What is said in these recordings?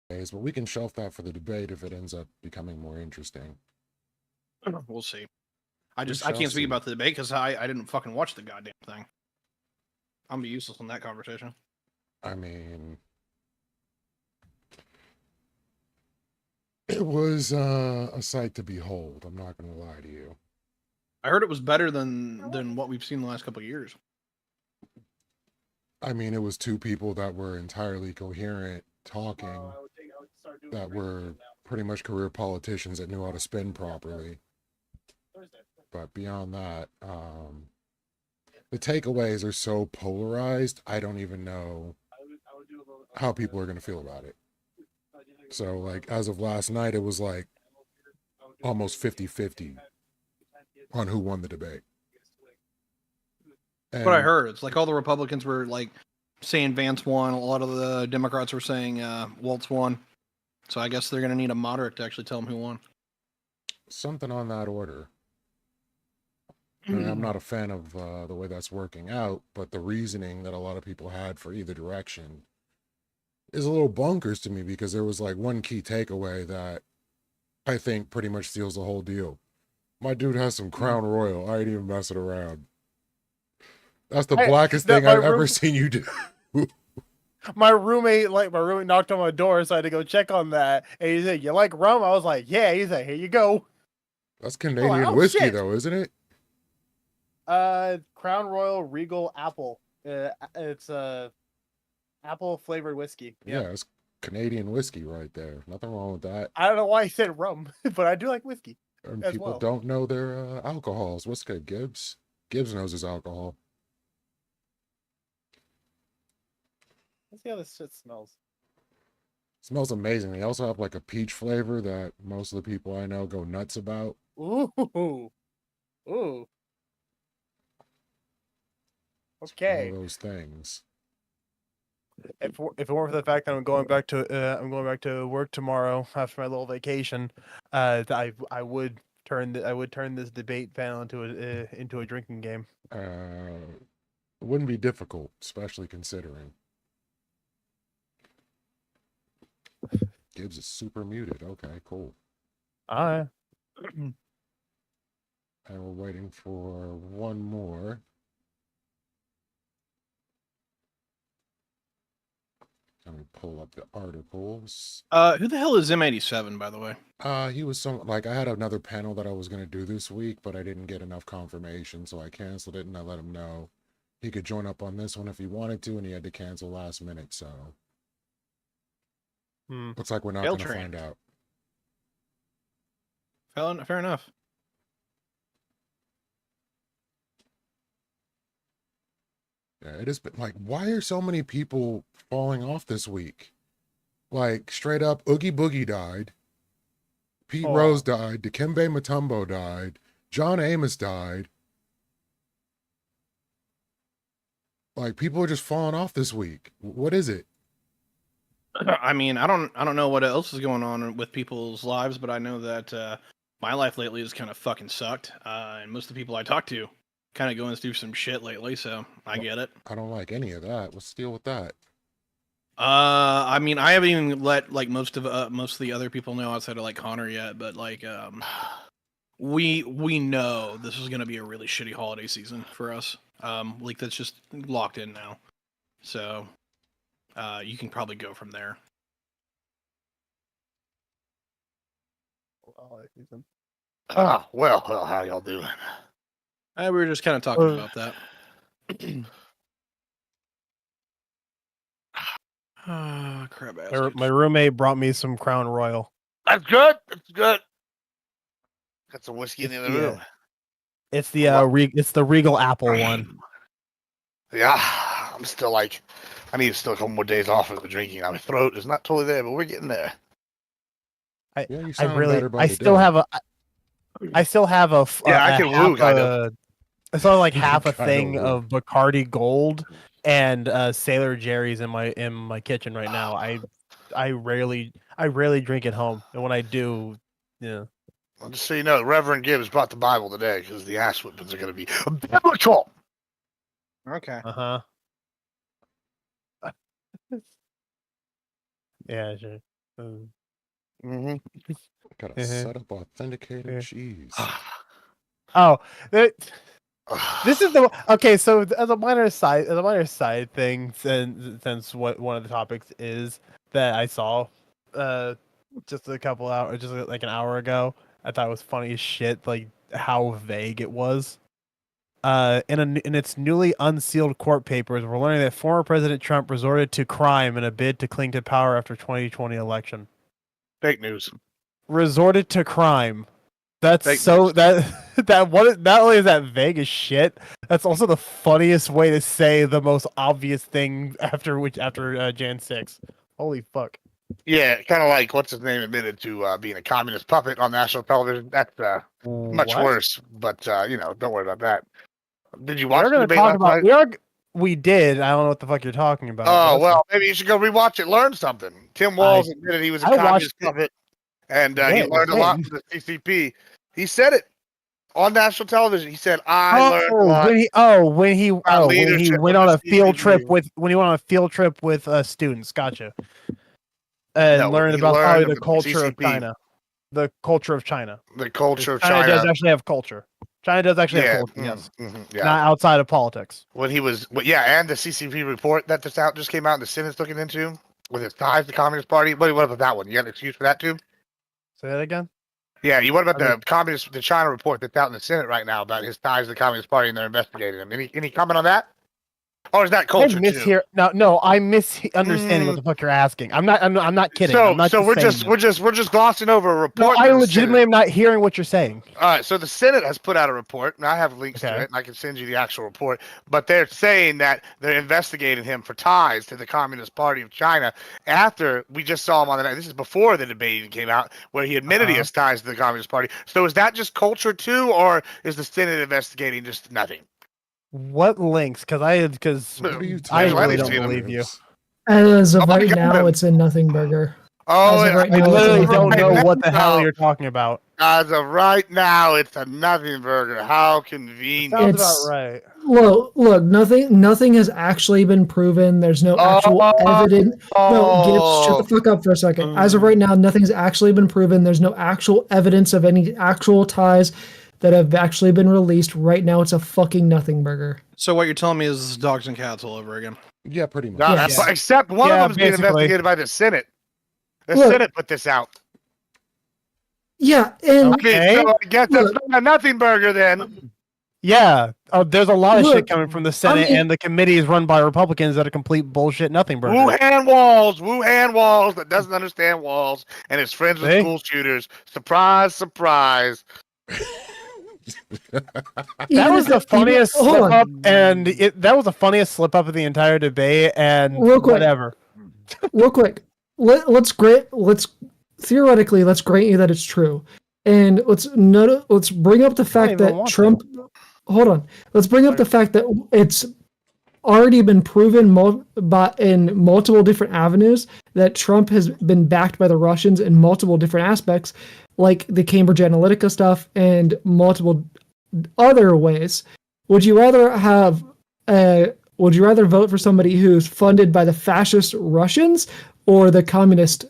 but we can shelf that for the debate if it ends up becoming more interesting. We'll see. We I shall can't speak see. about the debate because I didn't fucking watch the goddamn thing. I'm be useless in that conversation. I mean, it was a sight to behold. I'm not going to lie to you. I heard it was better than what we've seen the last couple of years. I mean, it was two people that were entirely coherent talking that were pretty much career politicians that knew how to spin properly. But beyond that, the takeaways are so polarized, I don't even know how people are going to feel about it. So, like, as of last night, it was like almost 50-50 on who won the debate. That's what I heard. It's like all the Republicans were like saying Vance won. A lot of the Democrats were saying Waltz won. So I guess they're going to need a moderate to actually tell them who won. Something on that order. I mean, I'm not a fan of the way that's working out, but the reasoning that a lot of people had for either direction is a little bonkers to me because there was like one key takeaway that I think pretty much seals the whole deal. My dude has some Crown Royal. I ain't even messing around. That's the blackest thing I've ever seen you do. My roommate knocked on my door, so I had to go check on that. And he said, "You like rum?" I was like, "Yeah." He's like, "Here you go." That's Canadian whiskey, though, isn't it? Crown Royal Regal Apple. It's apple flavored whiskey. Yeah, it's Canadian whiskey right there. Nothing wrong with that. I don't know why he said rum, but I do like whiskey. And people don't know their alcohols. What's good, Gibbs? Gibbs knows his alcohol. Let's see how this shit smells. It smells amazing. They also have like a peach flavor that most of the people I know go nuts about. Ooh. Okay. One of those things. If it weren't for the fact that I'm going back to work tomorrow after my little vacation, I would turn this debate panel into a drinking game. It wouldn't be difficult, especially considering Gibbs is super muted. Okay, cool. And we're waiting for one more. Let me pull up the articles. Who the hell is M87, by the way? He was I had another panel that I was going to do this week, but I didn't get enough confirmation, so I canceled it, and I let him know he could join up on this one if he wanted to, and he had to cancel last minute, so looks like we're not going to find out. Fair enough. Yeah, it has been like, why are so many people falling off this week? Like, straight up, Oogie Boogie died. Pete Rose died. Dikembe Mutombo died. John Amos died. Like, people are just falling off this week. What is it? I mean, I don't know what else is going on with people's lives, but I know that my life lately has kind of fucking sucked. And most of the people I talk to kind of going through some shit lately, so I get it. I don't like any of that. What's the deal with that? I mean, I haven't even let like most of the other people know outside of like Connor yet, but like we know this is gonna be a really shitty holiday season for us. Like that's just locked in now. So you can probably go from there. Well, how y'all doing? We were just kind of talking about that. Crap ass. My roommate brought me some Crown Royal. That's good. That's good. Got some whiskey in the other room. It's the it's the Regal Apple one. Yeah, I'm still like, I need still a couple more days off of the drinking. My throat is not totally there, but we're getting there. I still have a. I still have a. I can woo, kind of. I still have like half a thing of Bacardi Gold and Sailor Jerry's in my kitchen right now. I rarely drink at home, and when I do, yeah. Well, just so you know, Reverend Gibbs brought the Bible today because the ass whippings are going to be biblical. Okay. Yeah, sure. Mm-hmm. Gotta set up authenticated cheese. Oh, this is the okay. So as a minor side thing, since what one of the topics is that I saw, just a couple hours, just like an hour ago, I thought it was funny as shit. Like how vague it was. In its newly unsealed court papers, we're learning that former President Trump resorted to crime in a bid to cling to power after 2020 election. Fake news. Resorted to crime. That's Fake so news. not only is that vague as shit, that's also the funniest way to say the most obvious thing after Jan 6. Holy fuck. Yeah, kind of like what's his name admitted to being a communist puppet on national television. That's much What? worse. But don't worry about that. Did you watch We're the gonna debate talk last about night? we did. I don't know what the fuck you're talking about. but Oh that's well, maybe you should go rewatch it. Learn something. Tim Walz admitted he was a I watched communist it. puppet, and he When? learned a lot from the CCP. He said it on national television. He said, "I learned a lot." When he leadership went of on the a field CCP. trip with students. Gotcha. And No, learned he about learned probably of the the culture of CCP. China. The culture of China. The culture of China China. does actually have culture. China does actually have Yeah, culture. Yes. yeah. Not outside of politics. When he was, and the CCP report that just came out, and the Senate's looking into with its ties to the Communist Party. What about that one? You got an excuse for that too? Say that again. Yeah, what about the China report that's out in the Senate right now about his ties to the Communist Party, and they're investigating him? Any comment on that? Or is that culture too? I misunderstanding what the fuck you're asking. I'm not kidding. So, I'm not we're just glossing over a no, report. I legitimately am not hearing what you're saying. All right, so the Senate has put out a report, and I have links to it, and I can send you the actual report. But they're saying that they're investigating him for ties to the Communist Party of China. After we just saw him on the night, this is before the debate even came out, where he admitted he has ties to the Communist Party. So is that just culture too, or is the Senate investigating just nothing? What links? Because I really don't believe you. As of right now, it's a nothing burger. Oh, As of right I now, literally it's a don't nothing know burger. what the hell you're talking about. As of right now, it's a nothing burger. How convenient. Sounds about right. Look, nothing has actually been proven. There's no actual evidence. No, Gibbs, shut the fuck up for a second. As of right now, nothing's actually been proven. There's no actual evidence of any actual ties that have actually been released. Right now, it's a fucking nothing burger. So what you're telling me is this is dogs and cats all over again? Yeah, pretty much. Yes. Except one of them is being investigated by the Senate. The Senate put this out. Yeah, and Okay. So I guess that's not a nothing burger then. Yeah. Oh, there's a lot of shit coming from the Senate, and the committee is run by Republicans that are complete bullshit nothing burger. Wuhan Walls that doesn't understand walls and is friends with school shooters. Surprise, surprise. That was the funniest slip up, and that was the funniest slip up of the entire debate. And whatever. Real quick, let's theoretically grant you that it's true, and let's bring up the fact that Trump. Hold on. Let's bring up the fact that it's already been proven in multiple different avenues that Trump has been backed by the Russians in multiple different aspects, like the Cambridge Analytica stuff and multiple other ways. Would you rather vote for somebody who's funded by the fascist Russians or the communist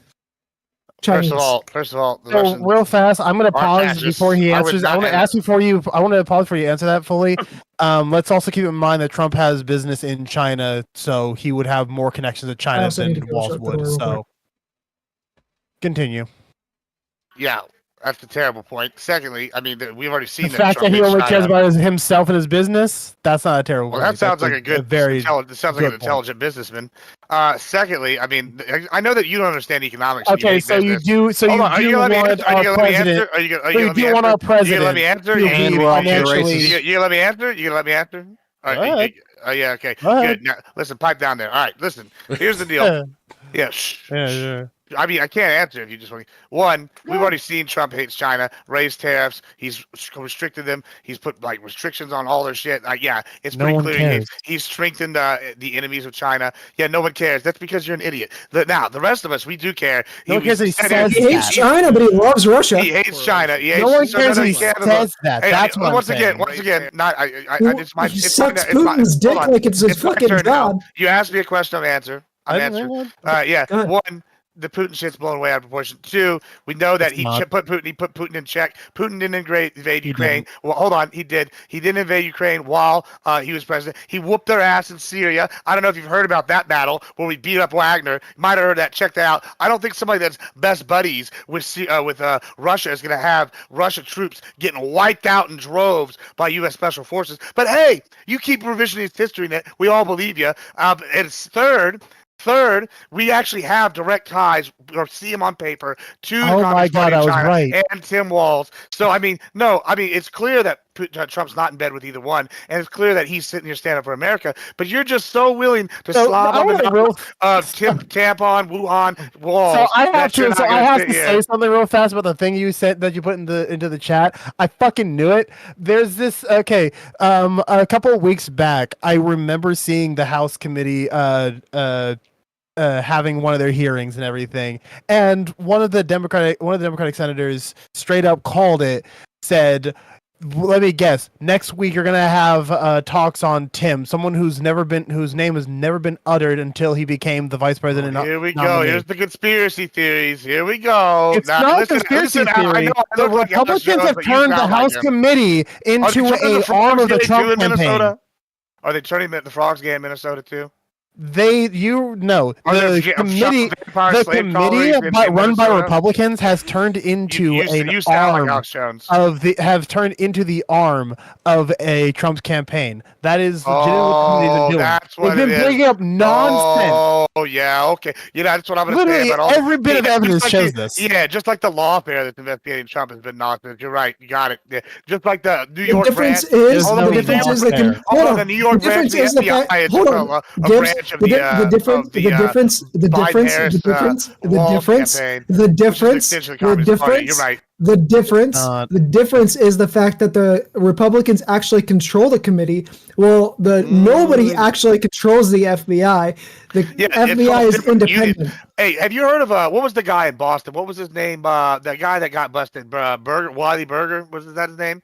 Chinese? First of all, the So Russians real fast, I'm gonna pause fascists. before he answers. I want to pause before you answer that fully. Let's also keep in mind that Trump has business in China, so he would have more connections to China than Walz would. So continue. Yeah, that's a terrible point. Secondly, I mean, we've already seen The fact that he only cares about himself and his business, that's not a terrible point. That sounds like a good, very intelligent businessman. Secondly, I mean, I know that you don't understand economics. Okay, so you do. So you do want our president. Are you going to want our president? let me answer? You gonna let me answer? All right. Oh yeah. Okay. Good. Now, listen. Pipe down there. All right. Listen. Here's the deal. Yeah. I mean, I can't answer if you just want to. One, we've already seen Trump hates China, raised tariffs. He's restricted them. He's put like restrictions on all their shit. Yeah, it's pretty clear. He's strengthened the enemies of China. Yeah, no one cares. That's because you're an idiot. Now, the rest of us, we do care. No one cares. He hates China, but he loves Russia. He hates China. No one cares. He says that. That's what once again, not. He sucks Putin's dick like it's his fucking job. You asked me a question, I'm answer. I'm answering. Yeah. One. the Putin shit's blown way out of proportion. 2, we know that he put Putin in check. Putin didn't invade Ukraine. Well, hold on, he did. He didn't invade Ukraine while he was president. He whooped their ass in Syria. I don't know if you've heard about that battle where we beat up Wagner. You might have heard that. Check that out. I don't think somebody that's best buddies with Russia is going to have Russia troops getting wiped out in droves by U.S. Special Forces. But hey, you keep revisionist history in it. We all believe you. And it's Third, we actually have direct ties, or see him on paper, to the Communist Party of China and Tim Walz. So, it's clear that Trump's not in bed with either one, and it's clear that he's sitting here standing up for America. But you're just so willing to slob on the tampon, Wuhan, Walz. So I have to say something real fast about the thing you said that you put into the chat. I fucking knew it. There's this. Okay, a couple of weeks back, I remember seeing the House committee having one of their hearings and everything, and one of the Democratic senators straight up called it, said, let me guess, next week you're gonna have talks on Tim, someone whose name has never been uttered until he became the vice president. Here we go. Here's the conspiracy theories. Here we go. It's not conspiracy theory. The Republicans have turned the House committee into an arm of the Trump campaign. Are they turning the Frogs game in Minnesota too? The committee, but run by Republicans, has turned into the arm of a Trump's campaign. That is legitimately that's what they've been bringing up nonsense. Oh yeah, okay. That's what I'm going to say about all. Every bit of evidence shows this. Yeah, just like the lawfare that's investigating Trump has been nonsense. You're right. You got it. Yeah. Just like the New York branch. The difference is the New York branch. The difference is the fact that the Republicans actually control the committee. Well, nobody actually controls the FBI. The FBI is independent. Hey, have you heard of what was the guy in Boston? What was his name? The guy that got busted, Wally Burger. Was that his name?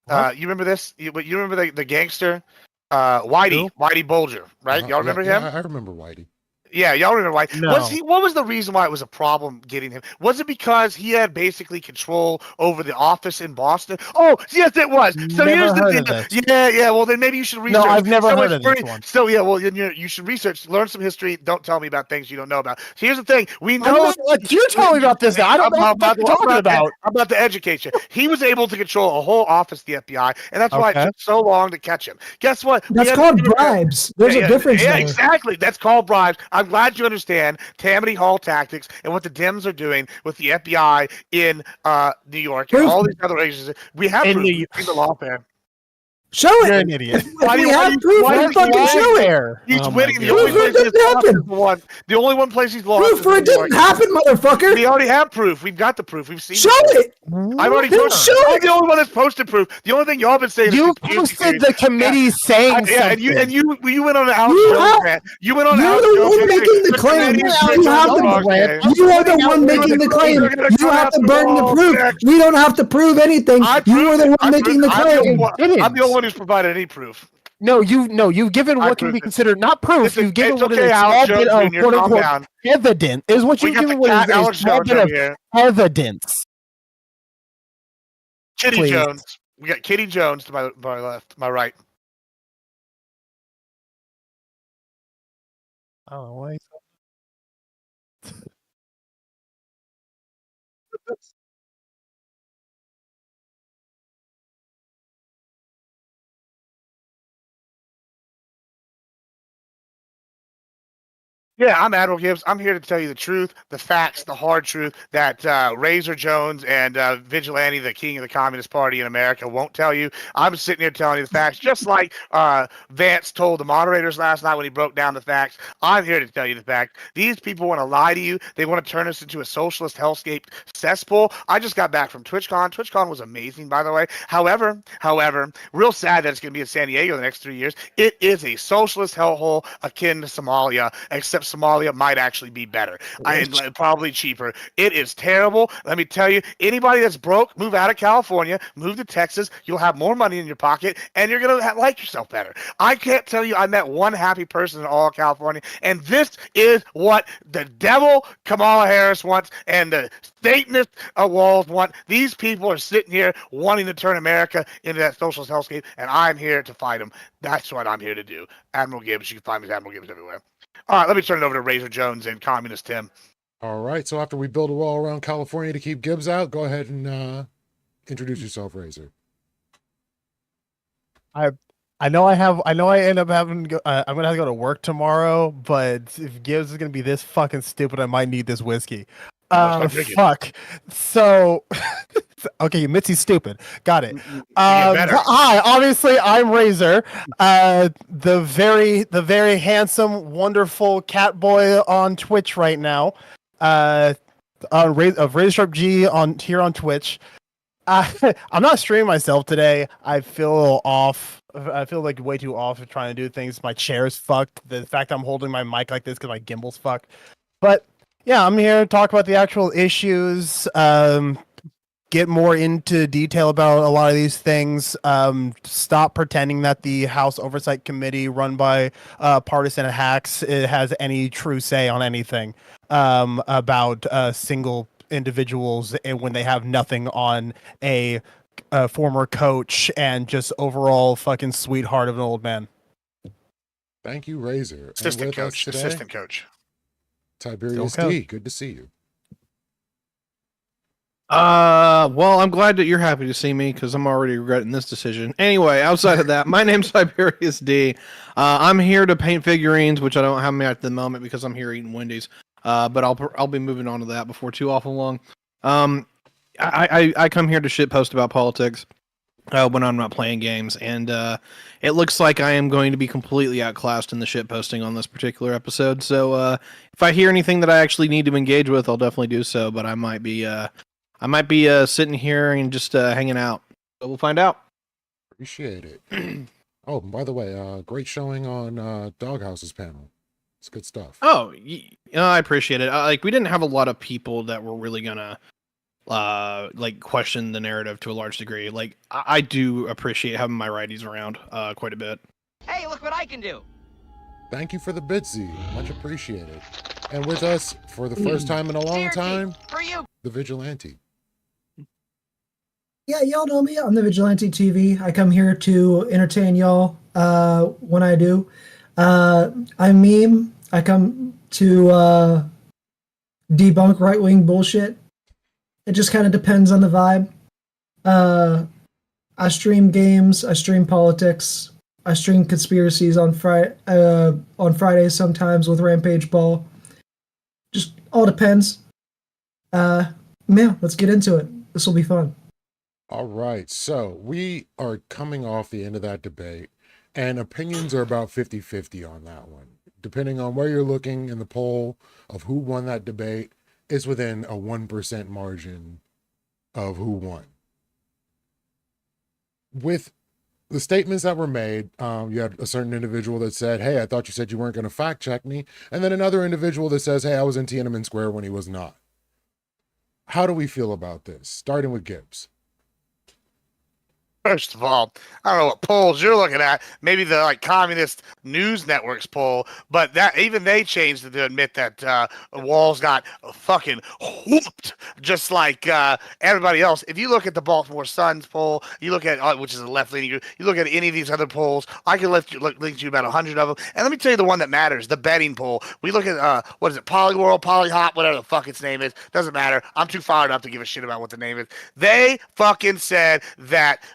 You remember this? You remember the gangster? Whitey Bulger, right? Y'all remember him? I remember Whitey. Yeah, y'all remember why? No. What was the reason why it was a problem getting him? Was it because he had basically control over the office in Boston? Oh, yes, it was. So here's the thing. Yeah. Well, then maybe you should research. No, I've never heard of this one. So yeah, well, you should research, learn some history. Don't tell me about things you don't know about. So here's the thing. We know. You're telling me about this now. I don't know what you're talking about. I'm about to educate you. He was able to control a whole office, the FBI, and that's why it took so long to catch him. Guess what? That's called bribes. There's a difference. Yeah, exactly. That's called bribes. I'm glad you understand Tammany Hall tactics and what the Dems are doing with the FBI in New York and all these other agencies. We have proof in the lawfare. Show it. You're an idiot. We have proof. Why fucking show it? He's winning. The only place he's lost is the one. The only one place he's lost. Proof for it didn't happen, motherfucker. We already have proof. We've got the proof. We've seen. Show it. I've already posted. I'm the only one that's posted proof. The only thing y'all been saying. You posted the committee saying something. And you went on the Alex Jones rant. You went on. You're the one making the claim. You are the one making the claim. You have the burden of proof. We don't have to prove anything. You are the one making the claim. I'm the only one who's provided any proof. No, you've given what can be considered not proof. You've given what is a small bit of quote unquote evidence. Is what you've given what is a small bit of evidence. Kitty Jones. We got Kitty Jones to my left, my right. Oh, why? Yeah, I'm Admiral Gibbs. I'm here to tell you the truth, the facts, the hard truth that Razor Jones and Vigilante, the king of the Communist Party in America, won't tell you. I'm sitting here telling you the facts, just like Vance told the moderators last night when he broke down the facts. I'm here to tell you the fact. These people want to lie to you. They want to turn us into a socialist hellscape cesspool. I just got back from TwitchCon. TwitchCon was amazing, by the way. However, real sad that it's going to be in San Diego the next 3 years. It is a socialist hellhole akin to Somalia, except Somalia might actually be better. Probably cheaper. It is terrible. Let me tell you, anybody that's broke, move out of California, move to Texas. You'll have more money in your pocket, and you're going to like yourself better. I can't tell you I met one happy person in all of California, and this is what the devil Kamala Harris wants and the Satanist Walls want. These people are sitting here wanting to turn America into that socialist hellscape, and I'm here to fight them. That's what I'm here to do. Admiral Gibbs, you can find me at Admiral Gibbs everywhere. All right, let me turn it over to Razor Jones and Communist Tim. All right, so after we build a wall around California to keep Gibbs out, go ahead and introduce yourself, Razor. I know I end up having to go, I'm gonna have to go to work tomorrow, but if Gibbs is gonna be this fucking stupid, I might need this whiskey. Fuck. So, okay, Mitzi's stupid. Got it. Hi, obviously I'm Razor, the very handsome, wonderful cat boy on Twitch right now. Of Razor Sharp G on Twitch. I'm not streaming myself today. I feel a little off. I feel like way too off of trying to do things. My chair's fucked. The fact I'm holding my mic like this because my gimbal's fucked. But yeah, I'm here to talk about the actual issues. Get more into detail about a lot of these things. Stop pretending that the House Oversight Committee, run by partisan hacks, it has any true say on anything about single individuals when they have nothing on a former coach and just overall fucking sweetheart of an old man. Thank you, Razor. Assistant coach. Tiberius D, good to see you. Well, I'm glad that you're happy to see me because I'm already regretting this decision. Anyway, outside of that, my name's Tiberius D. I'm here to paint figurines, which I don't have at the moment because I'm here eating Wendy's. But I'll be moving on to that before too awful long. I come here to shitpost about politics when I'm not playing games, and it looks like I am going to be completely outclassed in the shitposting on this particular episode. So if I hear anything that I actually need to engage with, I'll definitely do so. But I might be sitting here and just hanging out. So we'll find out. Appreciate it. Oh, by the way, great showing on Doghouse's panel. It's good stuff. Oh, I appreciate it. Like, we didn't have a lot of people that were really gonna question the narrative to a large degree. Like, I do appreciate having my righties around quite a bit. Hey, look what I can do! Thank you for the Bitsy. Much appreciated. And with us, for the first time in a long time, for you, the Vigilante. Yeah, y'all know me. I'm the Vigilante TV. I come here to entertain y'all when I do. I meme. I come to debunk right-wing bullshit. It just kind of depends on the vibe. I stream games. I stream politics. I stream conspiracies on Fridays sometimes with Rampage Ball. Just all depends. Yeah, let's get into it. This will be fun. All right, so we are coming off the end of that debate, and opinions are about 50-50 on that one. Depending on where you're looking in the poll of who won that debate, it's within a 1% margin of who won. With the statements that were made, you had a certain individual that said, hey, I thought you said you weren't going to fact check me. And then another individual that says, hey, I was in Tiananmen Square when he was not. How do we feel about this? Starting with Gibbs. First of all, I don't know what polls you're looking at. Maybe the communist news networks poll, but that even they changed it to admit that Walls got fucking whooped, just like everybody else. If you look at the Baltimore Sun's poll, you look at which is a left leaning, you look at any of these other polls. I can link you about 100 of them, and let me tell you the one that matters: the betting poll. We look at what is it, Polyworld, Polyhop, whatever the fuck its name is. Doesn't matter. I'm too fired up to give a shit about what the name is. They fucking said that.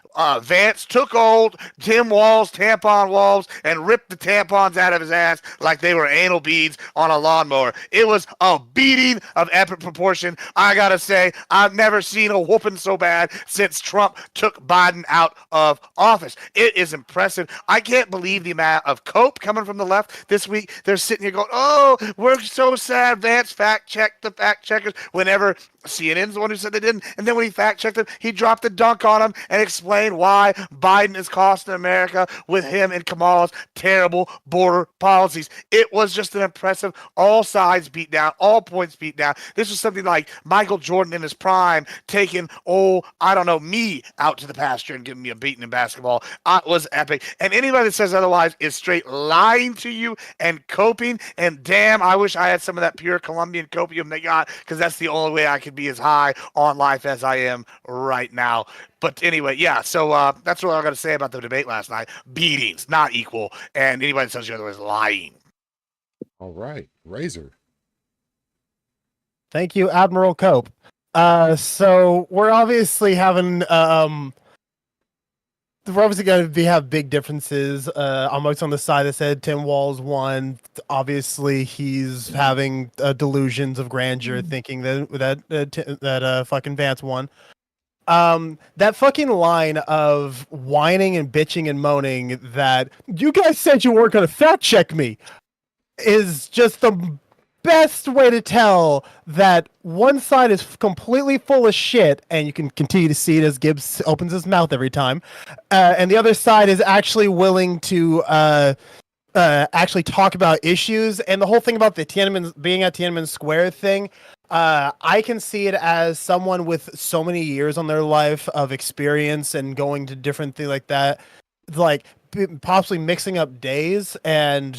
Vance took old Tim Walls' tampon walls and ripped the tampons out of his ass like they were anal beads on a lawnmower. It was a beating of epic proportion. I gotta say, I've never seen a whooping so bad since Trump took Biden out of office. It is impressive. I can't believe the amount of cope coming from the left this week. They're sitting here going, oh, we're so sad. Vance fact-checked the fact-checkers whenever CNN's the one who said they didn't. And then when he fact-checked them, he dropped the dunk on them and explained reason why Biden is costing America with him and Kamala's terrible border policies. It was just an impressive, all sides beat down, all points beat down. This was something like Michael Jordan in his prime taking, me out to the pasture and giving me a beating in basketball. It was epic. And anybody that says otherwise is straight lying to you and coping. And damn, I wish I had some of that pure Colombian copium they got, because that's the only way I could be as high on life as I am right now. But anyway, yeah, so that's what I got to say about the debate last night. Beatings, not equal. And anybody that says the other is lying. All right, Razor. Thank you, Admiral Cope. So we're obviously having we're obviously going to have big differences. Almost on the side that said Tim Walz won. Obviously, he's having delusions of grandeur, thinking that fucking Vance won. That fucking line of whining and bitching and moaning that you guys said you weren't going to fact check me is just the best way to tell that one side is completely full of shit, and you can continue to see it as Gibbs opens his mouth every time, and the other side is actually willing to actually talk about issues. And the whole thing about the being at Tiananmen Square thing, I can see it as someone with so many years on their life of experience and going to different things like that, like possibly mixing up days and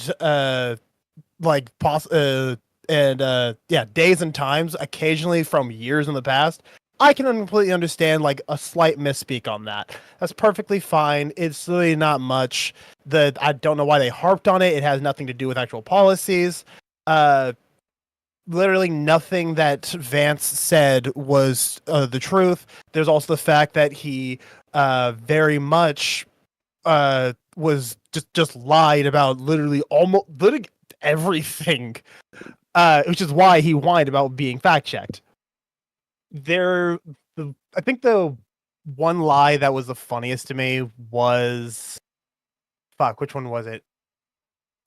days and times occasionally from years in the past. I can completely understand like a slight misspeak on that. That's perfectly fine. It's really not much. I don't know why they harped on it. It has nothing to do with actual policies. Literally nothing that Vance said was the truth. There's also the fact that he very much was just lied about literally everything, which is why he whined about being fact checked. I think the one lie that was the funniest to me was, which one was it?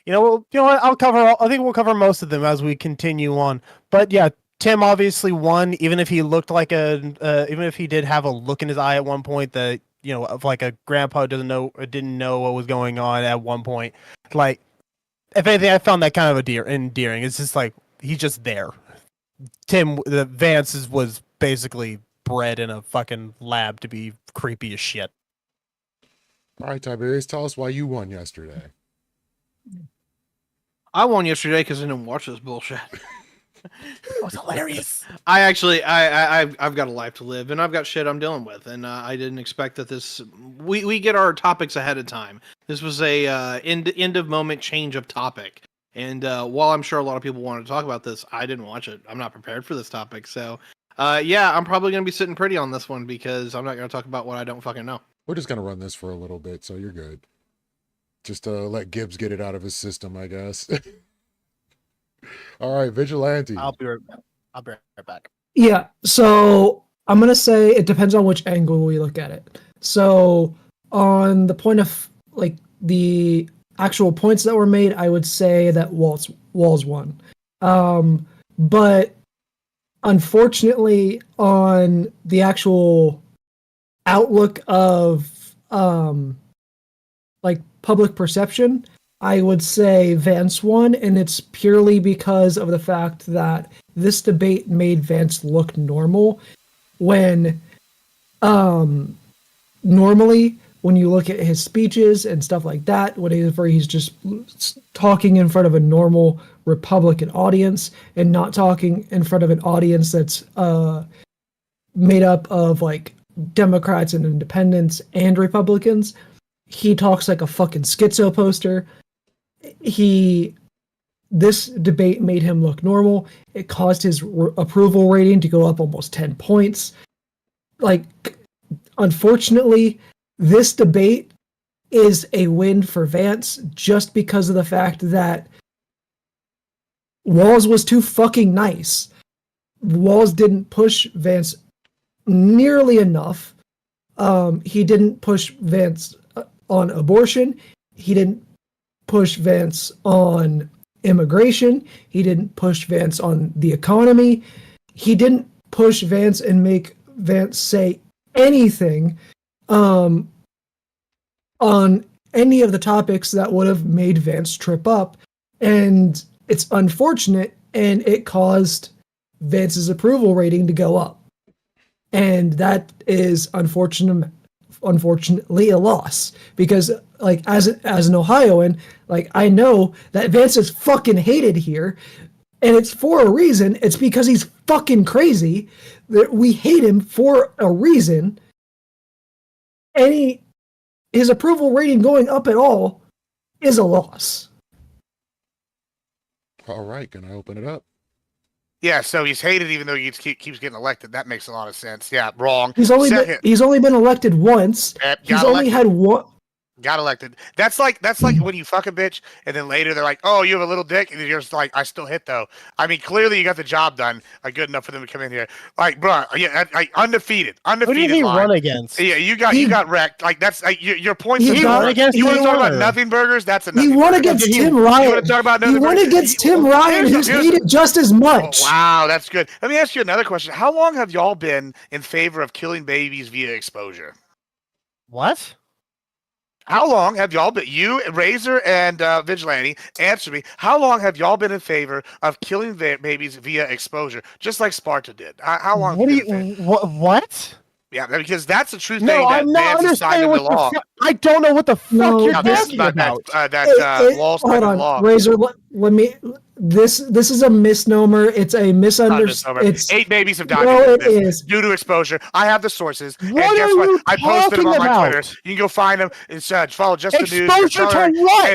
You know what? I think we'll cover most of them as we continue on. But yeah, Tim obviously won, even if he looked like even if he did have a look in his eye at one point that, of like a grandpa didn't know what was going on at one point. Like, if anything, I found that kind of endearing. It's just like, he's just there. Vance was basically bred in a fucking lab to be creepy as shit. All right, Tiberius, tell us why you won yesterday. I won yesterday because I didn't watch this bullshit. That was hilarious. I've got a life to live, and I've got shit I'm dealing with, and I didn't expect that we get our topics ahead of time. This was a end of moment change of topic, and while I'm sure a lot of people wanted to talk about this, I didn't watch it. I'm not prepared for this topic, so I'm probably gonna be sitting pretty on this one because I'm not gonna talk about what I don't fucking know. We're just gonna run this for a little bit, so you're good. Just let Gibbs get it out of his system, I guess. All right, Vigilante. I'll be right back. Yeah, so I'm going to say it depends on which angle we look at it. So on the point of like the actual points that were made, I would say that Walz won. But unfortunately, on the actual outlook of like public perception, I would say Vance won, and it's purely because of the fact that this debate made Vance look normal when normally when you look at his speeches and stuff like that, whenever he's just talking in front of a normal Republican audience and not talking in front of an audience that's made up of like Democrats and independents and Republicans, he talks like a fucking schizo poster. This debate made him look normal. It caused his approval rating to go up almost 10 points. Like, unfortunately, this debate is a win for Vance just because of the fact that Walz was too fucking nice. Walz didn't push Vance nearly enough. He didn't push Vance on abortion. He didn't push Vance on immigration. He didn't push Vance on the economy. He didn't push Vance and make Vance say anything on any of the topics that would have made Vance trip up. And it's unfortunate, and it caused Vance's approval rating to go up. And that is unfortunately a loss, because like as an Ohioan, like I know that Vance is fucking hated here, and it's for a reason. It's because he's fucking crazy. That we hate him for a reason. His approval rating going up at all is a loss. All right, can I open it up? Yeah, so he's hated even though he keeps getting elected. That makes a lot of sense. Yeah, wrong. He's only been elected once. He's only had one. Got elected. That's like when you fuck a bitch and then later they're like, "Oh, you have a little dick," and you're just like, "I still hit though." I mean, clearly you got the job done. Good enough for them to come in here. Like, bro, yeah, undefeated. Who did he run against? Yeah, you got wrecked. Like that's your points. He run against. You want to talk about nothing burgers? That's a. He won against Tim Ryan. You want to talk about nothing burgers? He won against Tim Ryan, who's hated just as much. Oh, wow, that's good. Let me ask you another question. How long have y'all been in favor of killing babies via exposure? What? How long have y'all been, you, Razor, and Vigilante, answer me, how long have y'all been in favor of killing babies via exposure, just like Sparta did? How long have you been in favor? What? Yeah, because that's the true thing that I'm not understanding what the law. I don't know what the fuck you're talking about. Wall hold on, law. Razor, let me... This is a misnomer. It's a misunderstanding. 8 babies have died due to exposure. I have the sources. What and guess what? I posted them on my Twitter. You can go find them. It's follow just the news. Exposure to what?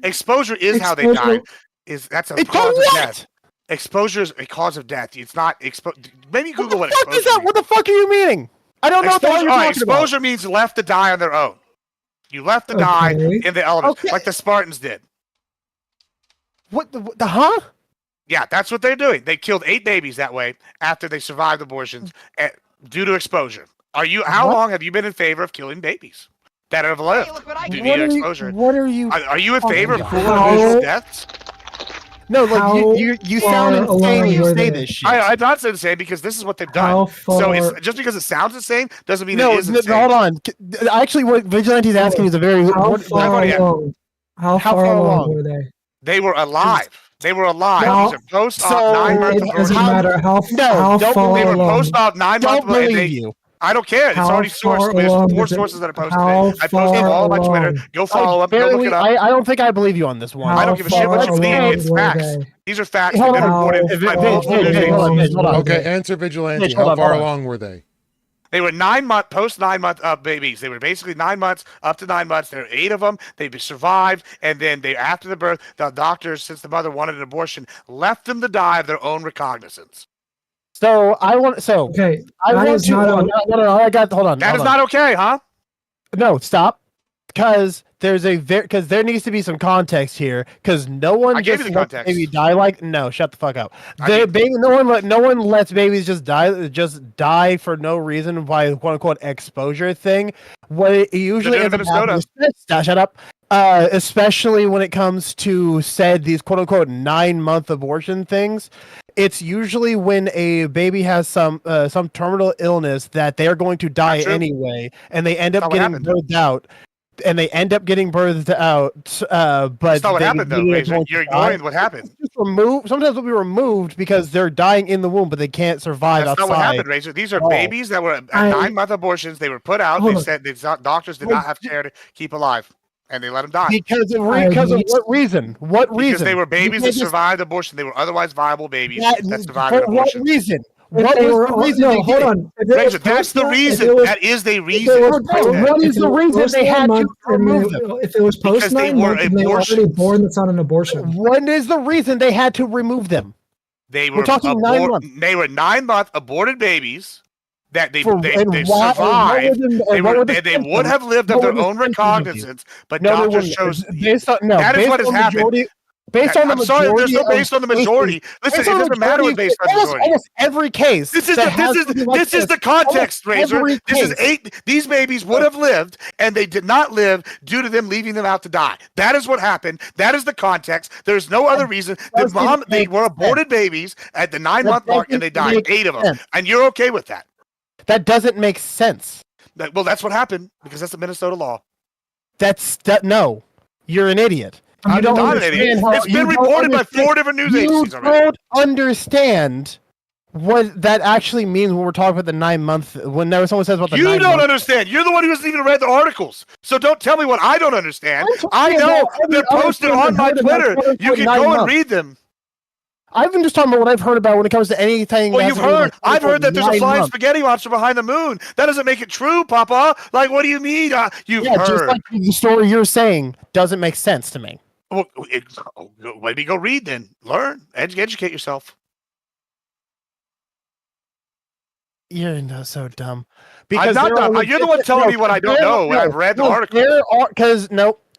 Exposure is how they died. That's a cause of death. Exposure is a cause of death. It's not Maybe Google what exposure is that? What the fuck are you meaning? I don't know what you're talking about. Exposure means left to die on their own. You left to die in the elements, like the Spartans did. What the huh? Yeah, that's what they're doing. They killed 8 babies that way after they survived abortions due to exposure. How long have you been in favor of killing babies that have lived due to exposure? What are you? Are you in favor of cruel and vicious deaths? No, like you sound insane when you say this shit. I'm not saying the same because this is what they've done. So just because it sounds the same doesn't mean it is the same. Hold on. Actually, what Vigilante's asking is a very how far along were they? They were alive. These are post-op 9 months. It doesn't matter how far they were along. post-op 9 months. Don't believe you. I don't care. It's already sourced. There's 4 sources that are posted. I posted them all on my Twitter. Go follow up. Go look it up. I don't think I believe you on this one. I don't give a shit what you believe. It's facts. These are facts. Hold They've been on. reported. Okay, answer Vigilante. How far along were they? They were post 9 month babies. They were basically 9 months, up to 9 months. There were 8 of them. They survived, and then after the birth, the doctors, since the mother wanted an abortion, left them to die of their own recognizance. So I want. So okay, I want to. Hold on. That is not okay, huh? No, stop. Because because there needs to be some context here. Because no one just lets baby die like shut the fuck up. No one lets babies just die for no reason by quote unquote exposure thing. What it usually ends up happening is, shut up. Especially when it comes to these quote unquote 9-month abortion things. It's usually when a baby has some terminal illness that they are going to die anyway, and they end up getting birthed out. But that's not what happened, though. You're ignoring what happened. Sometimes they'll be removed because they're dying in the womb, but they can't survive outside. That's not what happened, Razor. These are babies that were 9-month abortions. They were put out. They said doctors did not have care to keep alive, and they let them die. Because of what reason? What reason? Because they were babies that survived abortion. They were otherwise viable babies that survived abortion. What reason? What was the reason? No, hold on. That's the reason. That is the reason. What is the reason they had to remove them? If it was post 9 months and they were already born, that's not an abortion. What is the reason they had to remove them? We're talking 9 months. They were 9-month aborted babies that they survived. They would have lived of their own recognizance, but doctors chose. That is what has happened. Based on the majority. Sorry, there's no based on the majority. Listen, it doesn't matter what based on the majority. Almost every case. This is the context, Razor. This is 8. These babies would have lived, and they did not live due to them leaving them out to die. That is what happened. That is the context. There's no other reason. They were aborted babies at the 9-month mark, and they died. 8 of them, and you're okay with that. That doesn't make sense. Well, that's what happened because that's the Minnesota law. No, you're an idiot. I'm not an idiot. It's been reported by 4 different news agencies already. You don't understand what that actually means when we're talking about the 9 month. When someone says about the 9 months. You don't understand. You're the one who hasn't even read the articles. So don't tell me what I don't understand. I know they're posted on my Twitter. You can go and read them. I've been just talking about what I've heard about when it comes to anything. Well, I've heard that there's a flying spaghetti monster behind the moon. That doesn't make it true, Papa. Like, what do you mean? You've heard. Just like the story you're saying doesn't make sense to me. Well, maybe go read then. Learn. Educate yourself. You're so dumb. Because I'm not dumb. You're the one telling me what I don't know when I've read the article.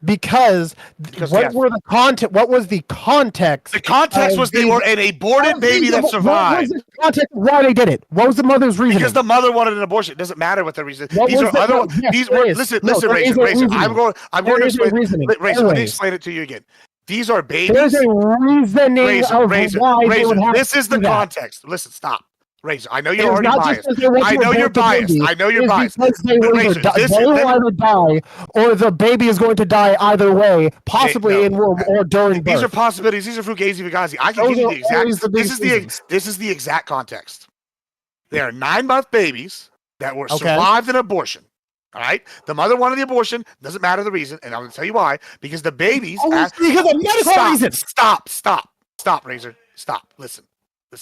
Because what was the context? The context was they were an aborted baby that survived. What was the context of why they did it? What was the mother's reason? Because the mother wanted an abortion. It doesn't matter what the reason. These are other. Listen, Razor. I'm going to explain. Razor, let me explain it to you again. These are babies. There's a reasoning of why. This is the context. Listen, stop. Razor, I know you're already biased. I know you're biased. Because they will either die, or the baby is going to die either way, possibly in womb or during birth. These are possibilities. These are fugazi fugazi. I can give you the exact. This is the exact context. They are 9-month babies that were survived an abortion. All right, the mother wanted the abortion. Doesn't matter the reason, and I'm going to tell you why. Because the babies. Because of medical reasons. Stop, Razor. Stop. Listen.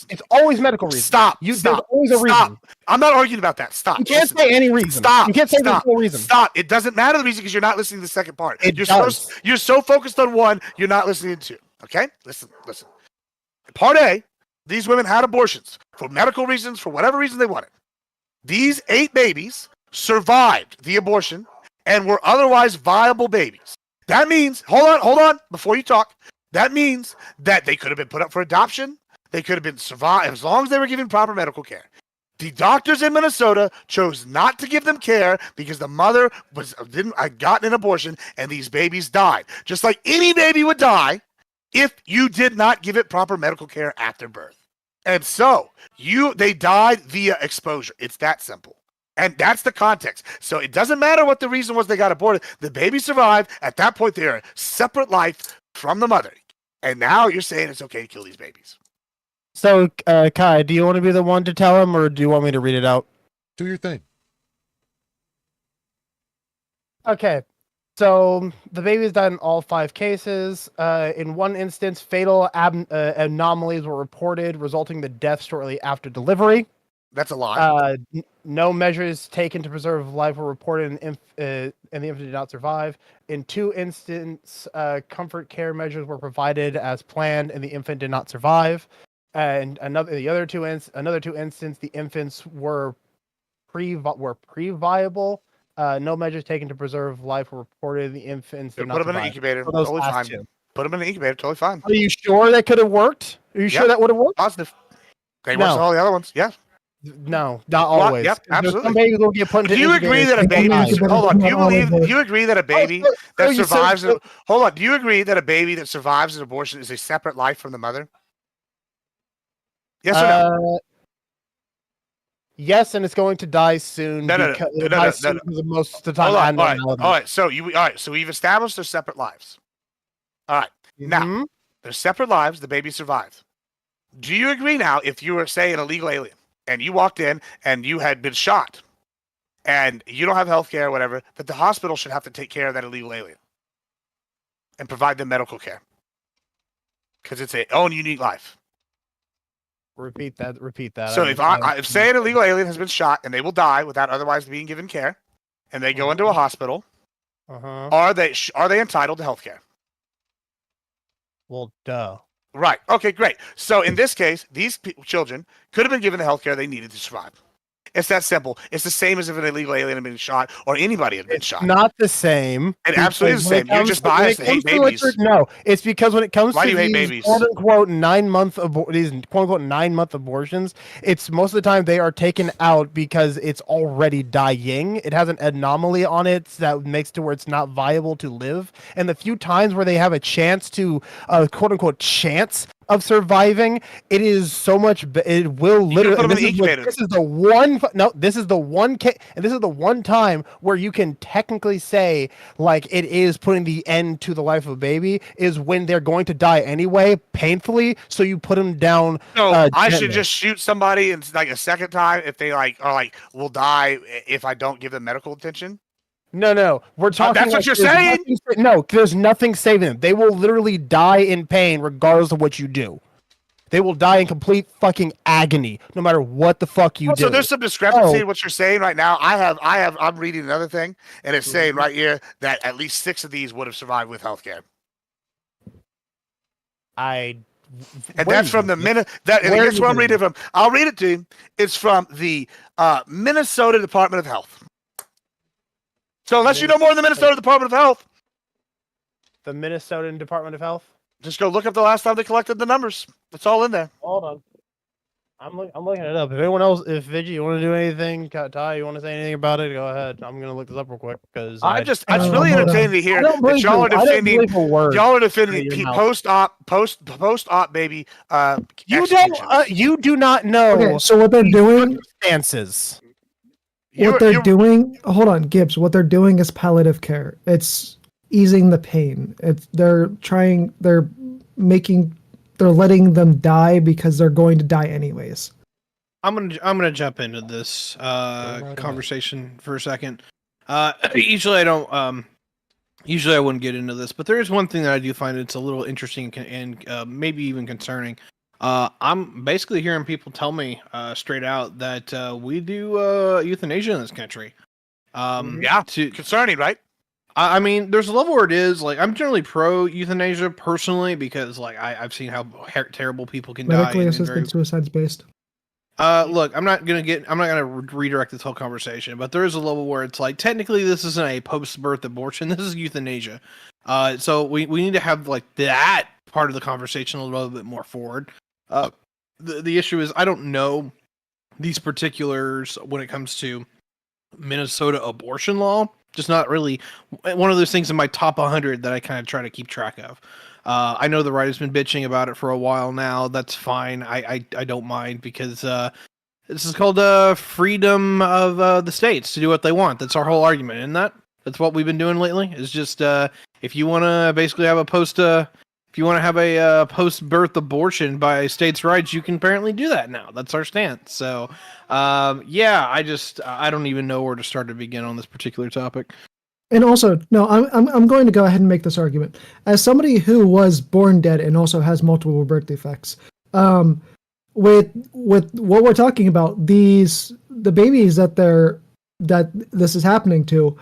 It's always medical reasons. Stop. There's always a reason. I'm not arguing about that. Stop. You can't say any reason. Stop. You can't say there's no reason. Stop. It doesn't matter the reason because you're not listening to the second part. You're so focused on one, you're not listening to two. Okay? Listen. Part A, these women had abortions for medical reasons, for whatever reason they wanted. These 8 babies survived the abortion and were otherwise viable babies. That means, hold on, before you talk, that means that they could have been put up for adoption. They could have been survived as long as they were given proper medical care. The doctors in Minnesota chose not to give them care because the mother had gotten an abortion and these babies died. Just like any baby would die if you did not give it proper medical care after birth. And so they died via exposure. It's that simple. And that's the context. So it doesn't matter what the reason was they got aborted. The baby survived. At that point, they're a separate life from the mother. And now you're saying it's okay to kill these babies. So, Kai, do you want to be the one to tell him, or do you want me to read it out? Do your thing. Okay. So, the babies died in all 5 cases. In one instance, fatal anomalies were reported, resulting in the death shortly after delivery. That's a lie. No measures taken to preserve life were reported, and the infant did not survive. In 2 instances, comfort care measures were provided as planned, and the infant did not survive. And another two instances, the infants were pre-viable. No measures taken to preserve life were reported. The infants did not survive. Put them in an incubator. Totally fine. Put them in an incubator. Totally fine. Are you sure that could have worked? Are you sure that would have worked? Positive. They worked all the other ones. Yeah. No, not always. Yep, absolutely. Some babies will get put into. Do you agree that a baby? Hold on. Do you agree that a baby that survives? Hold on. Do you agree that a baby that survives an abortion is a separate life from the mother? Yes or no? Yes, and it's going to die soon. No. Most of the time. All right. So we've established their separate lives. All right. Now, they're separate lives. The baby survived. Do you agree now? If you were, say, an illegal alien and you walked in and you had been shot, and you don't have health care or whatever, that the hospital should have to take care of that illegal alien and provide them medical care because it's its own unique life. Repeat that. So if say an illegal alien has been shot and they will die without otherwise being given care, and they go into a hospital, are they entitled to health care? Well, duh. Right. Okay, great. So in this case, these children could have been given the health care they needed to survive. It's that simple. It's the same as if an illegal alien had been shot or anybody had been shot. Not the same. It absolutely is the same. You're just biased to hate babies. No, it's because when it comes to these quote-unquote 9-month abortions, it's most of the time they are taken out because it's already dying. It has an anomaly on it that makes to where it's not viable to live. And the few times where they have a chance to quote-unquote chance of surviving, it is so much. It will literally. Put them in the incubator. This is the one. No, this is the one case, and this is the one time where you can technically say like it is putting the end to the life of a baby is when they're going to die anyway, painfully. So you put them down. No, I should just shoot somebody and like a second time if they like are like will die if I don't give them medical attention. No. We're talking. That's what you're saying? No, there's nothing saving them. They will literally die in pain regardless of what you do. They will die in complete fucking agony, no matter what the fuck you do. So there's some discrepancy in what you're saying right now. I'm reading another thing, and it's saying right here that at least 6 of these would have survived with healthcare. And that's from the here's where I'm reading from. I'll read it to you. It's from the Minnesota Department of Health. So unless you know more than the Minnesota Department of Health. The Minnesota Department of Health? Just go look up the last time they collected the numbers. It's all in there. Hold on. I'm looking it up. If anyone else, if Vigi, you want to do anything, Ty, you want to say anything about it, go ahead. I'm gonna look this up real quick because it's really entertaining to hear that y'all are defending post-op baby. You do not know. Okay, so what they're doing circumstances. Hold on, Gibbs. What they're doing is palliative care. It's easing the pain. They're letting them die because they're going to die anyways. I'm gonna jump into this conversation for a second. Usually I wouldn't get into this, but there is one thing that I do find it's a little interesting and maybe even concerning. I'm basically hearing people tell me straight out that we do euthanasia in this country. Concerning, right? I mean, there's a level where it is like I'm generally pro euthanasia personally because like I've seen how terrible people can die. Medically assisted suicide's based. Look, I'm not gonna redirect this whole conversation, but there is a level where it's like technically this isn't a post-birth abortion. This is euthanasia. So we need to have like that part of the conversation a little bit more forward. The issue is I don't know these particulars when it comes to Minnesota abortion law. Just not really one of those things in my top 100 that I kind of try to keep track of. I know the right has been bitching about it for a while now. That's fine. I don't mind because this is called freedom of the states to do what they want. That's our whole argument, isn't that? That's what we've been doing lately. Is just if you want to basically have a post-birth abortion by states' rights, you can apparently do that now. That's our stance. So, I don't even know where to start to begin on this particular topic. And also, no, I'm going to go ahead and make this argument as somebody who was born dead and also has multiple birth defects. With what we're talking about, the babies that this is happening to.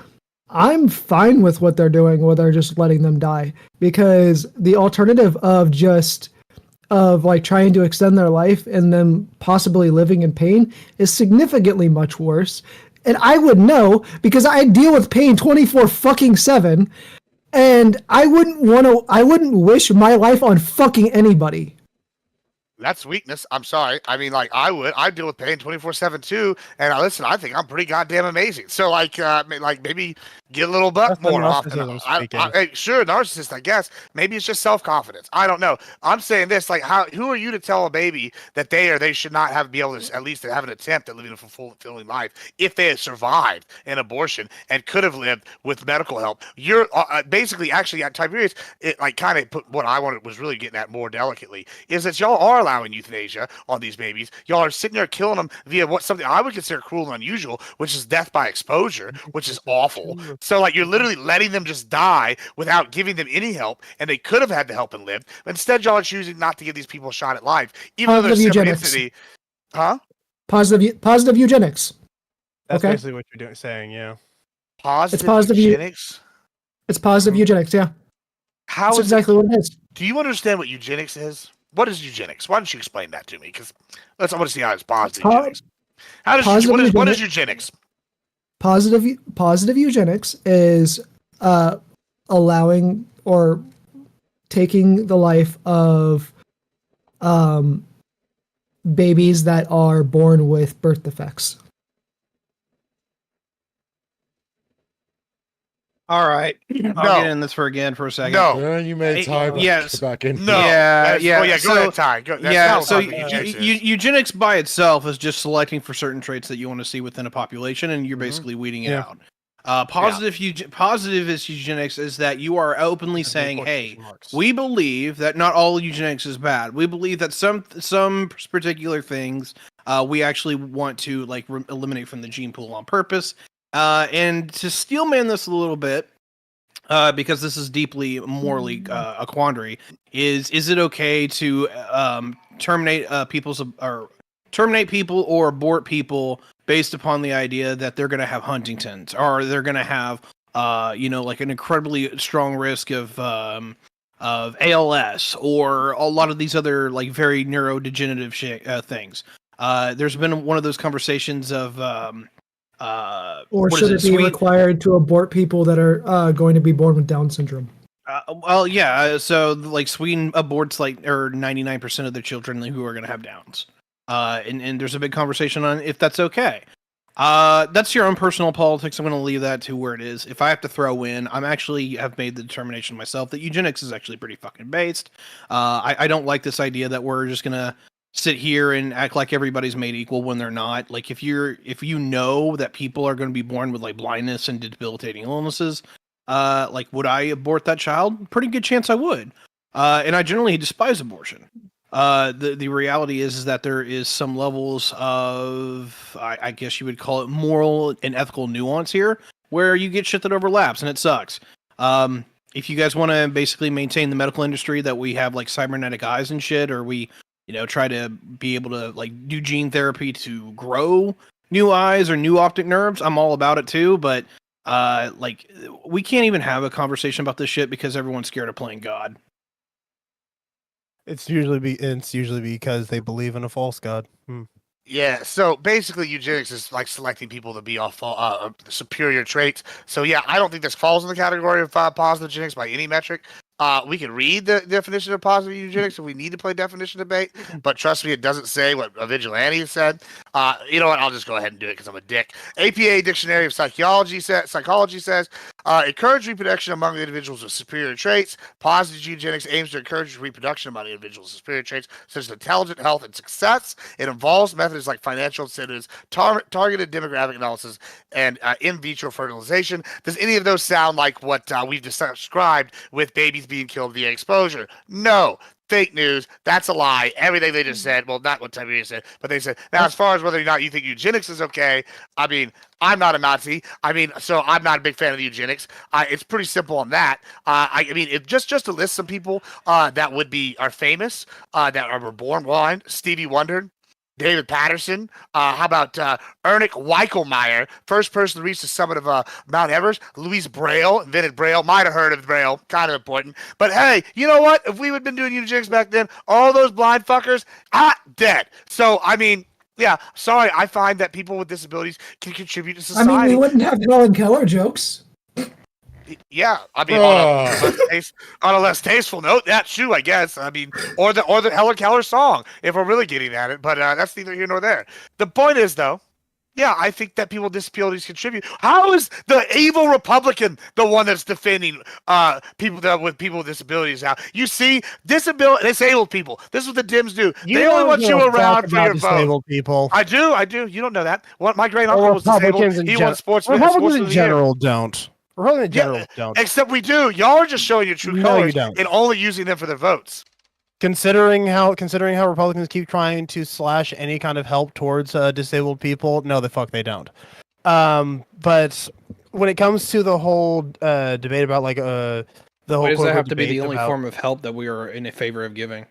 I'm fine with what they're doing, where they're just letting them die, because the alternative of trying to extend their life and them possibly living in pain is significantly much worse. And I would know because I deal with pain 24/7, and I wouldn't wish my life on fucking anybody. That's weakness. I'm sorry. I mean, like I deal with pain 24/7 too. And listen, I think I'm pretty goddamn amazing. So maybe get a little buck more often. Sure, narcissist, I guess. Maybe it's just self-confidence. I don't know. I'm saying this, like, who are you to tell a baby that they should not be able to at least have an attempt at living a fulfilling life if they had survived an abortion and could have lived with medical help? You're basically actually at Tiberius, it like kind of put what I was really getting at more delicately is that y'all are allowing euthanasia on these babies. Y'all are sitting there killing them via something I would consider cruel and unusual, which is death by exposure, which is awful. So like you're literally letting them just die without giving them any help, and they could have had the help and lived. But instead, y'all are choosing not to give these people a shot at life, even though they're synchronicity. Huh? Positive eugenics. That's basically what you're saying, yeah. Positive eugenics. It's positive eugenics, yeah. That's exactly what it is. Do you understand what eugenics is? What is eugenics? Why don't you explain that to me? Because I want to see how it's positive eugenics. What is eugenics? Positive eugenics is allowing or taking the life of babies that are born with birth defects. All right, I'll get in this for a second. No. Yeah, you may tie yes. back in. No. Yeah. Oh, yeah. Go ahead, Ty. So eugenics by itself is just selecting for certain traits that you want to see within a population, and you're basically weeding it out. Positive is eugenics is that you are openly saying, "Hey, we believe that not all eugenics is bad. We believe that some particular things we actually want to like eliminate from the gene pool on purpose." And to steelman this a little bit, because this is deeply morally a quandary, is it okay to terminate terminate people or abort people based upon the idea that they're going to have Huntington's or they're going to have like an incredibly strong risk of ALS or a lot of these other like very neurodegenerative things. There's been one of those conversations of or should it be required to abort people that are going to be born with Down syndrome? Well, yeah. So, like, Sweden aborts like 99% of their children who are going to have Downs. And there's a big conversation on if that's okay. That's your own personal politics. I'm going to leave that to where it is. If I have to throw in, I'm actually have made the determination myself that eugenics is actually pretty fucking based. I don't like this idea that we're just going to sit here and act like everybody's made equal when they're not. Like if you know that people are going to be born with like blindness and debilitating illnesses, like would I abort that child? Pretty good chance I would. And I generally despise abortion. The reality is that there is some levels of, I guess you would call it moral and ethical nuance here where you get shit that overlaps and it sucks. If you guys want to basically maintain the medical industry that we have like cybernetic eyes and shit, or we try to be able to like do gene therapy to grow new eyes or new optic nerves, I'm all about it too. But like we can't even have a conversation about this shit because everyone's scared of playing God. It's usually because they believe in a false god. Yeah, so basically eugenics is like selecting people to be off superior traits. So yeah, I don't think this falls in the category of positive eugenics by any metric. We can read the definition of positive eugenics if we need to play definition debate, but trust me, it doesn't say what a vigilante said. You know what? I'll just go ahead and do it because I'm a dick. APA Dictionary of Psychology says, encourage reproduction among individuals with superior traits. Positive eugenics aims to encourage reproduction among individuals with superior traits such as intelligent health and success. It involves methods like financial incentives, targeted demographic analysis, and in vitro fertilization. Does any of those sound like what we've described with babies being killed via exposure? No. Fake news. That's a lie. Everything they just said. Well, not what Tiberius said, but they said. Now, as far as whether or not you think eugenics is okay, I mean, I'm not a Nazi. I mean, so I'm not a big fan of eugenics. It's pretty simple on that. I mean, just to list some people that are famous, that were born blind: Stevie Wonder, David Patterson. How about Ernest Weichselmeyer, first person to reach the summit of Mount Everest? Louise Braille invented Braille. Might have heard of Braille. Kind of important. But hey, you know what? If we had been doing eugenics back then, all those blind fuckers, dead. So, I mean, yeah, sorry. I find that people with disabilities can contribute to society. I mean, we wouldn't have Helen Keller jokes. Yeah, I mean, on a less tasteful note, that's true, I guess. I mean, or the Helen Keller song, if we're really getting at it. But that's neither here nor there. The point is, though, yeah, I think that people with disabilities contribute. How is the evil Republican the one that's defending people with disabilities now? You see, disabled people. This is what the Dems do. They only want you around for your disabled vote. people. I do. You don't know that. My great uncle was disabled. He won sportsman. Republicans in general don't. Republicans in general don't. Except we do. Y'all are just showing your true colors and only using them for their votes. Considering how Republicans keep trying to slash any kind of help towards disabled people, no, the fuck they don't. But when it comes to the whole debate about like the whole, why does that have to be the only form of help that we are in favor of giving?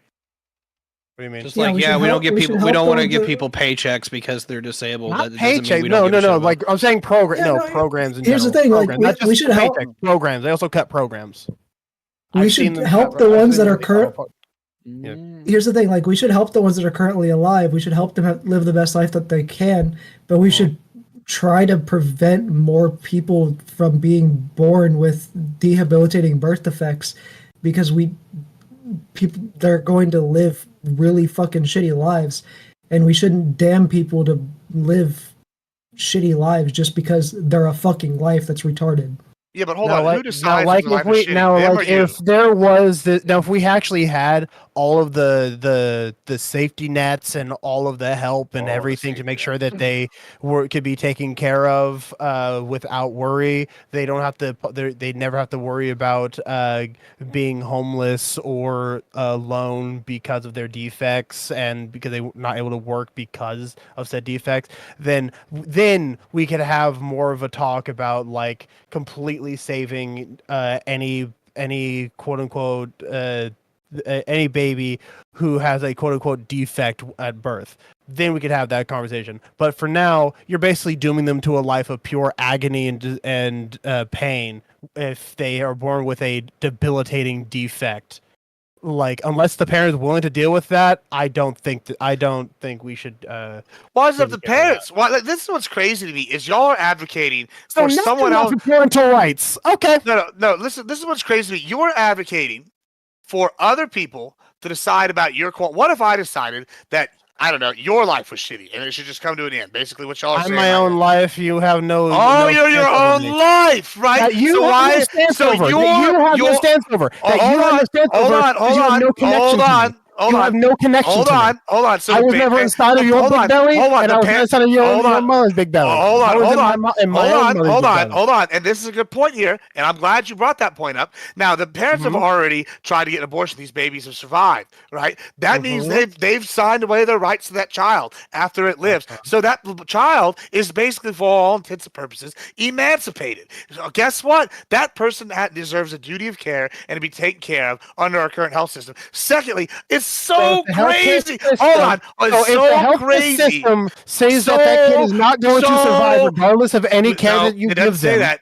What do you mean? Just we don't want to give people paychecks because they're disabled. Not paychecks. No. Like I'm saying programs. Here's the thing. Like we should help programs. They also cut programs. We should help the ones that are current. Here's the thing. Like we should help the ones that are currently alive. We should help them live the best life that they can. But we should try to prevent more people from being born with debilitating birth defects, because they're going to live really fucking shitty lives, and we shouldn't damn people to live shitty lives just because they're a fucking life that's retarded. Yeah, but hold now, on. Who decides if the life is shitty? Them or you? if there was now if we actually had all of the safety nets and all of the help and everything to make sure that they could be taken care of without worry, they don't have to they never have to worry about being homeless or alone because of their defects and because they're not able to work because of said defects, then we could have more of a talk about like completely saving any quote unquote any baby who has a quote unquote defect at birth. Then we could have that conversation. But for now, you're basically dooming them to a life of pure agony and pain if they are born with a debilitating defect. Like, unless the parents willing to deal with that, I don't think we should. Why is it up to parents? Why? Like, this is what's crazy to me is y'all are advocating for someone else. For parental rights. Okay. No. Listen, this is what's crazy to me. You're advocating for other people to decide about your quality. What if I decided that, I don't know, your life was shitty and it should just come to an end? Basically, what y'all are saying. My own life. You have no. Oh, you're your own life, right? That you have no stance over. You have no stance over. That you have no stance over. You have no connection to me. You have no connection to me. Hold on. So I was never inside of your big belly, and I was inside of your mother's big belly. Hold on. And this is a good point here, and I'm glad you brought that point up. Now, the parents have already tried to get an abortion. These babies have survived, right? That means they've signed away their rights to that child after it lives. So that child is basically, for all intents and purposes, emancipated. So guess what? That person deserves a duty of care and to be taken care of under our current health system. Secondly, it's so crazy. Hold on. It's so crazy. System says that kid is not going to survive regardless of any care that you give them.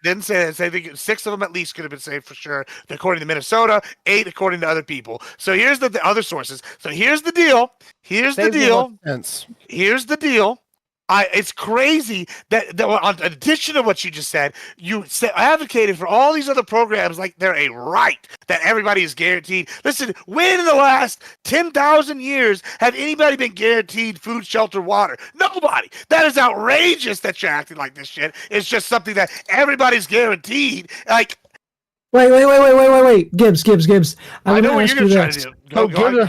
Didn't say that. Say 6 of them at least could have been saved for sure, according to Minnesota, 8 according to other people. So here's the other sources. So here's the deal. Here's the deal. It's crazy that in addition to what you just said, you advocated for all these other programs like they're a right that everybody is guaranteed. Listen, when in the last 10,000 years have anybody been guaranteed food, shelter, water? Nobody. That is outrageous that you're acting like this shit. It's just something that everybody's guaranteed. Like, Wait. Gibbs. I know what you're going to try to do.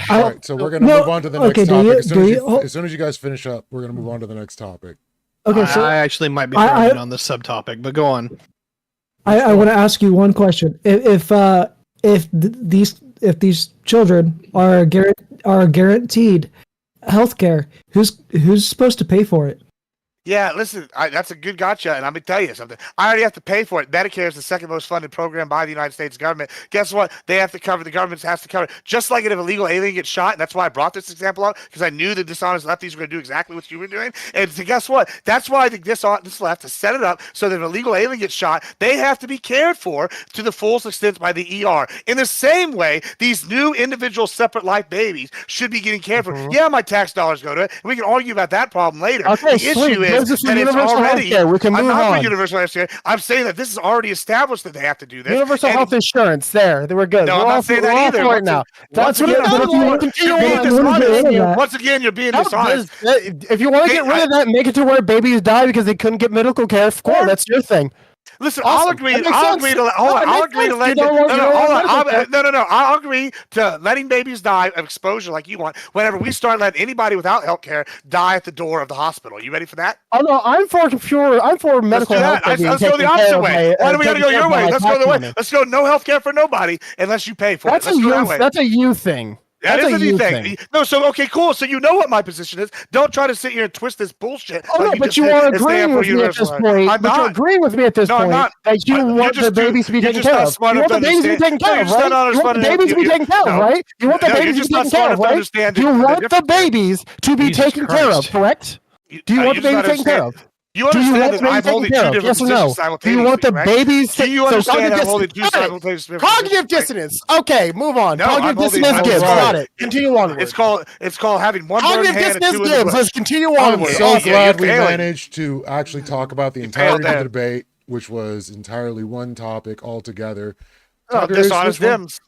All right, so we're going to move on to the next topic. As soon as you guys finish up, we're going to move on to the next topic. Okay, so I actually might be throwing on this subtopic, but go on. I want to ask you one question. If these children are guaranteed health care, who's supposed to pay for it? Yeah, listen, that's a good gotcha, and I'm going to tell you something. I already have to pay for it. Medicare is the second most funded program by the United States government. Guess what? They have to cover, the government has to cover it. Just like if an illegal alien gets shot, and that's why I brought this example up, because I knew the dishonest lefties were going to do exactly what you were doing. And so guess what? That's why the dishonest left to set it up so that if an illegal alien gets shot, they have to be cared for to the fullest extent by the ER. In the same way, these new individual separate life babies should be getting cared for. Yeah, my tax dollars go to it, and we can argue about that problem later. Okay, the issue is that it's already. We can move I'm not on. for universal health care. I'm saying that this is already established that they have to do this. Universal health insurance. There, they were good. No, I'm not saying that either. Right now, that's what Once again, you're being dishonest. If you want to get rid of that, make it to where babies die because they couldn't get medical care. Of course, that's your thing. Listen, I'll agree to letting babies die of exposure like you want whenever we start letting anybody without health care die at the door of the hospital. You ready for that? Oh no, I'm for medical health care. Let's go the opposite way. Why do we gotta go your way? Let's go the way. Let's go no health care for nobody unless you pay for it. That's a you thing. That is a new thing. No, so okay, cool. So you know what my position is. Don't try to sit here and twist this bullshit. Oh no, but you are agreeing with me at this point. But you're agreeing with me at this point that you want the babies to be taken care of. You want the babies to be taken care of, right? You want the babies to be taken care of, right? You want the babies to be taken care of, right? You want the babies to be taken care of, correct? Do you want the babies taken care of? You understand that I'm holding two different positions simultaneously, do you want the babies to... Do you understand that I'm holding two simultaneous positions? Cognitive dissonance. Okay, move on. Cognitive dissonance gives. Got it. Continue onward. It's called having one bird in hand and two in the bush. Let's continue onward. I'm so glad we managed to actually talk about the entirety of the debate, which was entirely one topic altogether. Dishonest Dems.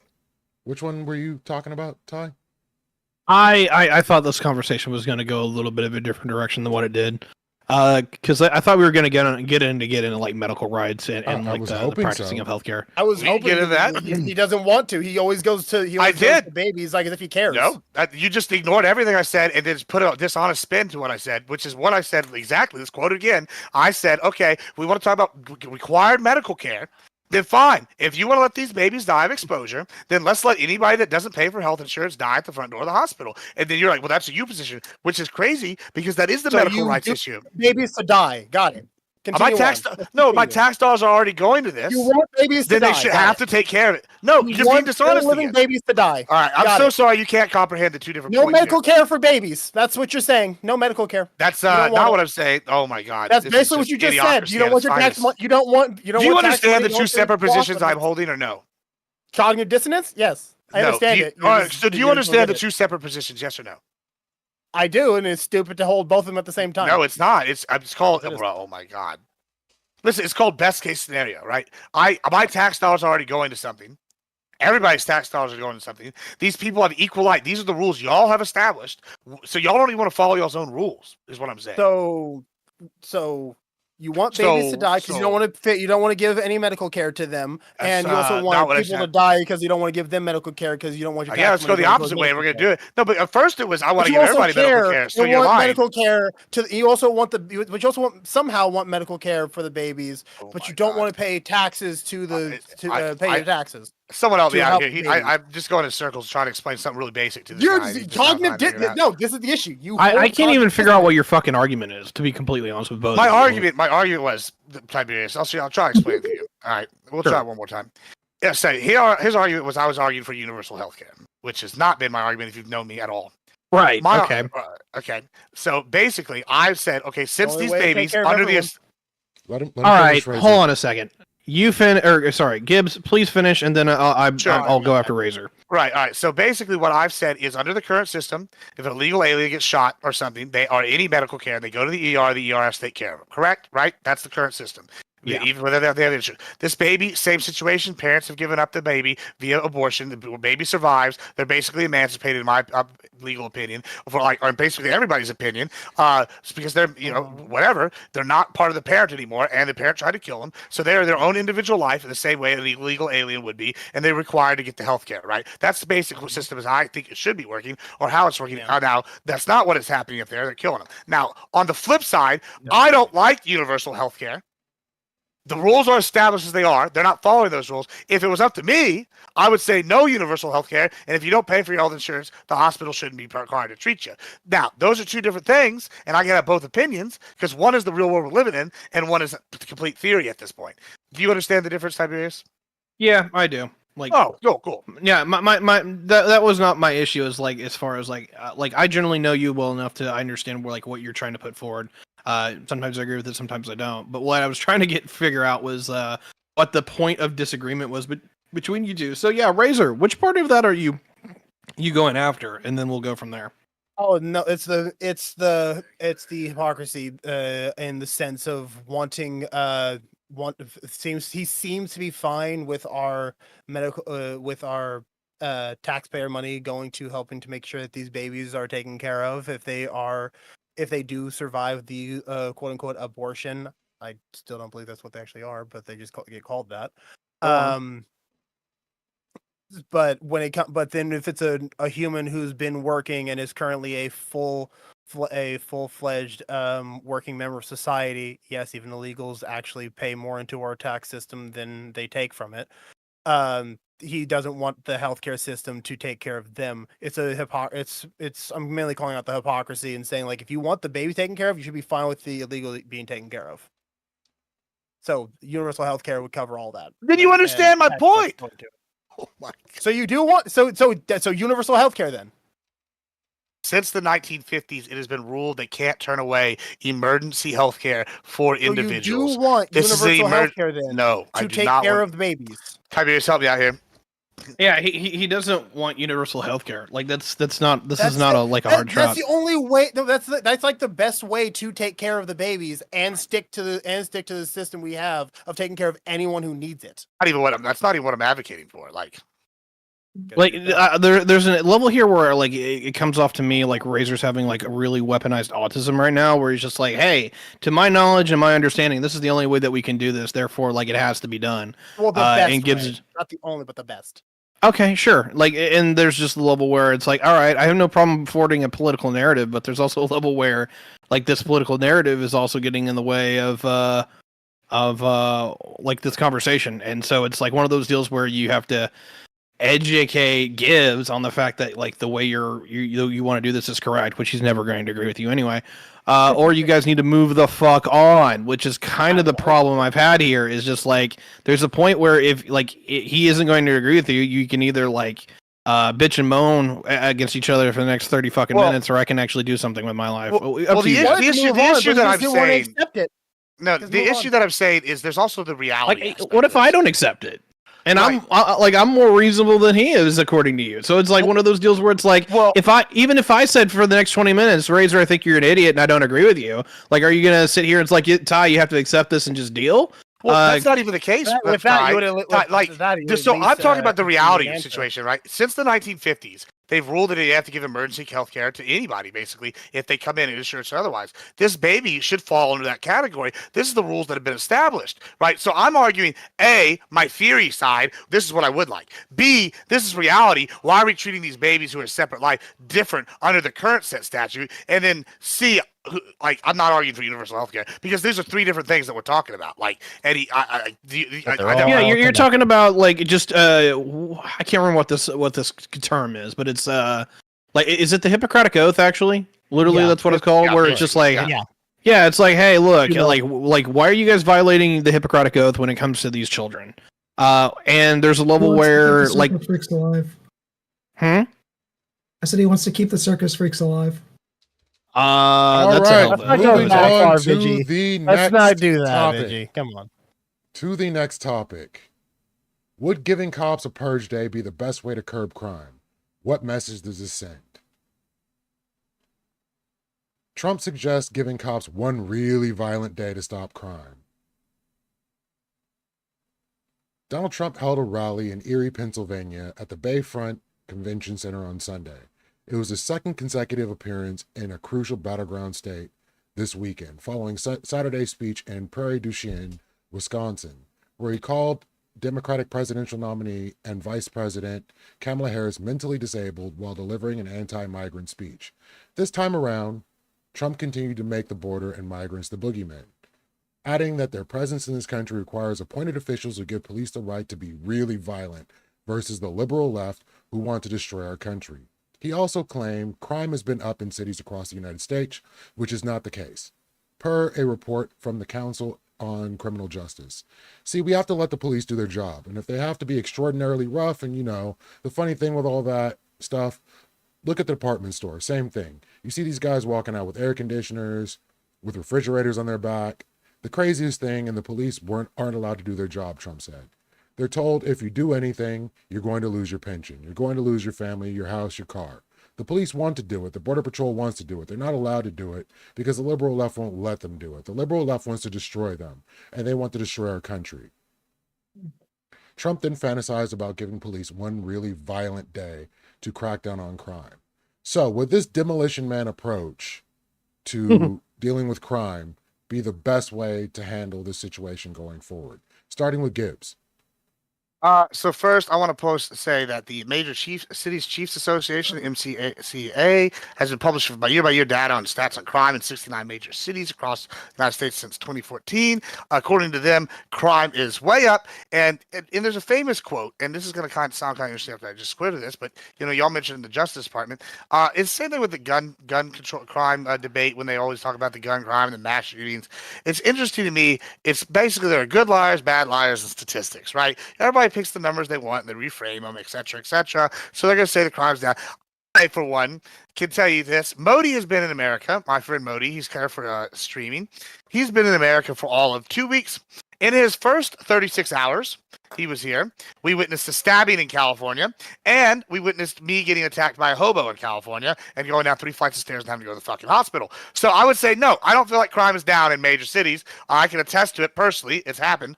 Which one were you talking about, Ty? I thought this conversation was going to go a little bit of a different direction than what it did. Because I thought we were gonna get into like medical rights and like the practicing of healthcare. I was hoping get into that. He doesn't want to. He always goes to. He always goes to babies, like as if he cares. No, you just ignored everything I said and then just put a dishonest spin to what I said, which is what I said exactly. Let's quote it again. I said, okay, we want to talk about required medical care. Then fine. If you want to let these babies die of exposure, then let's let anybody that doesn't pay for health insurance die at the front door of the hospital. And then you're like, well, that's a you position, which is crazy because that is the medical rights issue. Babies to die. Got it. My tax dollars are already going to this. You want babies to die. Then they should have to take care of it. No, you're being dishonest. Living babies to die. All right, I'm so sorry you can't comprehend the two different points. No medical care for babies. That's what you're saying. No medical care. That's not what I'm saying. Oh my God. That's basically what you just said. You don't want your tax. You don't want. Do you understand the two separate positions I'm holding, or no? Cognitive dissonance? Yes, I understand it. All right. So do you understand the two separate positions? Yes or no? I do, and it's stupid to hold both of them at the same time. No, it's not. It's called. Oh my God. Listen, it's called best case scenario, right? My tax dollars are already going to something. Everybody's tax dollars are going to something. These people have equal right. These are the rules y'all have established. So y'all don't even want to follow y'all's own rules, is what I'm saying. So you want babies to die because you don't want to fit. You don't want to give any medical care to them, and you also want people to die because you don't want to give them medical care because you don't want your. Yeah, let's go the opposite way. We're gonna do it. No, but at first it was I want to give everybody medical care. So you want medical care to. You also want but you also want medical care for the babies, but you don't want to pay taxes to pay your taxes. Someone else out here. I'm just going in circles trying to explain something really basic to this guy. No, this is the issue. I can't even figure out what your fucking argument is, to be completely honest with both. My argument was Tiberius. I'll try to explain it to you. All right, we'll try it one more time. Yeah, so his argument was I was arguing for universal health care, which has not been my argument if you've known me at all. Right. Okay. So basically, I've said, okay, since these babies under the all right, hold on a second. Gibbs, please finish, and then I'll go after Razor. Right, all right. So basically what I've said is under the current system, if an illegal alien gets shot or something, they are any medical care, they go to the ER has to take care of them. Correct? Right? That's the current system. Yeah. Even whether they have insurance. This baby, same situation. Parents have given up the baby via abortion. The baby survives. They're basically emancipated, in my legal opinion, or basically everybody's opinion. Because they're, whatever. They're not part of the parent anymore, and the parent tried to kill them. So they're their own individual life in the same way an illegal alien would be, and they're required to get the health care. Right? That's the basic system as I think it should be working, or how it's working. Yeah. Now, that's not what is happening up there. They're killing them. Now, on the flip side, I don't like universal health care. The rules are established as they are. They're not following those rules. If it was up to me, I would say no universal health care. And if you don't pay for your health insurance, the hospital shouldn't be required to treat you. Now, those are two different things, and I can have both opinions because one is the real world we're living in, and one is complete theory at this point. Do you understand the difference, Tiberius? Yeah, I do. Cool. Yeah, that was not my issue. As far as I generally know you well enough to understand what you're trying to put forward. Sometimes I agree with it, sometimes I don't. But what I was trying to figure out was what the point of disagreement was between you two. So yeah, Razor, which part of that are you going after? And then we'll go from there. Oh no, it's the hypocrisy in the sense of wanting he seems to be fine with our medical with our taxpayer money going to helping to make sure that these babies are taken care of if they do survive the quote unquote abortion. I still don't believe that's what they actually are, but they just get called that. But then if it's a human who's been working and is currently a full-fledged working member of society, yes, even illegals actually pay more into our tax system than they take from it. He doesn't want the healthcare system to take care of them. I'm mainly calling out the hypocrisy and saying, if you want the baby taken care of, you should be fine with the illegal being taken care of. So universal healthcare would cover all that. Then you understand my point. Oh my God. So you do want so universal healthcare then? Since the 1950s, it has been ruled they can't turn away emergency health care for individuals. You do want universal health care then? No, to take care of the babies. Tiberius, help me out here. Yeah, he doesn't want universal health care. That's not a hard shot. That's the only way. No, that's the best way to take care of the babies and stick to the system we have of taking care of anyone who needs it. That's not even what I'm advocating for. Like there's a level here where like it comes off to me like Razor's having like a really weaponized autism right now, where he's just like, hey, to my knowledge and my understanding, this is the only way that we can do this. Therefore, like it has to be done. Well, the best and gives way. Not the only, but the best. Okay, sure. Like, and there's just a level where it's like, all right, I have no problem forwarding a political narrative, but there's also a level where like this political narrative is also getting in the way of like this conversation, and so it's like one of those deals where you have to educate Gibbs on the fact that like the way you want to do this is correct, which he's never going to agree with you anyway. Or you guys need to move the fuck on, which is kind of the problem I've had here. Is just like there's a point where if like he isn't going to agree with you, you can either like bitch and moan against each other for the next 30 fucking minutes, or I can actually do something with my life. The issue that I'm saying. Accept it. No, the issue that I'm saying is there's also the reality. Like, what if I don't accept it? And right. I'm more reasonable than he is, according to you. So it's like one of those deals where it's like, if I said for the next 20 minutes, Razor, I think you're an idiot, and I don't agree with you. Like, are you gonna sit here and it's like, Ty, you have to accept this and just deal? Well, that's not even the case. I'm talking about the reality of the situation, right? Since the 1950s, they've ruled that you have to give emergency health care to anybody, basically, if they come in and insurance or otherwise. This baby should fall under that category. This is the rules that have been established, right? So I'm arguing, A, my theory side, this is what I would like. B, this is reality. Why are we treating these babies who are separate life different under the current set statute? And then C, like, I'm not arguing for universal health care because these are three different things that we're talking about. Like, Eddie, you're talking about like just I can't remember what this term is, but it's like, is it the Hippocratic Oath? Actually, literally, that's what it's called. Where it's just like, it's like, hey, look, like, why are you guys violating the Hippocratic Oath when it comes to these children? And there's a level where like, freaks alive. I said he wants to keep the circus freaks alive. That's right. a Moving on to the next Let's not do that, topic. Vigi. Come on. To the next topic. Would giving cops a purge day be the best way to curb crime? What message does this send? Trump suggests giving cops one really violent day to stop crime. Donald Trump held a rally in Erie, Pennsylvania at the Bayfront Convention Center on Sunday. It was his second consecutive appearance in a crucial battleground state this weekend, following Saturday's speech in Prairie du Chien, Wisconsin, where he called Democratic presidential nominee and Vice President Kamala Harris mentally disabled while delivering an anti-migrant speech. This time around, Trump continued to make the border and migrants the boogeymen, adding that their presence in this country requires appointed officials who give police the right to be really violent versus the liberal left who want to destroy our country. He also claimed crime has been up in cities across the United States, which is not the case, per a report from the Council on Criminal Justice. See, we have to let the police do their job, and if they have to be extraordinarily rough, and the funny thing with all that stuff, look at the department store, same thing. You see these guys walking out with air conditioners, with refrigerators on their back. The craziest thing, and the police aren't allowed to do their job, Trump said. They're told if you do anything, you're going to lose your pension. You're going to lose your family, your house, your car. The police want to do it. The Border Patrol wants to do it. They're not allowed to do it because the liberal left won't let them do it. The liberal left wants to destroy them, and they want to destroy our country. Trump then fantasized about giving police one really violent day to crack down on crime. So would this demolition man approach to dealing with crime be the best way to handle this situation going forward? Starting with Gibbs. So first, I want to say that the Major Cities Chiefs Association, MCCA, has been publishing year-by-year data on stats on crime in 69 major cities across the United States since 2014. According to them, crime is way up, and there's a famous quote, and this is going to sound kind of interesting after I just quoted this, but y'all mentioned the Justice Department. It's the same thing with the gun control crime debate when they always talk about the gun crime and the mass shootings. It's interesting to me. It's basically there are good liars, bad liars, and statistics, right? Everybody picks the numbers they want and they reframe them, etc., etc. So they're going to say the crime's down. I, for one, can tell you this. Modi has been in America. My friend Modi, he's care for streaming. He's been in America for all of 2 weeks. In his first 36 hours, He was here. We witnessed a stabbing in California, and we witnessed me getting attacked by a hobo in California and going down 3 flights of stairs and having to go to the fucking hospital. So I would say no. I don't feel like crime is down in major cities. I can attest to it personally. It's happened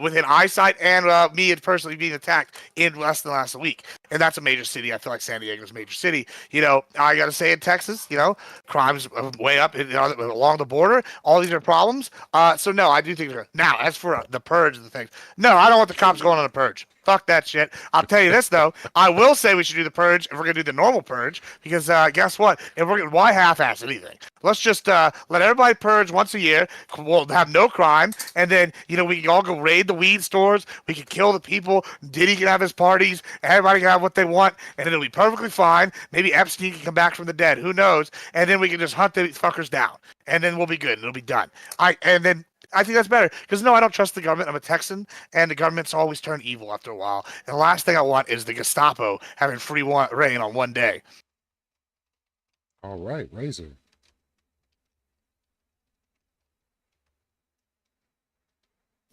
within eyesight, and me personally being attacked in less than last week. And that's a major city. I feel like San Diego's a major city. You know, I got to say in Texas, you know, crime's way up along the border. All these are problems. So no, I do think now as for the purge and the things, no, I don't want the cops going on a purge. Fuck that shit. I'll tell you this though, I will say we should do the purge if we're gonna do the normal purge, because guess what? If we're gonna, why half-ass anything? Let's just let everybody purge once a year. We'll have no crime, and then you know we can all go raid the weed stores. We can kill the people. Diddy can have his parties. Everybody can have what they want, and it'll be perfectly fine. Maybe Epstein can come back from the dead. Who knows? And then we can just hunt these fuckers down, and then we'll be good. It'll be done. I think that's better because no, I don't trust the government. I'm a Texan, and the government's always turn evil after a while. And the last thing I want is the Gestapo having free reign on one day. All right, Razor.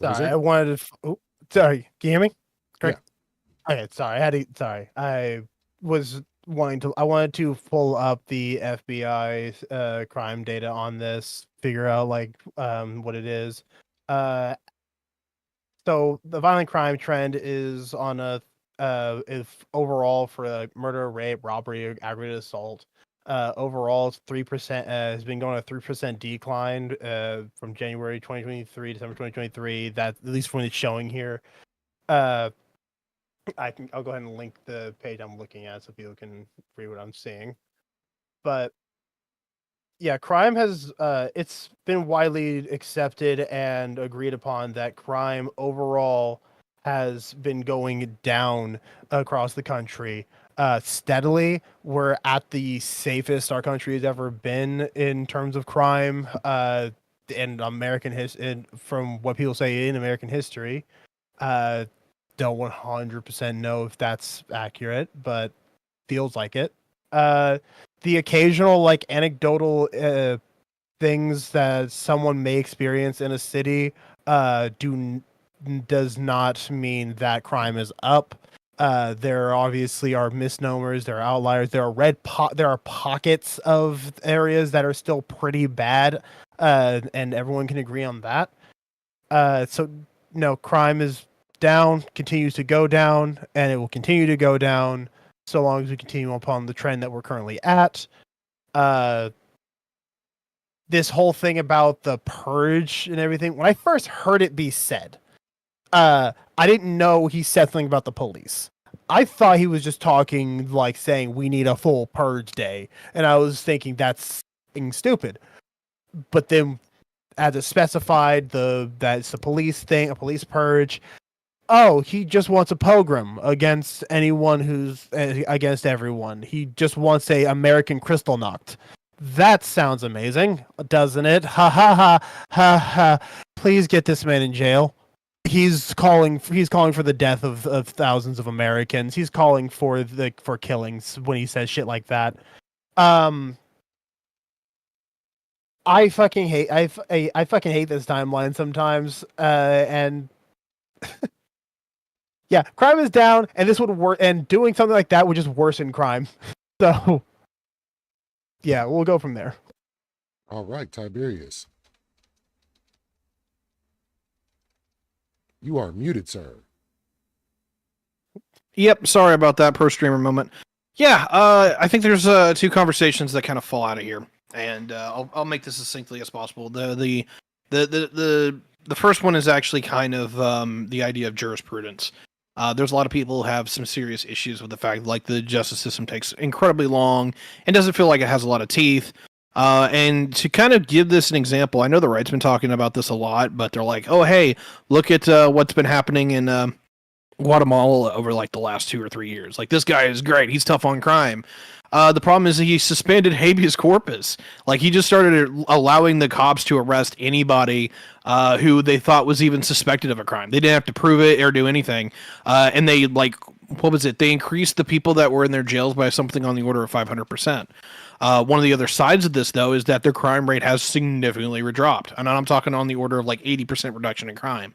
Sorry, I wanted to. Oh, sorry, can you hear me? Great. Yeah. Okay, sorry. I had to. Sorry, I was wanting to. I wanted to pull up the FBI crime data on this, figure out like what it is. So the violent crime trend is on a if overall for murder, rape, robbery, aggravated assault. Overall, it's 3%. Has been going a 3% decline from January 2023 to December 2023. That at least from it's showing here. I'll go ahead and link the page I'm looking at so people can read what I'm seeing. But yeah, crime has it's been widely accepted and agreed upon that crime overall has been going down across the country steadily. We're at the safest our country has ever been in terms of crime in American history. From what people say in American history, don't 100% know if that's accurate, but feels like it. The occasional like anecdotal things that someone may experience in a city does not mean that crime is up. There obviously are misnomers, there are outliers, there are pockets of areas that are still pretty bad, and everyone can agree on that. So no, crime is down, continues to go down, and it will continue to go down so long as we continue upon the trend that we're currently at. This whole thing about the purge and everything, when I first heard it be said, I didn't know he said something about the police. I thought he was just talking like saying we need a full purge day, and I was thinking that's stupid. But then, as it specified, that's a police thing, a police purge. Oh, he just wants a pogrom against anyone who's against everyone. He just wants a American Kristallnacht. That sounds amazing, doesn't it? Ha ha ha ha ha! Please get this man in jail. He's calling for the death of thousands of Americans. He's calling for killings when he says shit like that. I fucking hate I fucking hate this timeline sometimes. And yeah, crime is down, and this would work. And doing something like that would just worsen crime. So yeah, we'll go from there. All right, Tiberius. You are muted, sir. Yep, sorry about that per streamer moment. Yeah, I think there's two conversations that kind of fall out of here, and I'll make this as succinctly as possible. The first one is actually kind of the idea of jurisprudence. There's a lot of people who have some serious issues with the fact like the justice system takes incredibly long and doesn't feel like it has a lot of teeth. And to kind of give this an example, I know the right's been talking about this a lot, but they're like, oh, hey, look at what's been happening in Guatemala over like the last 2 or 3 years. Like, this guy is great. He's tough on crime. The problem is he suspended habeas corpus. Like, he just started allowing the cops to arrest anybody who they thought was even suspected of a crime. They didn't have to prove it or do anything. And they, like, what was it? They increased the people that were in their jails by something on the order of 500%. One of the other sides of this, though, is that their crime rate has significantly dropped. And I'm talking on the order of like 80% reduction in crime.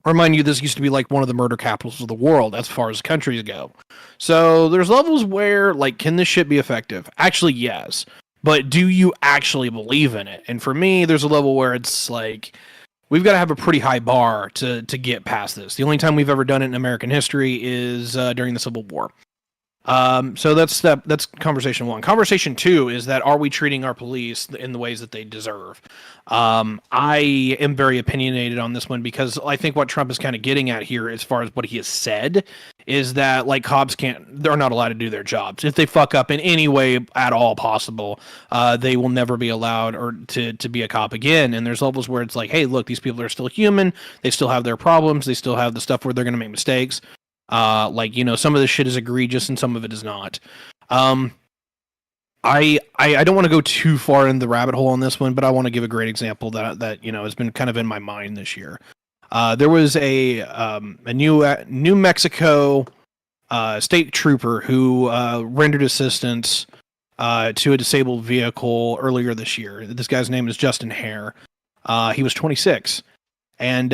Remind you, this used to be like one of the murder capitals of the world as far as countries go. So there's levels where, like, can this shit be effective? Actually, yes. But do you actually believe in it? And for me, there's a level where it's like, we've got to have a pretty high bar to get past this. The only time we've ever done it in American history is during the Civil War. So that's conversation one. Conversation two is that, are we treating our police in the ways that they deserve? I am very opinionated on this one because I think what Trump is kind of getting at here, as far as what he has said, is that like cops they're not allowed to do their jobs. If they fuck up in any way at all possible, they will never be allowed to be a cop again. And there's levels where it's like, hey, look, these people are still human. They still have their problems. They still have the stuff where they're going to make mistakes. Like, you know, some of this shit is egregious and some of it is not. I don't want to go too far in the rabbit hole on this one, but I want to give a great example that you know has been kind of in my mind this year. There was a New Mexico state trooper who rendered assistance to a disabled vehicle earlier this year. This guy's name is Justin Hare. He was 26, and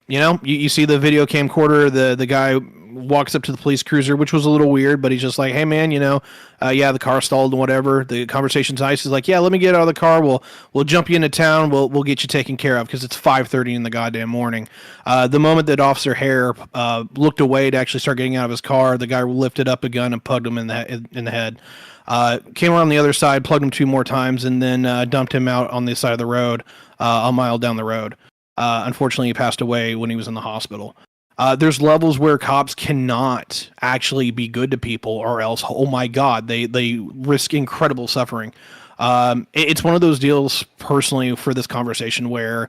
you know, you see the video camcorder. The guy walks up to the police cruiser, which was a little weird, but he's just like, hey man, you know, yeah, the car stalled and whatever. The conversation's nice. He's like, yeah, let me get out of the car. We'll jump you into town. We'll get you taken care of, because it's 5:30 in the goddamn morning. The moment that Officer Hare looked away to actually start getting out of his car, the guy lifted up a gun and pugged him in the head. Came around the other side, plugged him 2 more times, and then dumped him out on the side of the road, a mile down the road. Unfortunately, he passed away when he was in the hospital. There's levels where cops cannot actually be good to people, or else, oh my god, they risk incredible suffering. It's one of those deals, personally, for this conversation, where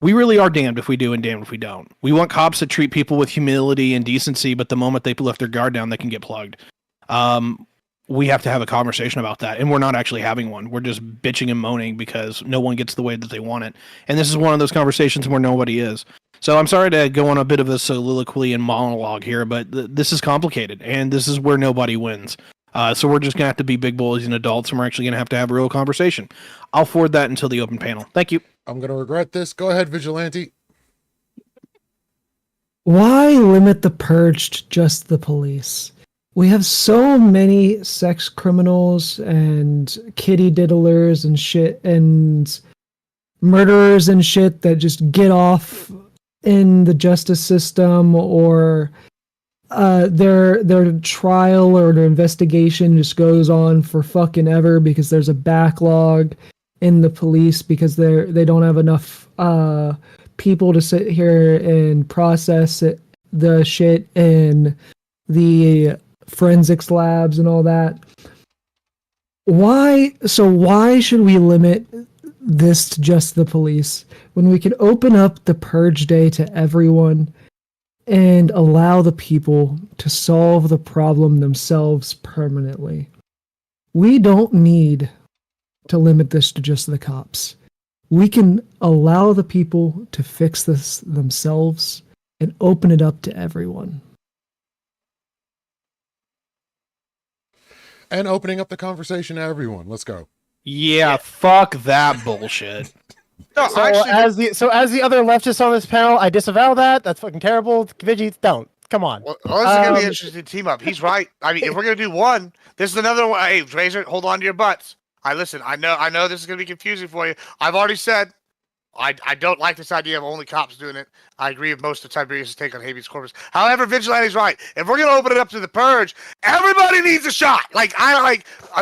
we really are damned if we do and damned if we don't. We want cops to treat people with humility and decency, but the moment they lift their guard down, they can get plugged. We have to have a conversation about that, and we're not actually having one. We're just bitching and moaning because no one gets the way that they want it. And this is one of those conversations where nobody is. So I'm sorry to go on a bit of a soliloquy and monologue here, but this is complicated, and this is where nobody wins. So we're just going to have to be big boys and adults, and we're actually going to have a real conversation. I'll forward that until the open panel. Thank you. I'm going to regret this. Go ahead, Vigilante. Why limit the purge to just the police? We have so many sex criminals and kitty diddlers and shit and murderers and shit that just get off in the justice system, or their trial or their investigation just goes on for fucking ever because there's a backlog in the police because they don't have enough people to sit here and process the shit in the forensics labs and all that. Why should we limit this to just the police when we can open up the purge day to everyone and allow the people to solve the problem themselves permanently? We don't need to limit this to just the cops. We can allow the people to fix this themselves and open it up to everyone. And opening up the conversation to everyone. Let's go. Yeah, fuck that bullshit. No, So actually, as the other leftists on this panel, I disavow that. That's fucking terrible. Vigi, don't. Come on. well, this is gonna be an interesting team up. He's right. I mean, if we're gonna do one, this is another one. Hey, Razor, hold on to your butts. Listen. I know this is gonna be confusing for you. I've already said I don't like this idea of only cops doing it. I agree with most of Tiberius' take on habeas corpus. However, Vigilante's right. If we're gonna open it up to the purge, everybody needs a shot.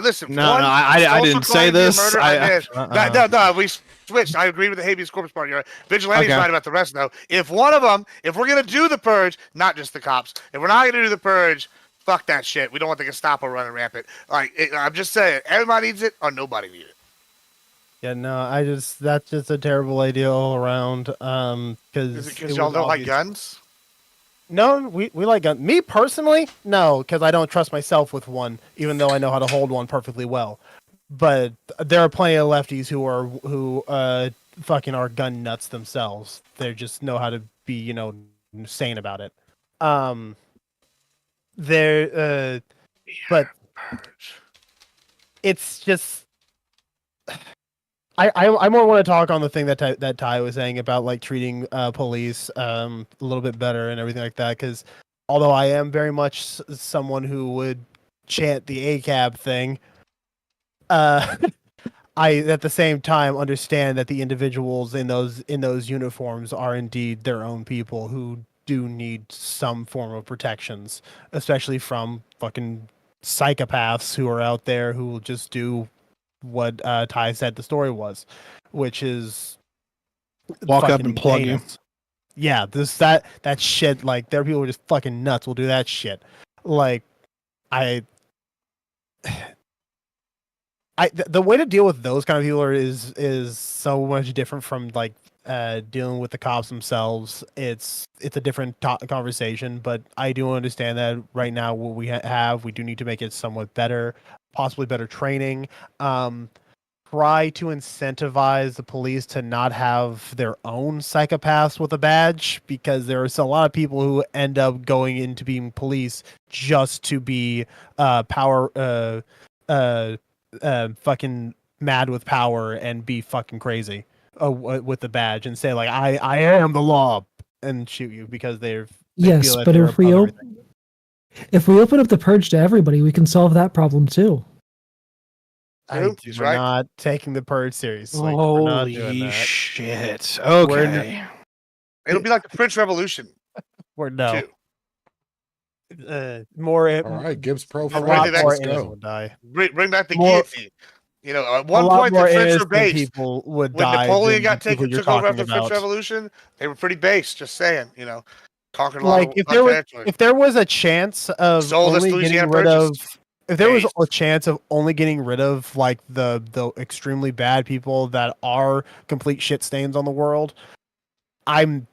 Listen. No, I didn't say this. No, we switched. I agree with the habeas corpus part. You're right. Vigilante's right about the rest, though. If one of them, if we're gonna do the purge, not just the cops, if we're not gonna do the purge, fuck that shit. We don't want the Gestapo running rampant. I'm just saying, everybody needs it or nobody needs it. Yeah, no, that's just a terrible idea all around. Is it because y'all don't like guns? No, we like guns. Me personally, no, because I don't trust myself with one, even though I know how to hold one perfectly well. But there are plenty of lefties who fucking are gun nuts themselves. They just know how to be, sane about it. But it's just I more want to talk on the thing that Ty was saying about like treating police a little bit better and everything like that. Because although I am very much someone who would chant the ACAB thing, I at the same time understand that the individuals in those uniforms are indeed their own people who do need some form of protections, especially from fucking psychopaths who are out there who will just do what Ty said the story was, which is walk up and plug heinous. Yeah, that shit. Like, there are people who are just fucking nuts. Will do that shit. Like, the way to deal with those kind of people is so much different from like dealing with the cops themselves. It's a different conversation, but I do understand that right now what we have, we do need to make it somewhat better, possibly better training. Try to incentivize the police to not have their own psychopaths with a badge, because there's a lot of people who end up going into being police just to be fucking mad with power and be fucking crazy with the badge and say like I am the law and shoot you because they yes, feel that but if we open up the purge to everybody, we can solve that problem too. We're right. not taking the purge seriously. Holy shit! Okay, it'll be like the French Revolution. We're no. All right, Gibbs Pro. A lot more let's innocent go. would die. Bring back the guillotine. You know, at one point the French were based. People would when die. Napoleon took over after the French Revolution, they were pretty based. Just saying, you know, conquered a lot of territory. If there was a chance of only getting rid of, if there was a chance of only getting rid of like the extremely bad people that are complete shit stains on the world, then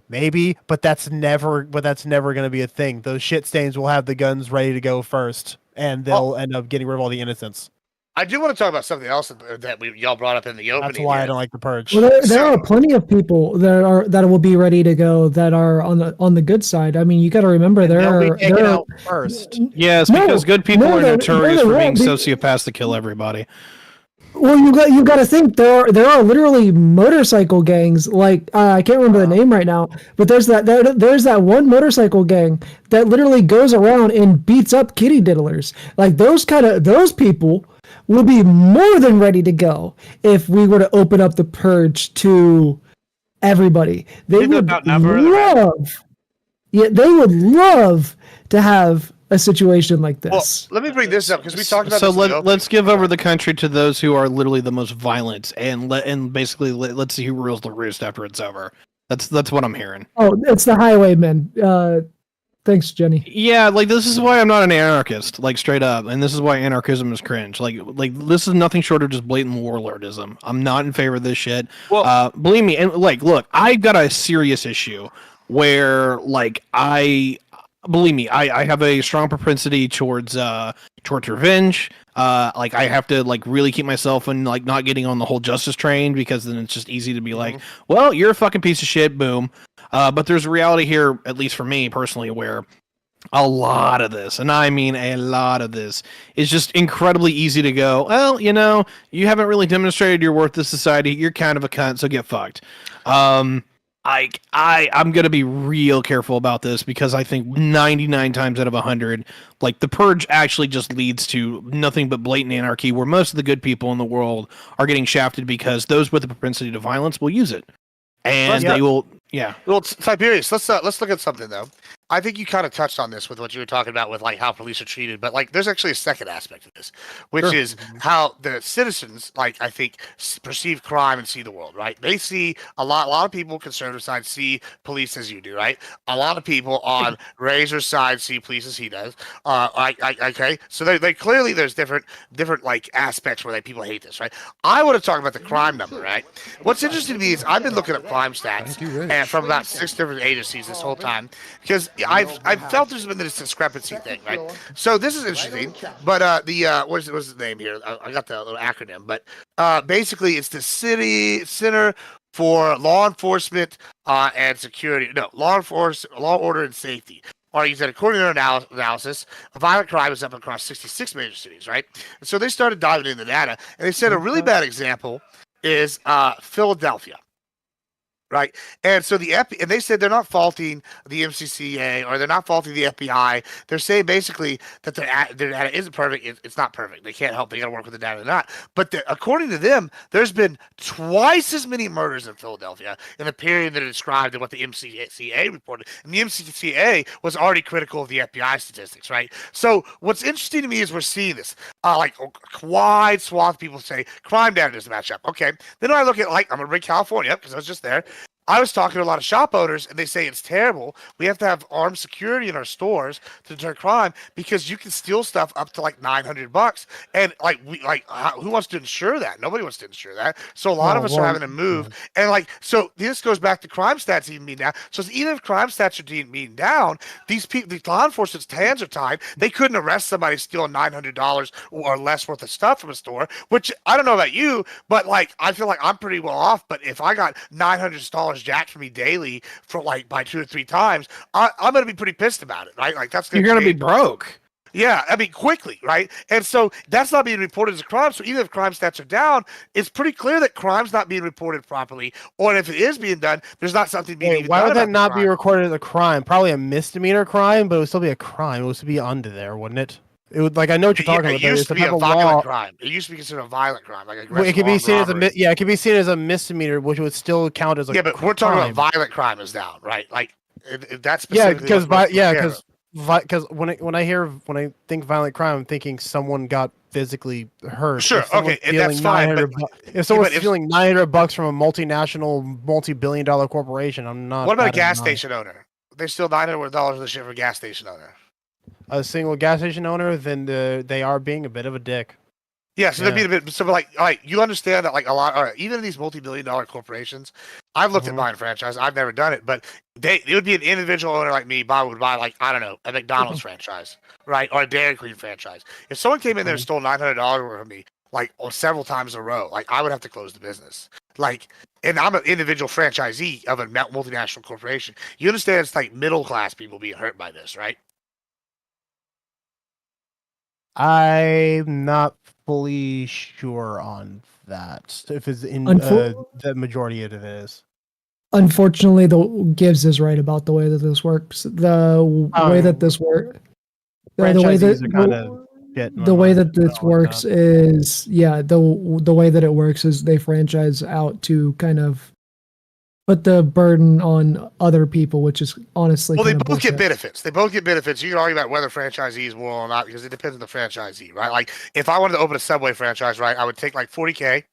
maybe, but that's never going to be a thing. Those shit stains will have the guns ready to go first, and they'll end up getting rid of all the innocents. I do want to talk about something else that y'all brought up in the opening. That's why I don't like the purge. Well, there are plenty of people that will be ready to go that are on the good side. I mean, you got to remember there are out first. Yes, because good people are notorious for being sociopaths to kill everybody. Well, you got to think there are literally motorcycle gangs. Like I can't remember the name right now, but there's that one motorcycle gang that literally goes around and beats up kitty diddlers. Like those people will be more than ready to go if we were to open up the purge to everybody. They would love to have a situation like this. Well, let me bring this up because we talked about. So let's give over the country to those who are literally the most violent, and basically let's see who rules the roost after it's over. That's what I'm hearing. Oh, it's the highwaymen. Thanks, Jenny. Yeah, like this is why I'm not an anarchist, like straight up, and this is why anarchism is cringe. Like this is nothing short of just blatant warlordism. I'm not in favor of this shit. Well, believe me, and like, look, I've got a serious issue where, like, believe me, I have a strong propensity towards revenge. Like I have to like really keep myself and like not getting on the whole justice train, because then it's just easy to be like, well, you're a fucking piece of shit, boom. But there's a reality here, at least for me personally, where a lot of this, and I mean a lot of this, is just incredibly easy to go, well, you know, you haven't really demonstrated your worth to society. You're kind of a cunt, so get fucked. I'm gonna be real careful about this, because I think 99 times out of 100, like the purge actually just leads to nothing but blatant anarchy, where most of the good people in the world are getting shafted because those with the propensity to violence will use it, and they will. Yeah. Well, Tiberius, let's look at something though. I think you kind of touched on this with what you were talking about with like how police are treated, but like there's actually a second aspect of this, which is how the citizens, like I think, perceive crime and see the world. Right? They see a lot of people conservative side see police as you do. Right? A lot of people on Razor's side see police as he does. Okay, so they clearly there's different like aspects where people hate this. Right? I want to talk about the crime number. Right? What's interesting to me is I've been looking at crime stats and from about 6 different agencies this whole time, because I've felt there's been this discrepancy thing, right? So this is interesting, but what's the name here? I got the little acronym, but basically it's the City Center for Law Enforcement and Security. No, Law Order and Safety. or he said, according to their analysis, violent crime is up across 66 major cities, right? And so they started diving into the data, and they said a really bad example is Philadelphia. Right, and so and they said they're not faulting the MCCA or they're not faulting the FBI. They're saying basically that their data isn't perfect. It's not perfect. They can't help. They got to work with the data or not. But according to them, there's been twice as many murders in Philadelphia in the period that it described than what the MCCA reported. And the MCCA was already critical of the FBI statistics, right? So what's interesting to me is we're seeing this. Like a wide swath of people say crime data doesn't match up. Okay, then I look at I'm gonna bring California up because I was just there. I was talking to a lot of shop owners, and they say it's terrible. We have to have armed security in our stores to deter crime because you can steal stuff up to like $900, and who wants to insure that? Nobody wants to insure that. So a lot of us are having to move, and so this goes back to crime stats even being down. So even if crime stats are being down, these people, the law enforcement's hands are tied. They couldn't arrest somebody stealing $900 or less worth of stuff from a store. Which I don't know about you, but I feel like I'm pretty well off. But if I got $900 jacked for me daily for by 2 or 3 times, I'm gonna be pretty pissed about it, right? You're gonna be broke. Yeah, I mean quickly, right? And so that's not being reported as a crime. So even if crime stats are down, it's pretty clear that crime's not being reported properly, or if it is being done, there's not something being even done. Why would that not be recorded as a crime? Probably a misdemeanor crime, but it would still be a crime. It would still be under there, wouldn't it? It would I know what you're talking about. It used to be a violent crime. It used to be considered a violent crime, it could be seen as it could be seen as a misdemeanor, which would still count as a but we're talking about violent crime is down, right? That's because when I think violent crime, I'm thinking someone got physically hurt. Sure, okay, and that's fine. If someone's stealing $900 from a multinational, multi-billion-dollar corporation, I'm not. What about a gas station owner? They steal $900 of the shit for a gas station owner. A single gas station owner, then they are being a bit of a dick. Yeah, so they're being a bit. So, all right, you understand that, a lot. All right, even these multi-billion-dollar corporations, I've looked at buying franchise. I've never done it, but it would be an individual owner like me. Bob would buy I don't know, a McDonald's franchise, right, or a Dairy Queen franchise. If someone came in there and stole $900 from me, or several times in a row, I would have to close the business. And I'm an individual franchisee of a multinational corporation. You understand? It's middle class people being hurt by this, right? I'm not fully sure on that. If it's in the majority of it is. Unfortunately, the Gibbs is right about the way that this works. The way that this works. The way that this works is the way that it works is they franchise out to kind of put the burden on other people, which is honestly they both get benefits. They both get benefits. You can argue about whether franchisees will or not because it depends on the franchisee, right? If I wanted to open a Subway franchise, right, I would take $40K.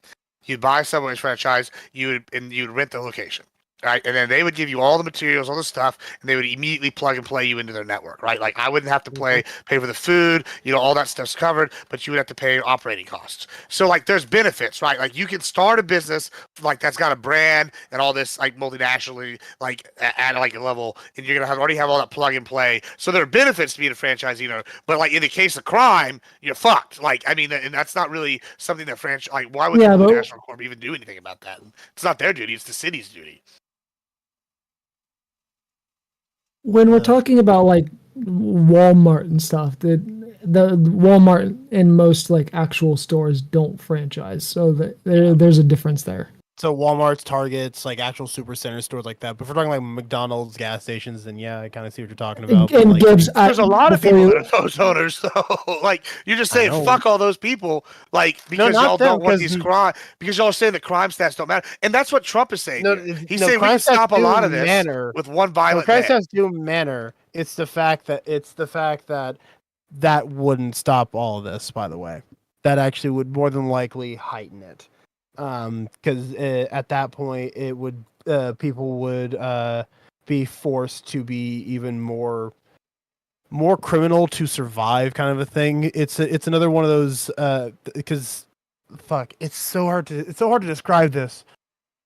You'd buy a Subway franchise. You'd rent the location. Right, and then they would give you all the materials, all the stuff, and they would immediately plug and play you into their network, right? I wouldn't have to pay for the food, all that stuff's covered, but you would have to pay operating costs. So there's benefits, right? You can start a business that's got a brand and all this multinationally, at a level, and you're gonna already have all that plug and play. So there are benefits to being a franchisee owner, but in the case of crime, you're fucked. And that's not really something that why would the multinational corp even do anything about that? It's not their duty; it's the city's duty. When we're talking about Walmart and stuff, the Walmart and most actual stores don't franchise, so there's a difference there. So Walmart's, Targets, actual supercenter stores like that. But if we're talking McDonald's, gas stations, then I kind of see what you're talking about. And Gibbs, there's a lot of people that are those owners, so you're just saying fuck all those people, because y'all don't want these crime, because y'all are saying the crime stats don't matter, and that's what Trump is saying. He's saying we can stop a lot of this with one violent. Crime stats do matter. It's the fact that that wouldn't stop all of this. By the way, that actually would more than likely heighten it. Because at that point, it would people would be forced to be even more criminal to survive, kind of a thing. It's another one of those because it's so hard to describe this.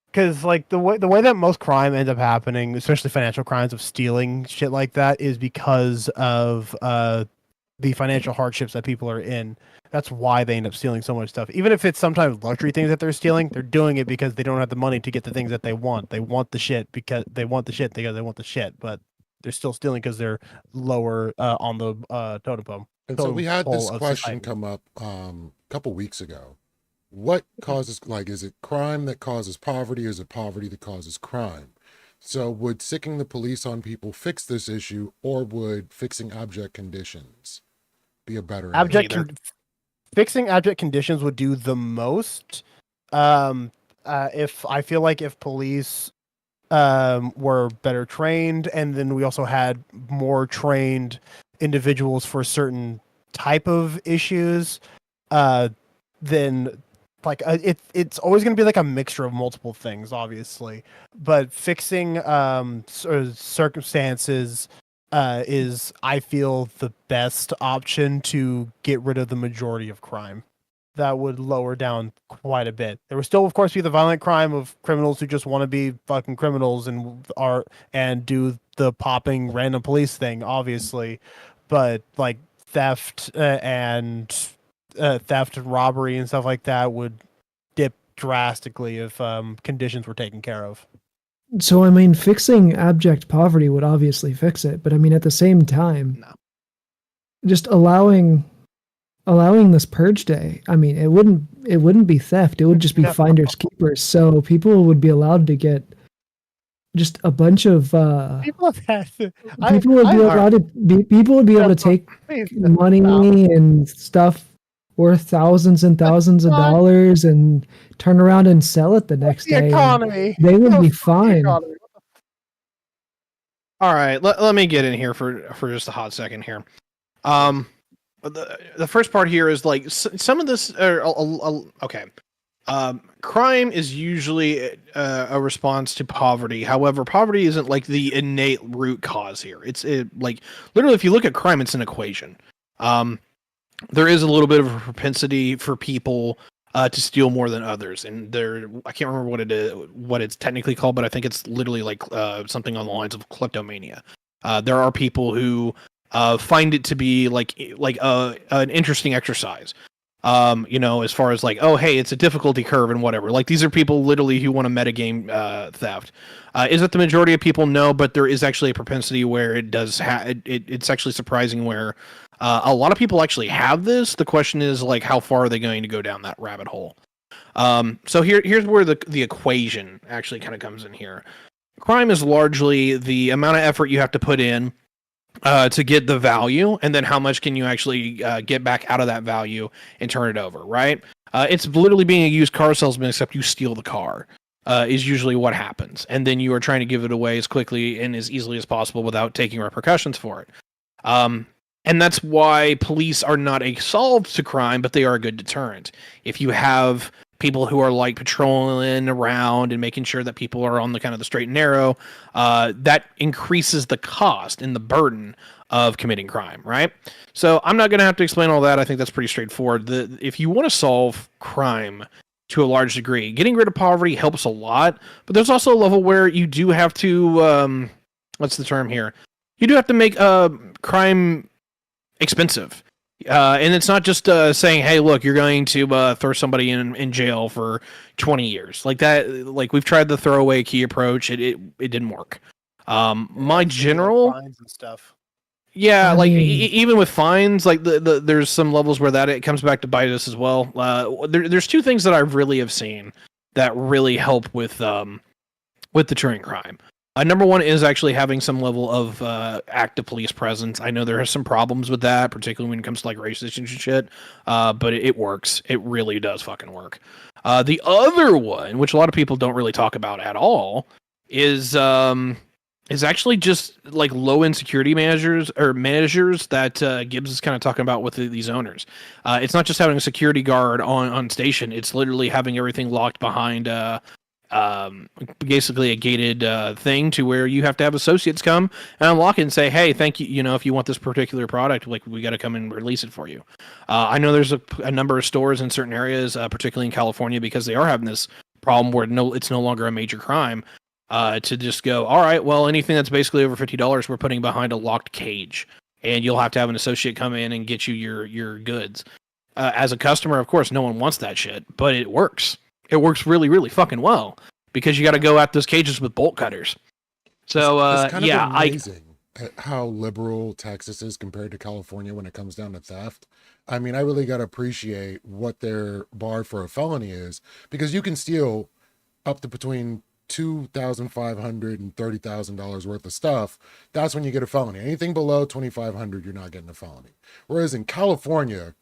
Because the way that most crime ends up happening, especially financial crimes of stealing shit like that, is because of the financial hardships that people are in. That's why they end up stealing so much stuff. Even if it's sometimes luxury things that they're stealing, they're doing it because they don't have the money to get the things that they want. They want the shit because they want the shit. But they're still stealing because they're lower on the totem pole. And so we had this of question society. come up a couple weeks ago. What causes, like, is it crime that causes poverty, or is it poverty that causes crime? So would sicking the police on people fix this issue, or would fixing abject conditions be a better answer? Fixing abject conditions would do the most. If I feel like if police were better trained, and then we also had more trained individuals for certain type of issues, then like it's always going to be like a mixture of multiple things, obviously. But fixing circumstances is, I feel, the best option to get rid of the majority of crime. That would lower down quite a bit. There would still, of course, be the violent crime of criminals who just want to be fucking criminals and do the popping random police thing, obviously. But like theft and robbery and stuff like that would dip drastically if conditions were taken care of. So I mean, fixing abject poverty would obviously fix it, but I mean, at the same time, just allowing this purge day, I mean, it wouldn't be theft. It would just be finders keepers. So people would be allowed to get just a bunch of people would be able to take money and stuff worth thousands and thousands of dollars and turn around and sell it the next day. Economy. They would be fine. All right, let me get in here for just a hot second here. The first part here is like some of this okay. Crime is usually a response to poverty. However, poverty isn't like the innate root cause here. It's like literally, if you look at crime, it's an equation. There is a little bit of a propensity for people to steal more than others, and I can't remember what it's technically called, but I think it's literally like something on the lines of kleptomania. There are people who find it to be like an interesting exercise. As far as like, oh, hey, it's a difficulty curve and whatever. Like, these are people literally who want to metagame theft. Is it the majority of people? No, but there is actually a propensity where it does it's actually surprising where a lot of people actually have this. The question is, like, how far are they going to go down that rabbit hole? So here's where the equation actually kind of comes in here. Crime is largely the amount of effort you have to put in to get the value, and then how much can you actually get back out of that value and turn it over, right? It's literally being a used car salesman, except you steal the car, is usually what happens. And then you are trying to give it away as quickly and as easily as possible without taking repercussions for it. And that's why police are not a solve to crime, but they are a good deterrent. If you have people who are like patrolling around and making sure that people are on the kind of the straight and narrow, that increases the cost and the burden of committing crime, right? So I'm not going to have to explain all that. I think that's pretty straightforward. If you want to solve crime to a large degree, getting rid of poverty helps a lot, but there's also a level where you do have to, what's the term here? You do have to make crime expensive. And it's not just saying, hey, look, you're going to throw somebody in jail for 20 years. Like that, like we've tried the throwaway key approach. It didn't work. My general fines and stuff. Yeah, like even with fines, like there's some levels where that it comes back to bite us as well. There's two things that I really have seen that really help with deterring crime. Number one is actually having some level of active police presence. I know there are some problems with that, particularly when it comes to like racist and shit, but it works. It really does fucking work. The other one, which a lot of people don't really talk about at all, is actually just like low insecurity measures that Gibbs is kind of talking about with these owners. It's not just having a security guard on station. It's literally having everything locked behind basically a gated thing to where you have to have associates come and unlock it and say, hey, thank you. You know, if you want this particular product, like we got to come and release it for you. I know there's a number of stores in certain areas, particularly in California, because they are having this problem where it's no longer a major crime to just go, all right, well, anything that's basically over $50, we're putting behind a locked cage, and you'll have to have an associate come in and get you your goods. As a customer, of course, no one wants that shit, but it works. It works really, really fucking well because you got to go at those cages with bolt cutters. So it's kind of amazing how liberal Texas is compared to California when it comes down to theft. I mean, I really got to appreciate what their bar for a felony is, because you can steal up to between $2,500 and $30,000 worth of stuff. That's when you get a felony. Anything below $2,500, you're not getting a felony. Whereas in California,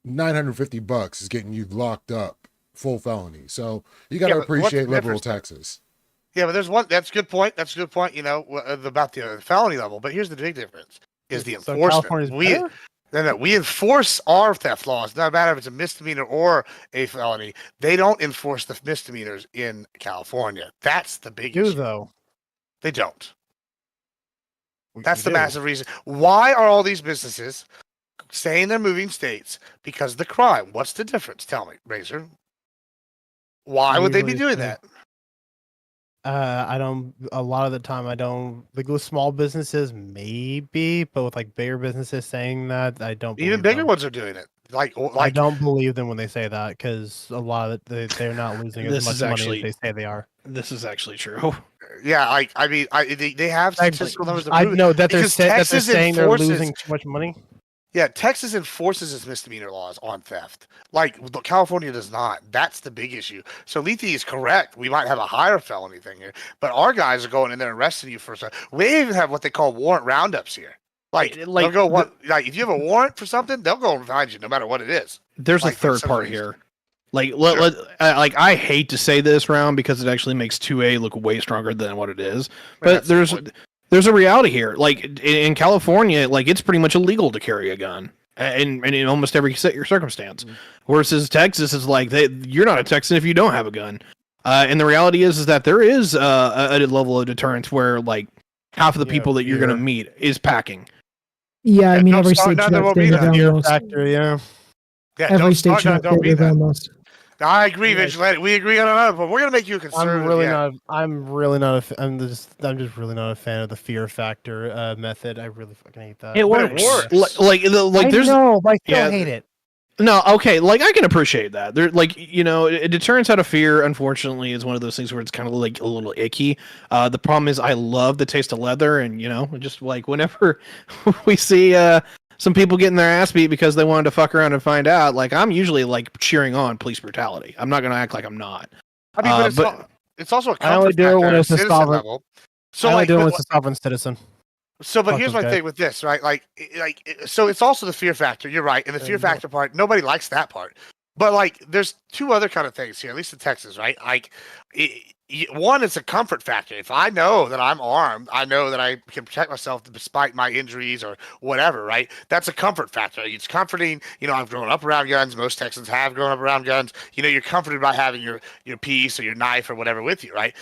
$950 is getting you locked up full felony. So you got to appreciate liberal Texas. Yeah, but there's one. That's a good point. That's a good point. You know about the felony level. But here's the big difference: is the enforcement. We enforce our theft laws. No matter if it's a misdemeanor or a felony. They don't enforce the misdemeanors in California. That's the big issue. Though they don't. That's the massive reason. Why are all these businesses saying they're moving states? Because of the crime. What's the difference? Tell me, Razor. Why would they be doing that? I don't. A lot of the time, I don't. Like with small businesses, maybe, but with like bigger businesses saying that, I don't. Even bigger ones are doing it. Like I don't believe them when they say that, because a lot of it, they're not losing as much money as they say they are. This is actually true. Yeah, I mean, they have statistical numbers. I know that they're saying they're losing too much money. Yeah, Texas enforces its misdemeanor laws on theft. Like California does not. That's the big issue. So Lethe is correct. We might have a higher felony thing here, but our guys are going in there and arresting you for something. We even have what they call warrant roundups here. Like they'll go like if you have a warrant for something, they'll go and find you no matter what it is. There's a third part here. Like like I hate to say this, Round, because it actually makes 2A look way stronger than what it is. But there's a reality here. Like in California, like it's pretty much illegal to carry a gun, and in almost every circumstance. Versus Texas is like you're not a Texan if you don't have a gun. And the reality is that there is a level of deterrence where like half of the people that you're going to meet is packing. Yeah, I mean every state should have their factor. Yeah, every state should have their gun. I agree, Vigilante. We agree on another, but we're gonna make you a conservative. I'm just really not a fan of the fear factor method. I really fucking hate that. It works. Like there's I still hate it. No, okay, like I can appreciate that. There, like deterrence out of fear, unfortunately, is one of those things where it's kind of like a little icky. The problem is, I love the taste of leather, and just like whenever we see some people getting their ass beat because they wanted to fuck around and find out, like I'm usually like cheering on police brutality. I'm not gonna act like I'm not. I mean, but it's also a I only do it when it's a sovereign. So I only do it when it's a sovereign citizen. So, but here's my thing with this, right? So it's also the fear factor. You're right, and the fear factor part. Nobody likes that part. But like, there's two other kind of things here, at least in Texas, right? Like, one, it's a comfort factor. If I know that I'm armed, I know that I can protect myself despite my injuries or whatever, right? That's a comfort factor. It's comforting. I've grown up around guns. Most Texans have grown up around guns. You're comforted by having your piece or your knife or whatever with you, right?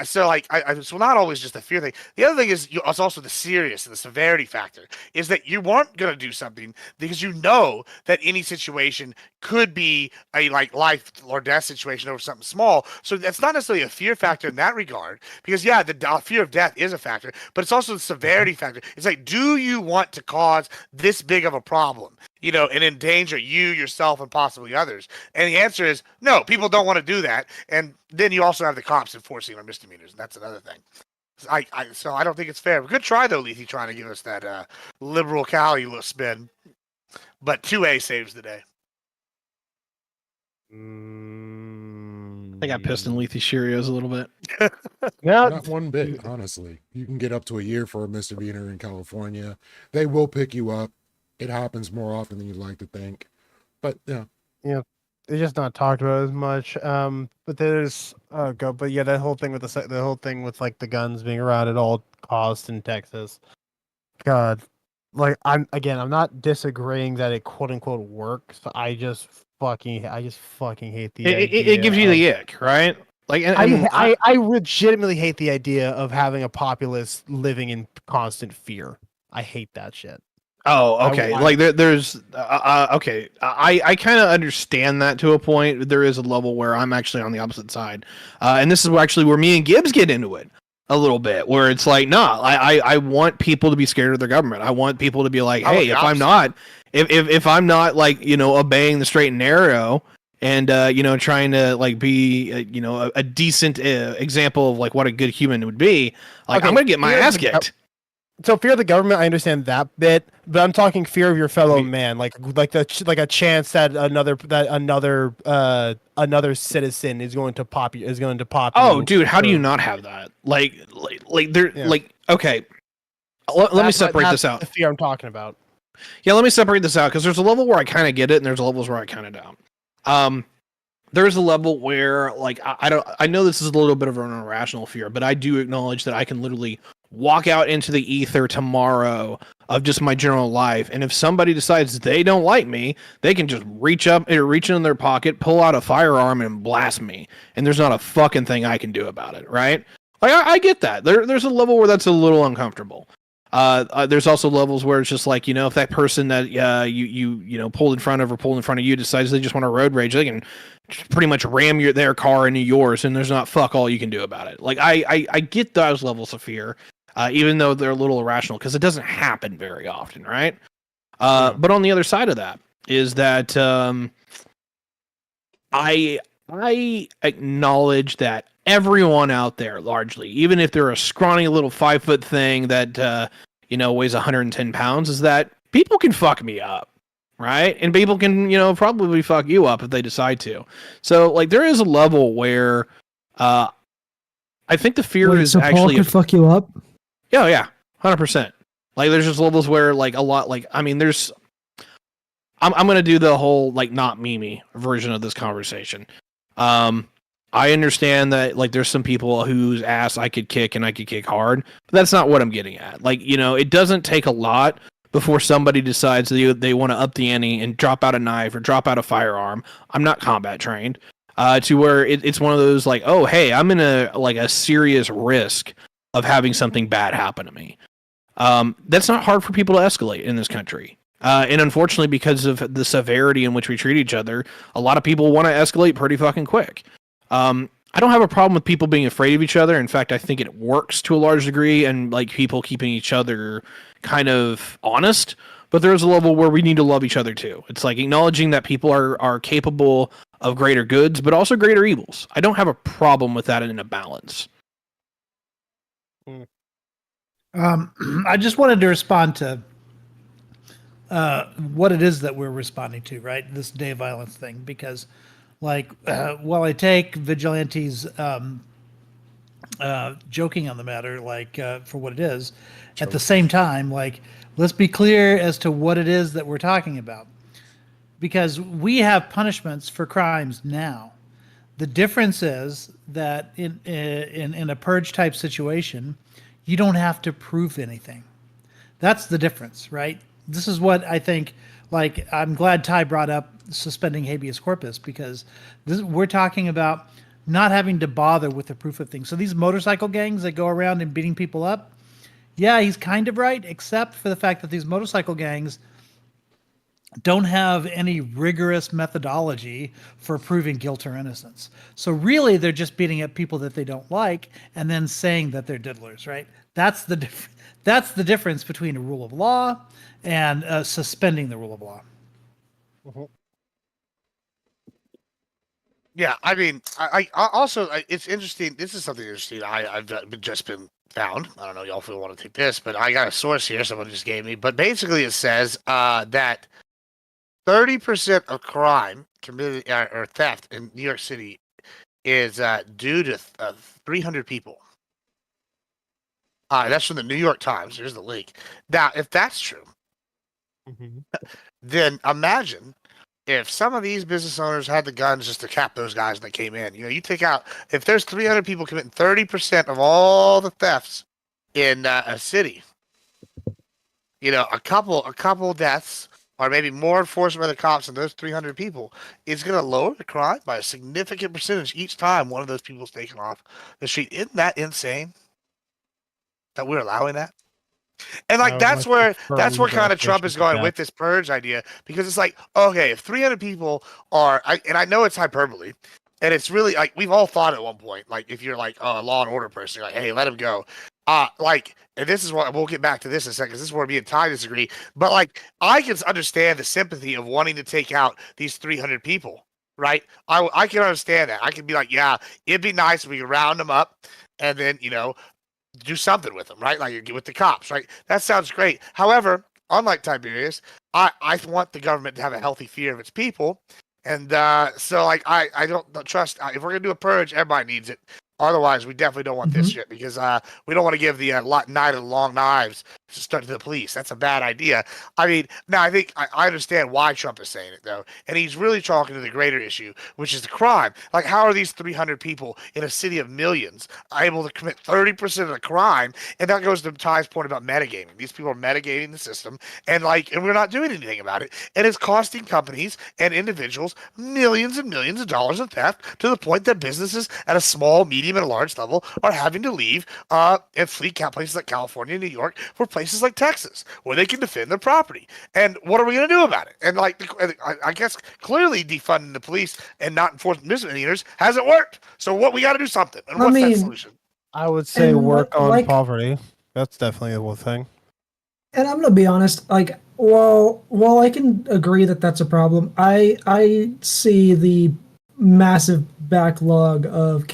So not always just a fear thing. The other thing is it's also the serious and the severity factor. Is that you weren't going to do something because you know that any situation could be a life or death situation over something small. So that's not necessarily a fear factor in that regard, because the fear of death is a factor, but it's also the severity factor. It's like, do you want to cause this big of a problem, and endanger you, yourself, and possibly others? And the answer is no. People don't want to do that. And then you also have the cops enforcing our misdemeanors, and that's another thing. So I don't think it's fair. Good try though, Lethe, trying to give us that liberal Cali spin, but 2A saves the day. I got pissed in Lethe Cheerios a little bit. Not one bit, honestly. You can get up to a year for a misdemeanor in California. They will pick you up. It happens more often than you'd like to think. But yeah. Yeah. It's just not talked about as much. But there's that whole thing with the whole thing with like the guns being around at all costs in Texas. God. Like I'm not disagreeing that it quote unquote works. I just fucking hate the idea. It gives you the ick, right? Like, I legitimately hate the idea of having a populace living in constant fear. I hate that shit. Oh, okay. There's okay. I kind of understand that to a point. There is a level where I'm actually on the opposite side, and this is actually where me and Gibbs get into it a little bit, where it's like, I want people to be scared of their government. I want people to be like, hey, if I'm not like, obeying the straight and narrow and, trying to like be, a decent example of like what a good human would be, like, okay, I'm going to get my ass kicked. So fear of the government, I understand that bit, but I'm talking fear of your fellow man, like a chance that another citizen is going to pop you. Oh, dude, how do you not have that? Okay. Let me separate this out. The fear I'm talking about. Yeah, let me separate this out because there's a level where I kind of get it, and there's levels where I kind of don't. There's a level where, like, I know this is a little bit of an irrational fear, but I do acknowledge that I can literally walk out into the ether tomorrow of just my general life, and if somebody decides they don't like me, they can just reach in their pocket, pull out a firearm, and blast me, and there's not a fucking thing I can do about it, right? Like, I get that. There's a level where that's a little uncomfortable. There's also levels where it's just like, if that person that you pulled in front of you decides they just want to road rage, they can pretty much ram their car into yours, and there's not fuck all you can do about it. Like, I get those levels of fear, even though they're a little irrational because it doesn't happen very often, right? But on the other side of that is that I acknowledge that everyone out there, largely, even if they're a scrawny little 5-foot thing that weighs 110 pounds, is that people can fuck me up, right? And people can probably fuck you up if they decide to. So, like, there is a level where I think the fear is so actually Paul could fuck you up. Yeah, 100%. Like, there's just levels where, like, a lot, like, I mean, there's. I'm gonna do the whole, like, not Mimi version of this conversation. I understand that, like, there's some people whose ass I could kick and I could kick hard, but that's not what I'm getting at. Like, it doesn't take a lot before somebody decides they want to up the ante and drop out a knife or drop out a firearm. I'm not combat trained, to where it's one of those, like, oh, hey, I'm in a serious risk of having something bad happen to me. That's not hard for people to escalate in this country. And unfortunately, because of the severity in which we treat each other, a lot of people want to escalate pretty fucking quick. I don't have a problem with people being afraid of each other. In fact, I think it works to a large degree, and, like, people keeping each other kind of honest. But there is a level where we need to love each other too. It's like acknowledging that people are capable of greater goods, but also greater evils. I don't have a problem with that in a balance. I just wanted to respond to what it is that we're responding to, right? This day of violence thing, because, like, while I take vigilantes joking on the matter, like, for what it is, at the same time, like, let's be clear as to what it is that we're talking about, because we have punishments for crimes now. The difference is that in a purge type situation, you don't have to prove anything. That's the difference, right? This is what I think, like, I'm glad Ty brought up suspending habeas corpus, because we're talking about not having to bother with the proof of things. So these motorcycle gangs that go around and beating people up, yeah, he's kind of right, except for the fact that these motorcycle gangs don't have any rigorous methodology for proving guilt or innocence. So really, they're just beating up people that they don't like and then saying that they're diddlers, right? That's the difference between a rule of law and suspending the rule of law. Mm-hmm. Yeah, I mean, I also, it's interesting. This is something interesting. I've just been found. I don't know, y'all feel want to take this, but I got a source here someone just gave me. But basically, it says that 30% of crime committed or theft in New York City is due to 300 people. That's from the New York Times. Here's the link. Now, if that's true, then imagine if some of these business owners had the guns just to cap those guys that came in. You take out, if there's 300 people committing 30% of all the thefts in a city, a couple deaths, or maybe more enforcement by the cops than those 300 people, is going to lower the crime by a significant percentage each time one of those people's taken off the street. Isn't that insane that we're allowing that? And, like, that's where kind of Trump is going with this purge idea, because it's like, okay, if 300 people are, and I know it's hyperbole, and it's really, like, we've all thought at one point, like, if you're like a law and order person, you're like, hey, let him go. Like, and this is what we'll get back to this in a second, because this is where me and Ty disagree. But, like, I can understand the sympathy of wanting to take out these 300 people, right? I can understand that. I can be like, yeah, it'd be nice if we could round them up, and then do something with them, right? Like you get with the cops, right? That sounds great. However, unlike Tiberius, I want the government to have a healthy fear of its people. And so, like, I don't trust. If we're gonna do a purge, everybody needs it. Otherwise, we definitely don't want this shit because we don't want to give the night of the long knives to the police. That's a bad idea. I mean, now I think I understand why Trump is saying it though, and he's really talking to the greater issue, which is the crime. Like, how are these 300 people in a city of millions able to commit 30% of the crime? And that goes to Ty's point about metagaming. These people are metagaming the system, and we're not doing anything about it, and it's costing companies and individuals millions and millions of dollars in theft to the point that businesses at a small, medium, and a large level are having to leave and flee places like California and New York for places like Texas where they can defend their property. And what are we going to do about it? And I guess clearly defunding the police and not enforcing misdemeanors hasn't worked. So we got to do something. And what's that solution? I would say work on poverty. That's definitely the one thing. And I'm gonna be honest, like, while I can agree that that's a problem, I see the massive backlog of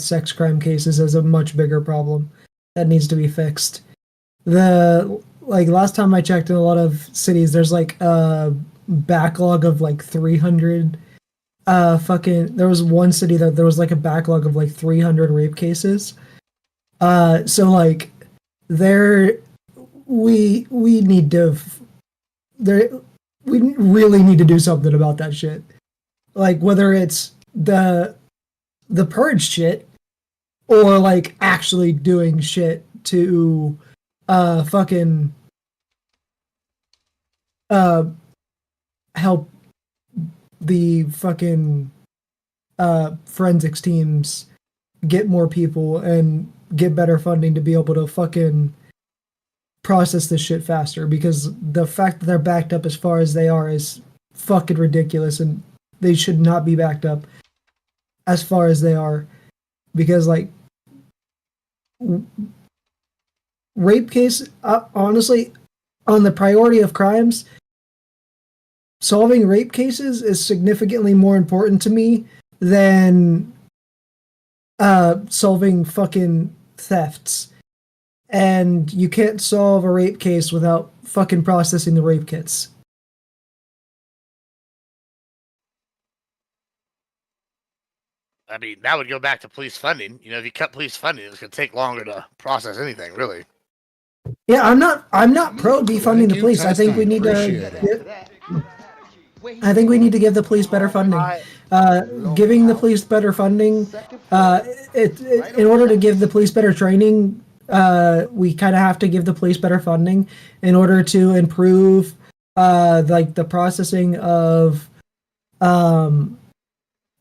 sex crime cases as a much bigger problem that needs to be fixed. Last time I checked, in a lot of cities there's like a backlog of like 300 there was one city that there was like a backlog of like 300 rape cases. So like we really need to do something about that shit. Like, whether it's the purge shit or like actually doing shit to help the fucking forensics teams get more people and get better funding to be able to fucking process this shit faster, because the fact that they're backed up as far as they are is fucking ridiculous, and they should not be backed up as far as they are, because like rape case, honestly, on the priority of crimes, solving rape cases is significantly more important to me than solving fucking thefts. And you can't solve a rape case without fucking processing the rape kits. I mean, that would go back to police funding. You know, if you cut police funding, it's going to take longer to process anything, really. Yeah, I'm not pro defunding the police. I think we need to give the police better funding. Giving the police better funding, in order to give the police better training, we kind of have to give the police better funding in order to improve like the processing of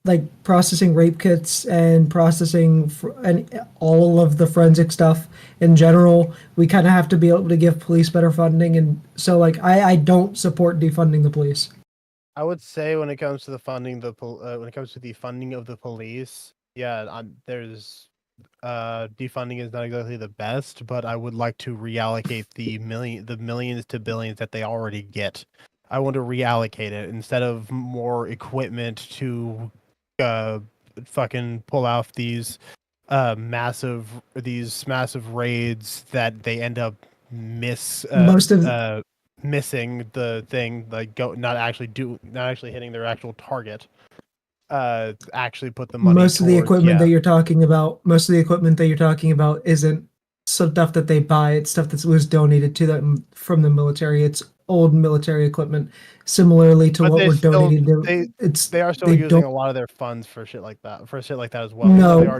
like processing rape kits and processing and all of the forensic stuff in general. We kind of have to be able to give police better funding, and so like I don't support defunding the police. I would say when it comes to the funding, when it comes to the funding of the police, yeah, there's defunding is not exactly the best, but I would like to reallocate the millions to billions that they already get. I want to reallocate it instead of more equipment to fucking pull off these massive raids that they end up missing the thing, like not actually hitting their actual target. Actually put the money. Most of the equipment that you're talking about isn't stuff that they buy. It's stuff that was donated to them from the military. It's old military equipment, similarly to what we're donating to. They are still using a lot of their funds for shit like that as well. No,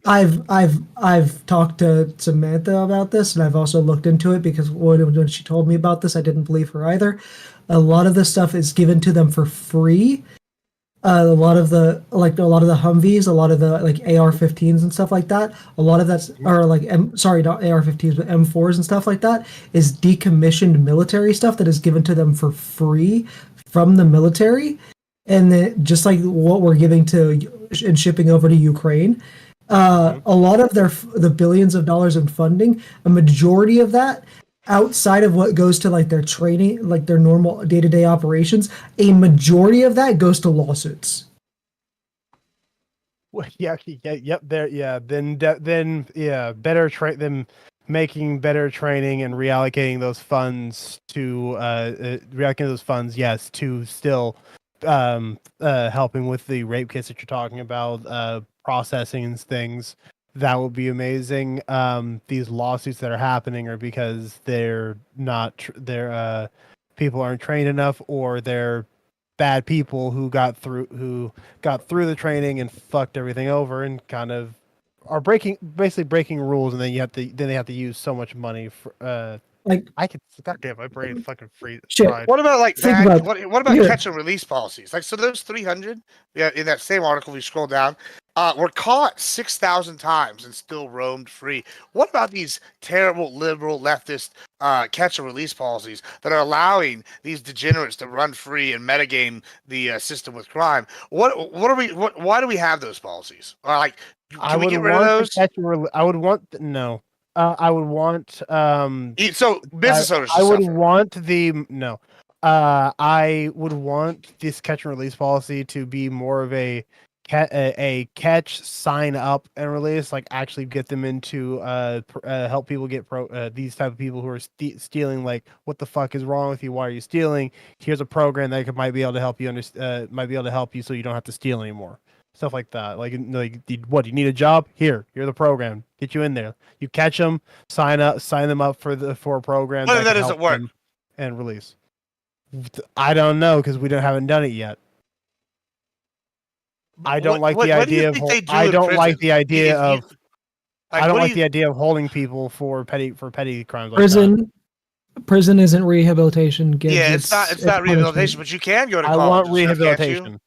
I've talked to Samantha about this, and I've also looked into it, because when she told me about this, I didn't believe her either. A lot of the stuff is given to them for free. A lot of the Humvees, a lot of the like AR-15s and stuff like that. A lot of that's not AR-15s, but M4s and stuff like that is decommissioned military stuff that is given to them for free from the military, and then just like what we're giving to and shipping over to Ukraine. A lot of the billions of dollars in funding, a majority of that, outside of what goes to like their training, like their normal day-to-day operations, a majority of that goes to lawsuits. Yeah, yep. There, yeah. Then, yeah. Better train them, making better training and reallocating those funds to reallocating those funds. Yes, to still helping with the rape kits that you're talking about, processing things. That would be amazing. These lawsuits that are happening are because they're not they're people aren't trained enough, or they're bad people who got through the training and fucked everything over and kind of are basically breaking rules, and then they have to use so much money for Like, I could goddamn my brain fucking shit. fried. What about like Think bad? about What about here. catch and release policies? Like, so those 300, yeah, in that same article, we scroll down, were caught 6,000 times and still roamed free. What about these terrible liberal leftist catch and release policies that are allowing these degenerates to run free and metagame the system with crime? What are we? Why do we have those policies? Like, can we get rid of those? I would want no. I would want So business owners I would suffer. want the no. I would want this catch and release policy to be more of a catch, sign up and release, like actually get them into help people get these type of people who are stealing. Like, what the fuck is wrong with you? Why are you stealing? Here's a program that might be able to help you might be able to help you so you don't have to steal anymore. Stuff like that. Like what? You need a job? Here, you're the program. Get you in there. You catch them, sign them up for a program What if that can doesn't help work? them and release. I don't know, because haven't done it yet. I don't like the idea of. I don't like the idea of. I don't like the idea of holding people for petty crimes like that. Prison isn't rehabilitation. Gibbs. Yeah, it's not rehabilitation, but you can go to college. I want and stuff, can't you? rehabilitation.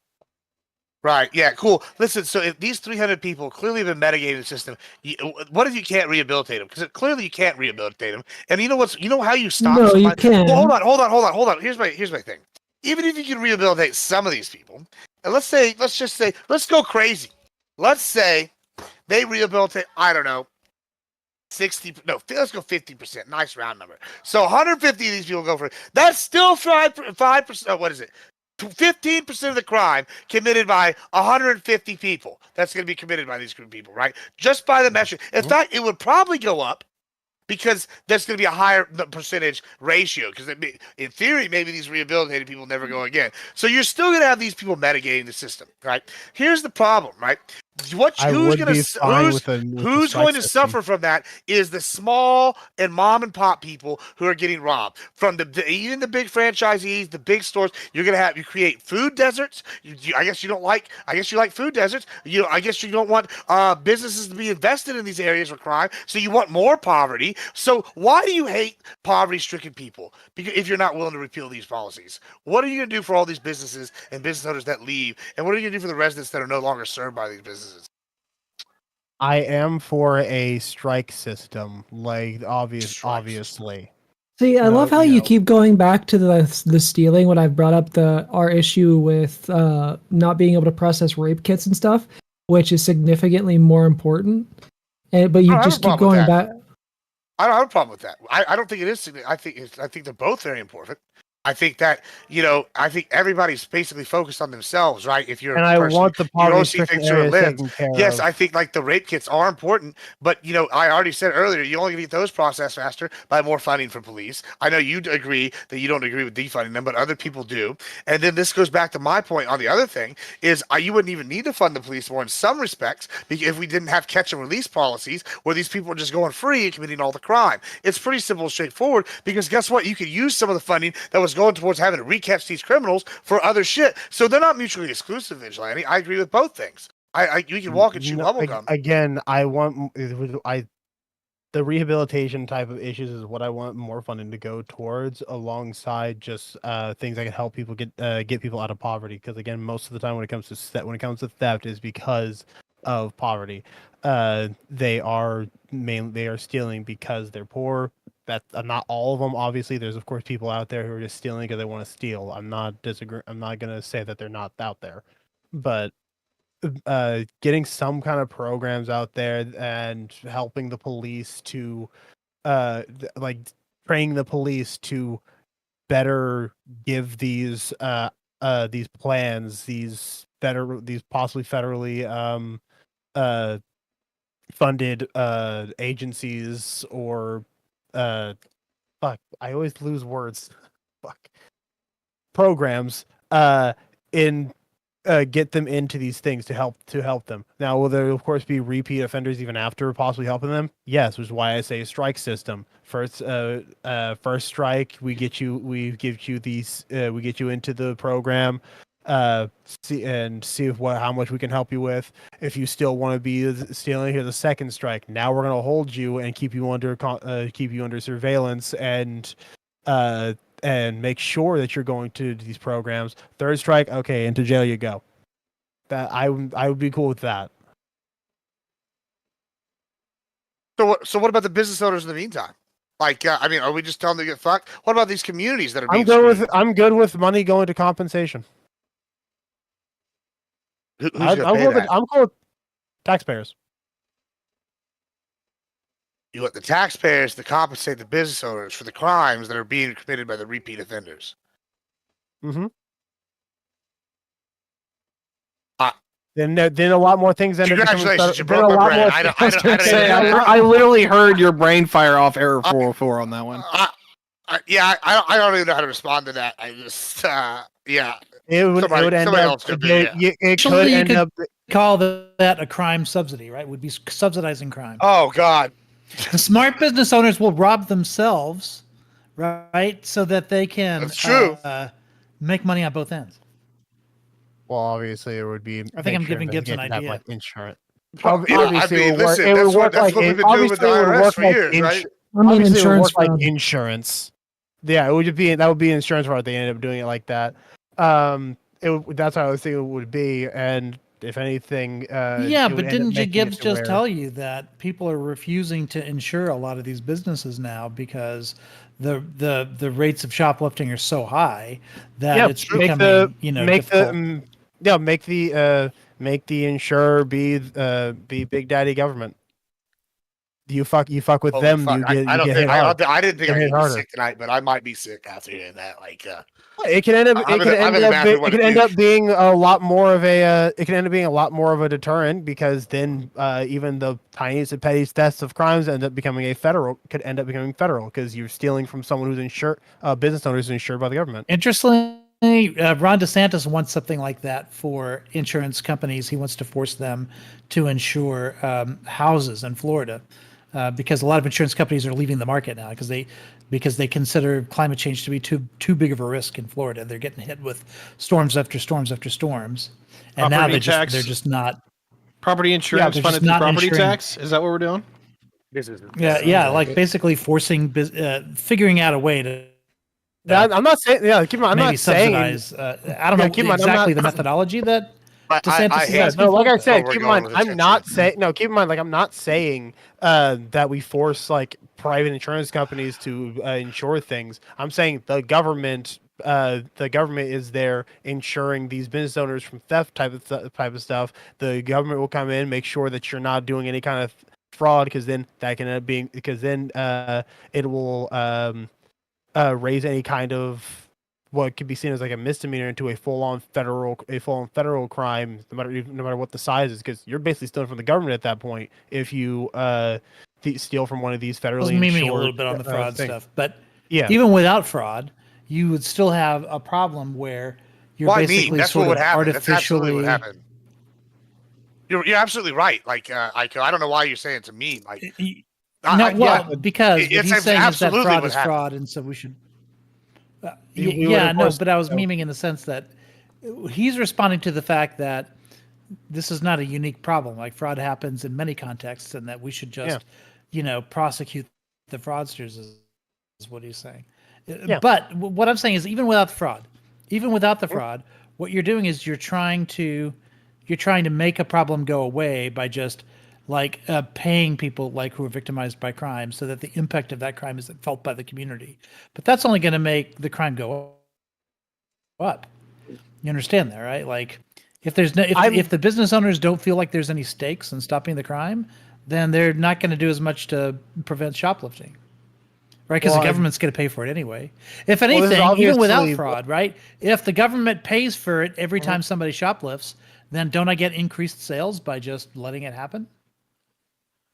Right. Yeah. Cool. Listen. So if these 300 people clearly have been metagaming the system, what if you can't rehabilitate them? Because clearly you can't rehabilitate them. And you know what's? You know how you stop? No, you can. Well, hold on. Here's my thing. Even if you can rehabilitate some of these people, and let's go crazy. Let's say they rehabilitate. I don't know. 60, no, let's go 50%. Nice round number. So 150 of these people go for it. That's still 5%. What is it? 15% of the crime committed by 150 people. That's going to be committed by these group of people, right? Just by the measure. In fact, it would probably go up because there's going to be a higher percentage ratio. Because in theory, maybe these rehabilitated people never go again. So you're still going to have these people mitigating the system, right? Here's the problem, right? Who's going to suffer from that is the small and mom and pop people who are getting robbed from even the big franchisees, the big stores. You create food deserts. I guess you like food deserts. I guess you don't want businesses to be invested in these areas of crime. So you want more poverty. So why do you hate poverty-stricken people? Because if you're not willing to repeal these policies, what are you going to do for all these businesses and business owners that leave? And what are you going to do for the residents that are no longer served by these businesses? I am for a strike system, like obviously. See, I love how you keep going back to the stealing when I've brought up our issue with not being able to process rape kits and stuff, which is significantly more important. But you just keep going back. I don't have a problem with that. I don't think it is. I think they're both very important. I think that I think everybody's basically focused on themselves, right? If you're I want the poverty-stricken areas taken care of. Yes, I think like the rape kits are important, but I already said earlier, you only get those processed faster by more funding for police. I know you agree that you don't agree with defunding them, but other people do. And then this goes back to my point on the other thing is you wouldn't even need to fund the police more in some respects if we didn't have catch and release policies where these people are just going free and committing all the crime. It's pretty simple and straightforward because guess what? You could use some of the funding that was going towards having to recatch these criminals for other shit. So they're not mutually exclusive, Vigilante. I agree with both things. You can walk and chew bubblegum. Again, the rehabilitation type of issues is what I want more funding to go towards, alongside just things that can help people get people out of poverty. Because again, most of the time when it comes to theft is because of poverty. They are stealing because they're poor. That not all of them, obviously. There's of course people out there who are just stealing because they want to steal. I'm not gonna say that they're not out there, but getting some kind of programs out there and helping the police to training the police to better give these plans, these possibly federally funded agencies or fuck, I always lose words. Fuck. Programs in get them into these things to help them. Now, will there of course be repeat offenders even after possibly helping them? Yes, which is why I say strike system. First strike, we get you into the program, see how much we can help you with. If you still want to be stealing, here's the second strike. Now we're gonna hold you and keep you under surveillance and make sure that you're going to these programs. Third strike, okay, into jail you go. That I would be cool with that. So what about the business owners in the meantime? Like, I mean, are we just telling them to get fucked? What about these communities that are being I'm good with money going to compensation. Who's gonna pay that? I'm cool with taxpayers. You let the taxpayers to compensate the business owners for the crimes that are being committed by the repeat offenders. Mm-hmm. Then a lot more things end up becoming. Congratulations, you broke my brain. I literally heard your brain fire off error 404 on that one. I don't even know how to respond to that. I just yeah. It would end up. It could end up. Call that a crime subsidy, right? Would be subsidizing crime. Oh God. The smart business owners will rob themselves, right, so that they can That's true. Make money on both ends. Well, obviously, it would be. I think I'm giving Gibbs an idea. Like insurance. Obviously, it would work like insurance, like insurance. Yeah, it would be insurance fraud. They ended up doing it like that. That's how I was thinking it would be, and if anything, yeah, but didn't Gibbs just tell you that people are refusing to insure a lot of these businesses now because the rates of shoplifting are so high that it's becoming difficult. Make the insurer be Big Daddy government. You fuck with them. Fuck. You get hit hard. I didn't think I'd be sick tonight, but I might be sick after hearing that. Like, it can end up being a lot more of a deterrent, because then even the tiniest and pettiest thefts of crimes could end up becoming federal, because you're stealing from someone who's insured, business owners who's insured by the government. Interestingly, Ron DeSantis wants something like that for insurance companies. He wants to force them to insure houses in Florida. Because a lot of insurance companies are leaving the market now because they consider climate change to be too big of a risk in Florida. They're getting hit with storms after storms after storms, and now they're just not. Property insurance funded through property tax. Is that what we're doing? Like basically forcing, figuring out a way to. I'm not saying. Yeah, keep in mind, I'm not subsidize, saying. I don't know exactly the methodology that. Like I said, keep in mind, I'm not saying that we force like private insurance companies to insure things. I'm saying the government is there insuring these business owners from theft type of stuff. The government will come in, make sure that you're not doing any kind of fraud, because then that can end up being, it will raise any kind of what could be seen as like a misdemeanor into a full-on federal crime, no matter what the size is, because you're basically stealing from the government at that point if you steal from one of these federally insured. Miming a little bit on the fraud stuff, but even without fraud, you would still have a problem where you're basically that's sort what of artificially. What happened. You're absolutely right. Like, I don't know why you're saying it's a meme. Like, because what he's saying is that fraud is fraud, and so we should. But I was memeing in the sense that he's responding to the fact that this is not a unique problem. Like, fraud happens in many contexts, and that we should just, prosecute the fraudsters is what he's saying. Yeah. But what I'm saying is, even without the fraud, what you're doing is you're trying to make a problem go away by just like paying people like who are victimized by crime, so that the impact of that crime is felt by the community. But that's only going to make the crime go up. You understand that, right? Like, if the business owners don't feel like there's any stakes in stopping the crime, then they're not going to do as much to prevent shoplifting, right? Because the government's going to pay for it anyway. If anything, even without fraud, right? If the government pays for it every time somebody shoplifts, then don't I get increased sales by just letting it happen?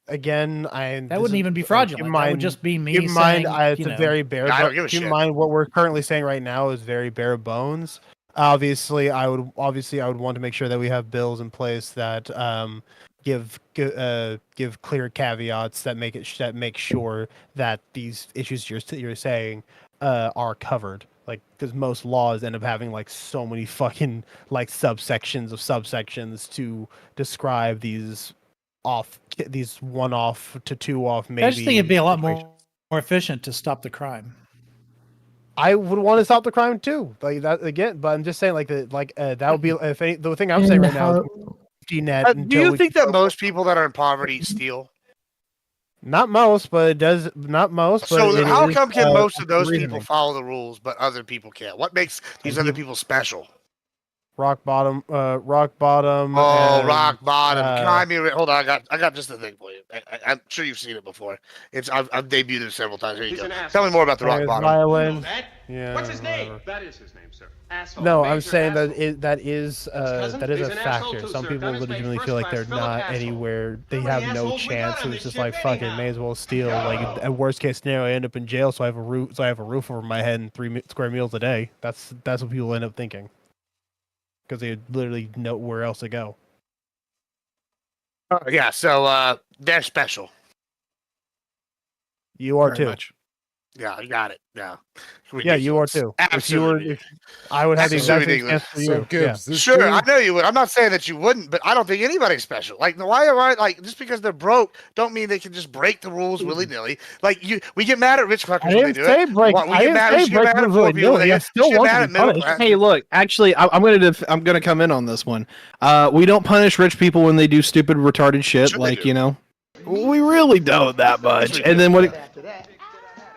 Again, that wouldn't even be fraudulent. That would just be me keep in saying, mind, it's a very bare. I don't give a keep in shit. mind what we're currently saying right now is very bare bones. Obviously, I would want to make sure that we have bills in place that give clear caveats that make sure that these issues you're saying are covered. Like, because most laws end up having like so many fucking like subsections of subsections to describe these one-off to two-off maybe. I just think it'd be a lot more efficient to stop the crime. I would want to stop the crime too, like that again. But I'm just saying, that would be the thing I'm saying right now. Is safety net. Do you think that most people that are in poverty steal? Not most, but it does. Not most. But So how come can most of those reasoning. people follow the rules, but other people can't? What makes these other people special? Rock bottom. Oh, and, rock bottom. Can hold on, I got just the thing for you. I'm sure you've seen it before. I've debuted it several times. Here you go. Tell me more about the rock bottom. Violin. Yeah. What's his name? Whatever. That is his name, sir. Asshole. No, I'm Major saying asshole. that is a factor. Some people legitimately feel like they're not anywhere. They have no chance. So it's just like fucking may as well steal. Like at worst case scenario, I end up in jail. So I have a roof over my head and 3 square meals a day. That's what people end up thinking. Because they literally know where else to go. Yeah, so they're special. You are Very too. much. Yeah, you got it. Yeah. Yeah, you are too. Absolutely. I would have the exact Absolutely same chance for So you. Gibbs, this Sure, dude- I know you would. I'm not saying that you wouldn't, but I don't think anybody's special. Like, why am I like just because they're broke? Don't mean they can just break the rules willy nilly. Like we get mad at rich fuckers I when they didn't do say it. break. Well, we I get didn't mad, say we get break mad at the poor rules people. willy-nilly. I still get want mad to at be middle punished. class. Hey, look, actually, I'm gonna come in on this one. We don't punish rich people when they do stupid, retarded shit. Sure they Like, do. you know, we really don't that much. And then what?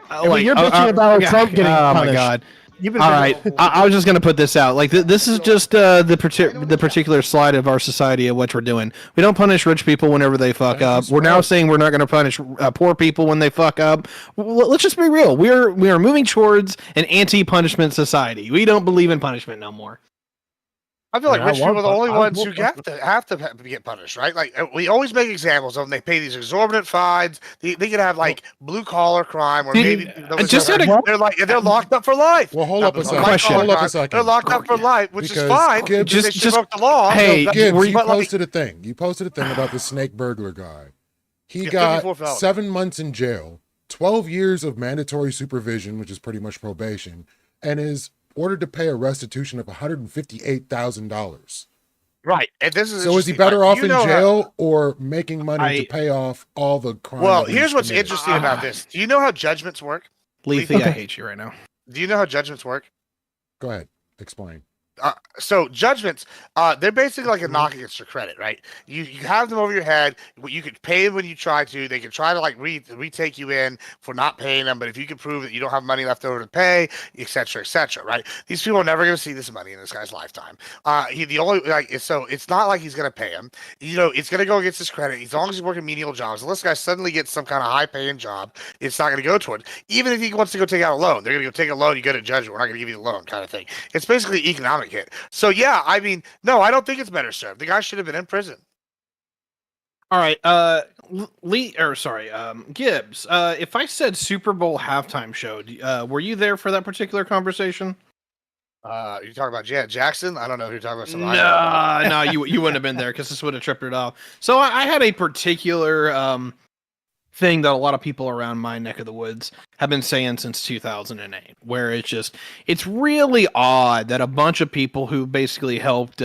But you're bitching about Trump getting oh punished. my god. You've been All right, I was just gonna put this out. Like this is just the particular slide of our society of what we're doing. We don't punish rich people whenever they fuck up. We're now saying we're not gonna punish poor people when they fuck up. Let's just be real. We are moving towards an anti-punishment society. We don't believe in punishment no more. I feel like Yeah, rich people are the only ones who want- have to get punished, right? Like we always make examples of them. They pay these exorbitant fines. They could have like blue collar crime, or maybe they're locked up for life. Well, hold up a second. Question. Hold up a second. They're locked up for life, which Because is fine. Gibbs- Because they just- broke the law. hey, No, Gibbs, you but, like, posted a thing. You posted a thing about the snake burglar guy. He Yeah, got 54 felony. 7 months in jail, 12 years of mandatory supervision, which is pretty much probation, and is ordered to pay a restitution of $158,000. right. And this is So is he interesting. better Like, off you in know jail or making money to I- pay off all the crime? Well, that he's here's what's committed? interesting about this. Do you know how judgments work? Lethe, Okay. I hate you right now. Do you know how judgments work? Go ahead, explain. So judgments, they're basically like a knock against your credit, right? You have them over your head. You could pay them when you try to. They can try to like retake you in for not paying them, but if you can prove that you don't have money left over to pay, et cetera, right? These people are never going to see this money in this guy's lifetime. So it's not like he's going to pay him. You know, it's going to go against his credit as long as he's working menial jobs. Unless this guy suddenly gets some kind of high paying job, it's not going to go toward. Even if he wants to go take out a loan, they're going to go take a loan. You get a judgment. We're not going to give you the loan, kind of thing. It's basically economic hit. So yeah, I mean, no, I don't think it's better served. The guy should have been in prison. All right, Gibbs. If I said Super Bowl halftime show, were you there for that particular conversation? You talking about Janet Jackson? I don't know who you're talking about. Something I don't know. No, you wouldn't have been there because this would have tripped it off. So I had a particular thing that a lot of people around my neck of the woods have been saying since 2008, where it's really odd that a bunch of people who basically helped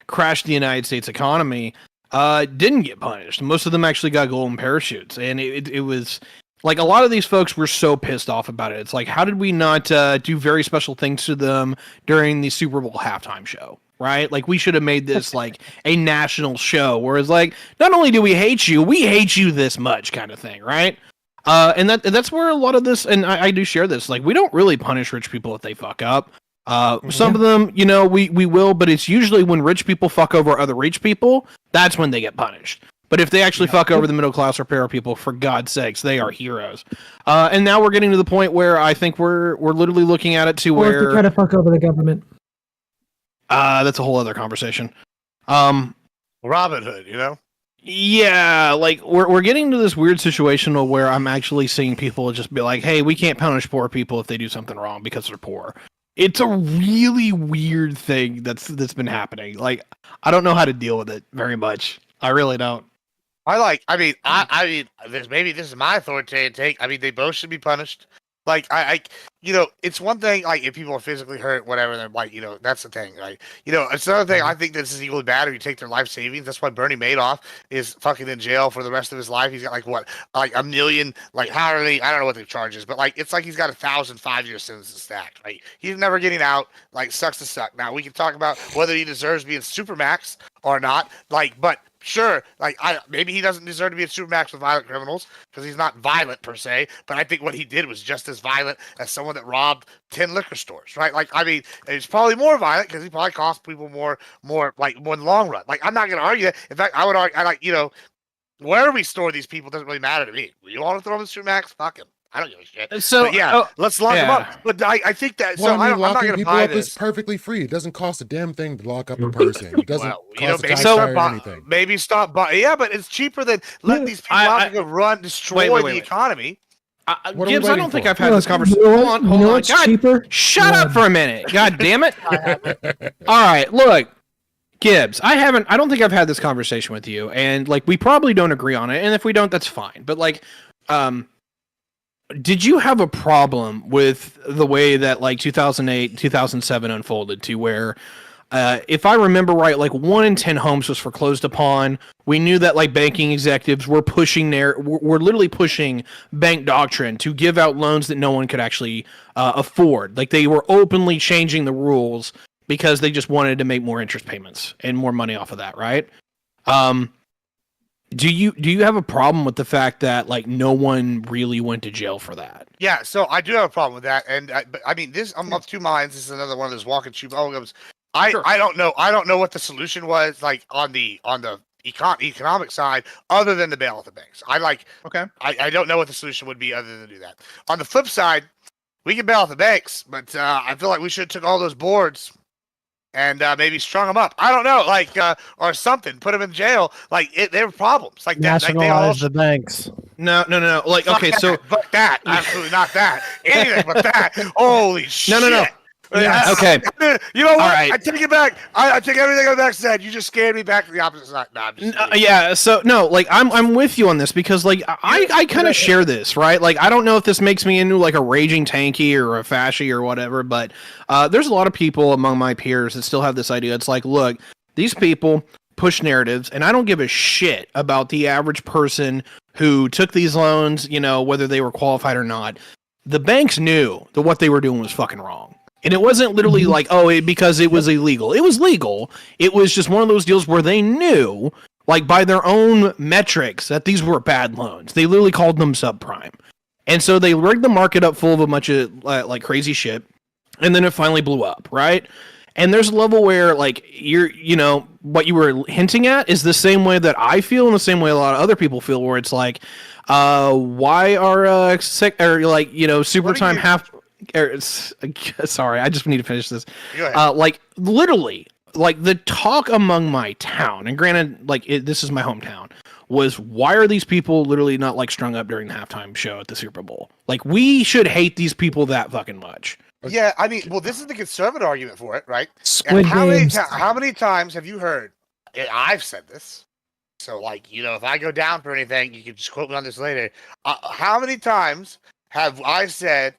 crash the United States economy didn't get punished. Most of them actually got golden parachutes, and it was like a lot of these folks were so pissed off about it. It's like, how did we not do very special things to them during the Super Bowl halftime show? Right? Like, we should have made this like a national show where it's like, not only do we hate you this much kind of thing, right? And that's where a lot of this, and I do share this, like, we don't really punish rich people if they fuck up. Some of them, you know, we will, but it's usually when rich people fuck over other rich people, that's when they get punished. But if they actually fuck over the middle class or poor people, for God's sakes, they are heroes. And now we're getting to the point where I think we're literally looking at it to Or if where they try to fuck over the government. that's a whole other conversation. Robin Hood, you know? Yeah, like we're getting to this weird situation where I'm actually seeing people just be like, "Hey, we can't punish poor people if they do something wrong because they're poor." It's a really weird thing that's been happening. Like, I don't know how to deal with it very much. I really don't. I mean, maybe this is my authoritarian take. I mean, they both should be punished. Like, it's one thing, like, if people are physically hurt, whatever, then, like, that's the thing, right? It's another thing, I think this is equally bad if you take their life savings. That's why Bernie Madoff is fucking in jail for the rest of his life. He's got, like, what, like, $1 million, like, how are they, I don't know what the charge is, but, like, it's like he's got 1,000 5-year sentences stacked, right? He's never getting out, like, sucks to suck. Now, we can talk about whether he deserves being Supermax or not, like, but sure, like maybe he doesn't deserve to be a supermax with violent criminals because he's not violent per se. But I think what he did was just as violent as someone that robbed 10 liquor stores, right? Like, I mean, it's probably more violent because he probably cost people more like more in the long run. Like, I'm not gonna argue that. In fact, I would argue, where we store these people doesn't really matter to me. You want to throw them in supermax? Fuck him. I don't give a shit. So but yeah, let's lock them up. But I think that. Well, So I mean, I'm not locking going to people buy up this. is perfectly free. It doesn't cost a damn thing to lock up a person. It doesn't cost a maybe taxpayer or anything. Maybe stop. Yeah, but it's cheaper than letting these people out to go destroy the economy. Gibbs, I don't think I've had this conversation. You know Hold on. what's God, cheaper? shut up for a minute. God damn it. All right, look. Gibbs, I don't think I've had this conversation with you, and like we probably don't agree on it, and if we don't, that's fine. But like, did you have a problem with the way that like 2008, 2007 unfolded to where, if I remember right, like 1 in 10 homes was foreclosed upon. We knew that like banking executives were were literally pushing bank doctrine to give out loans that no one could actually afford. Like they were openly changing the rules because they just wanted to make more interest payments and more money off of that, right? Do you have a problem with the fact that like no one really went to jail for that? Yeah, so I do have a problem with that, and but I mean, I'm of two minds. This is another one of those walk and chew bubblegums. I don't know. I don't know what the solution was like on the economic side, other than to bail out the banks. I don't know what the solution would be other than to do that. On the flip side, we can bail out the banks, but I feel like we should have took all those boards and maybe strung them up. I don't know, like or something. Put them in jail. Like there were problems like that. Nationalize the banks. No. Like okay, so but that absolutely not that. Anything but that. Holy shit. No. Yes. Okay. You know what? Right. I take it back. I take everything I back said. You just scared me back to the opposite side. Nah, I'm just yeah. So no, like I'm with you on this because like I kind of share this, right? Like I don't know if this makes me into like a raging tanky or a fasci or whatever, but there's a lot of people among my peers that still have this idea. It's like, look, these people push narratives, and I don't give a shit about the average person who took these loans, whether they were qualified or not. The banks knew that what they were doing was fucking wrong. And it wasn't literally like, because it was illegal. It was legal. It was just one of those deals where they knew, like by their own metrics, that these were bad loans. They literally called them subprime. And so they rigged the market up full of a bunch of like crazy shit. And then it finally blew up, right? And there's a level where like what you were hinting at is the same way that I feel and the same way a lot of other people feel, where it's like, why are super time half... Sorry, I just need to finish this. Like literally, like the talk among my town, and granted, like this is my hometown, was why are these people literally not like strung up during the halftime show at the Super Bowl? Like we should hate these people that fucking much. Yeah, I mean, well, this is the conservative argument for it, right? Squid Games. How many times have you heard? I've said this. So, like, if I go down for anything, you can just quote me on this later. How many times have I said,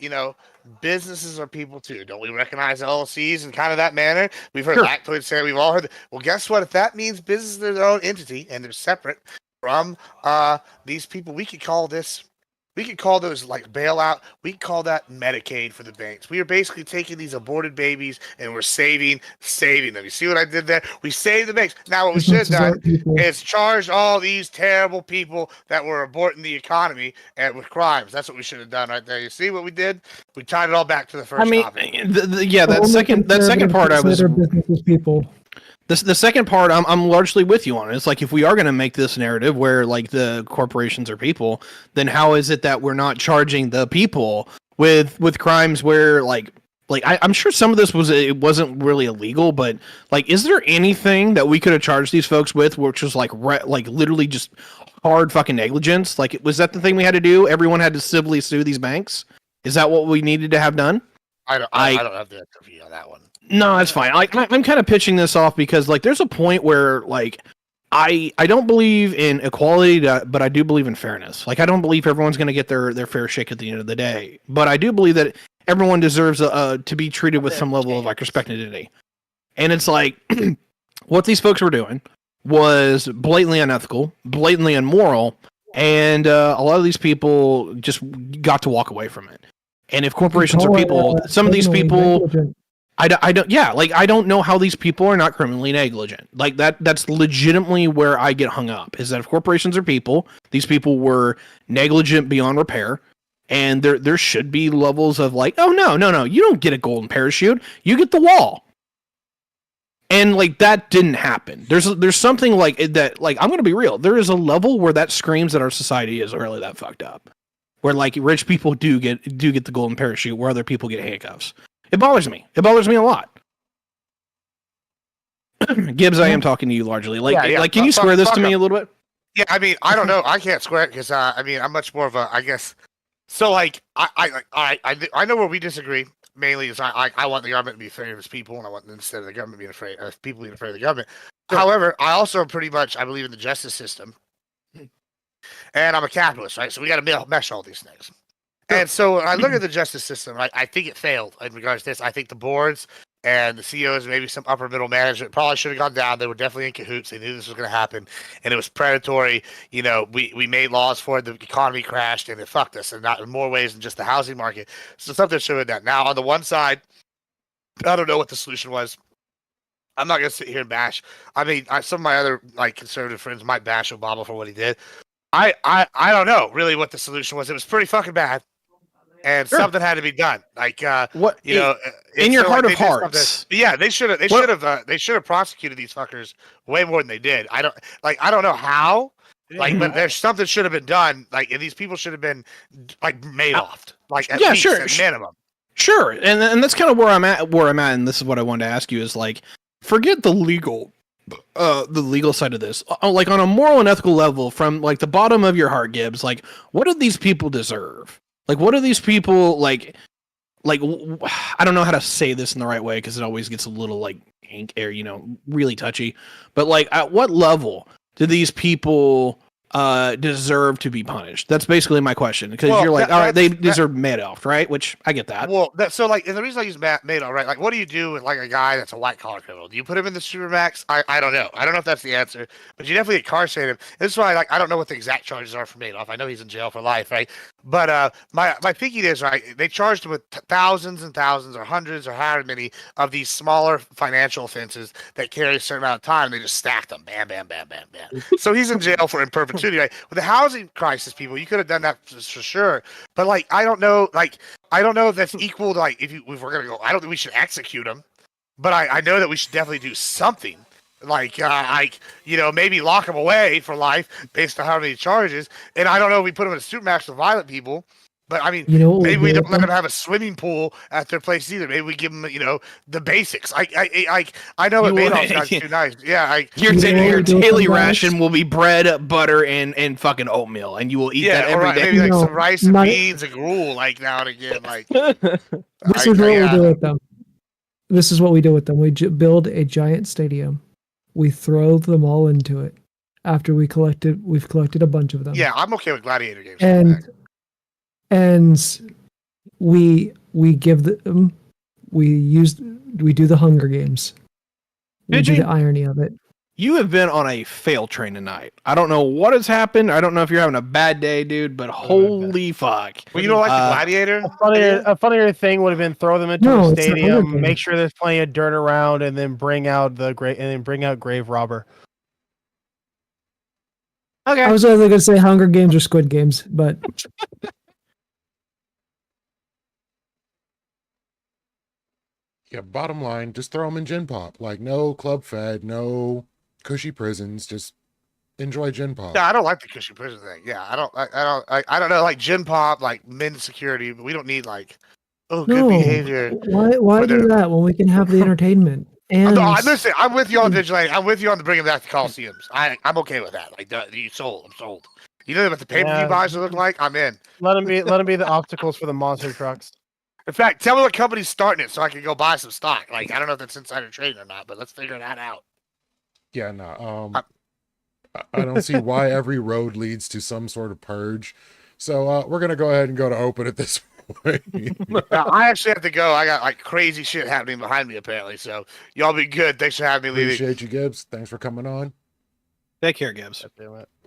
businesses are people too? Don't we recognize LLCs in kind of that manner? We've heard Lactoid say, we've all heard. Well, guess what? If that means business is their own entity and they're separate from these people, we could call those like bailout. We call that Medicaid for the banks. We are basically taking these aborted babies and we're saving them. You see what I did there? We saved the banks. Now what we should have done is charge all these terrible people that were aborting the economy and with crimes. That's what we should have done right there. You see what we did? We tied it all back to the first topic. That second part I was people. The second part, I'm largely with you on. It's like if we are going to make this narrative where like the corporations are people, then how is it that we're not charging the people with crimes where like like I'm sure some of this wasn't really illegal, but like, is there anything that we could have charged these folks with, which was like literally just hard fucking negligence? Like, was that the thing we had to do? Everyone had to civilly sue these banks. Is that what we needed to have done? I don't have the answer for you on that one. No, that's fine. I'm kind of pitching this off because like there's a point where like I don't believe in equality, but I do believe in fairness. Like I don't believe everyone's going to get their fair shake at the end of the day, but I do believe that everyone deserves to be treated with some level of like respect and dignity. And it's like what these folks were doing was blatantly unethical, blatantly immoral, and a lot of these people just got to walk away from it. And if corporations are people, some of these people, I don't, yeah, like I don't know how these people are not criminally negligent. Like that's legitimately where I get hung up, is that if corporations are people, these people were negligent beyond repair, and there should be levels of like, oh no, you don't get a golden parachute, you get the wall. And like that didn't happen. There's something like that. Like I'm gonna be real. There is a level where that screams that our society is really that fucked up, where like rich people do get the golden parachute, where other people get handcuffs. It bothers me. It bothers me a lot. Gibbs, I am talking to you largely. Like, like, can you square this to me a little bit? Yeah, I mean, I don't know. I can't square it because I mean, I'm much more of a, I guess. So like, I know where we disagree. Mainly is I want the government to be afraid of its people, and I want instead of the government being afraid of people being afraid of the government. Sure. However, I also pretty much I believe in the justice system, and I'm a capitalist, right? So we got to mesh all these things. And so when I look at the justice system, I think it failed in regards to this. I think the boards and the CEOs, maybe some upper middle management, probably should have gone down. They were definitely in cahoots. They knew this was going to happen, and it was predatory. You know, we made laws for it. The economy crashed, and it fucked us, and not in more ways than just the housing market. So something should have done. Now, on the one side, I don't know what the solution was. I'm not going to sit here and bash. I mean, some of my other like conservative friends might bash Obama for what he did. I don't know really what the solution was. It was pretty fucking bad. And something had to be done. Like what you know, in your heart of hearts. Yeah, they should have prosecuted these fuckers way more than they did. I don't know how. Like, but there's something should have been done. Like, and these people should have been like made off. Like, at least, at minimum. Sure, and that's kind of where I'm at. And this is what I wanted to ask you is like, forget the legal side of this. Like on a moral and ethical level, from like the bottom of your heart, Gibbs. Like, what do these people deserve? Like, what are these people like? I don't know how to say this in the right way because it always gets a little like ink or really touchy. But like, at what level do these people deserve to be punished? That's basically my question. Because you're like, all right, they deserve Madoff, right? Which I get that. Well, so like, and the reason I use Madoff, right? Like, what do you do with like a guy that's a white collar criminal? Do you put him in the Supermax? I don't know. I don't know if that's the answer, but you definitely incarcerate him. This is why I don't know what the exact charges are for Madoff. I know he's in jail for life, right? But my thinking is, right, they charged him with thousands and thousands or hundreds or however many of these smaller financial offenses that carry a certain amount of time. And they just stacked them, bam, bam, bam, bam, bam. So he's in jail for in perpetuity, right? With the housing crisis, people, you could have done that for sure. But like, I don't know if that's equal to like if we're gonna go. I don't think we should execute him, but I know that we should definitely do something. Like maybe lock him away for life based on how many charges. And I don't know if we put him in a Supermax with violent people. But I mean, maybe we don't let them have a swimming pool at their place either. Maybe we give them, the basics. I know it Madoff's not too nice. Yeah, your daily ration will be bread, butter, and fucking oatmeal, and you will eat that every day. Maybe like some rice and beans and gruel, like now and again. Like this is what we do with them. This is what we do with them. We build a giant stadium. We throw them all into it. After we've collected a bunch of them. Yeah, I'm okay with gladiator games. And we give them, we do the Hunger Games. We do the irony of it. You have been on a fail train tonight. I don't know what has happened. I don't know if you're having a bad day, dude, but holy fuck. Well, you don't like the gladiator? A funnier thing would have been throw them into a stadium, make sure there's plenty of dirt around, and then bring out Grave Robber. Okay. I was either going to say Hunger Games or Squid Games, but yeah, bottom line, just throw them in Gin Pop. Like, no Club Fed, no cushy prisons. Just enjoy Gin Pop. Yeah, I don't like the cushy prison thing. Yeah, I don't know, like Gin Pop, like men's security. But we don't need like Oh, No, good behavior. why do that when we can have the entertainment? And Listen, I'm with you on vigilante. I'm with you on the bringing back the Coliseums. I'm okay with that. Like, you sold. I'm sold. You know what the pay-per-view buys look like? I'm in. Let them be the obstacles for the monster trucks. In fact, tell me what company's starting it so I can go buy some stock. Like, I don't know if that's insider trading or not, but let's figure that out. Yeah, no. I don't see why every road leads to some sort of purge. So we're gonna go ahead and go to open at this point. Now, I actually have to go. I got like crazy shit happening behind me apparently. So y'all be good. Thanks for having me, Levy. Appreciate you, Gibbs. Thanks for coming on. Take care, Gibbs.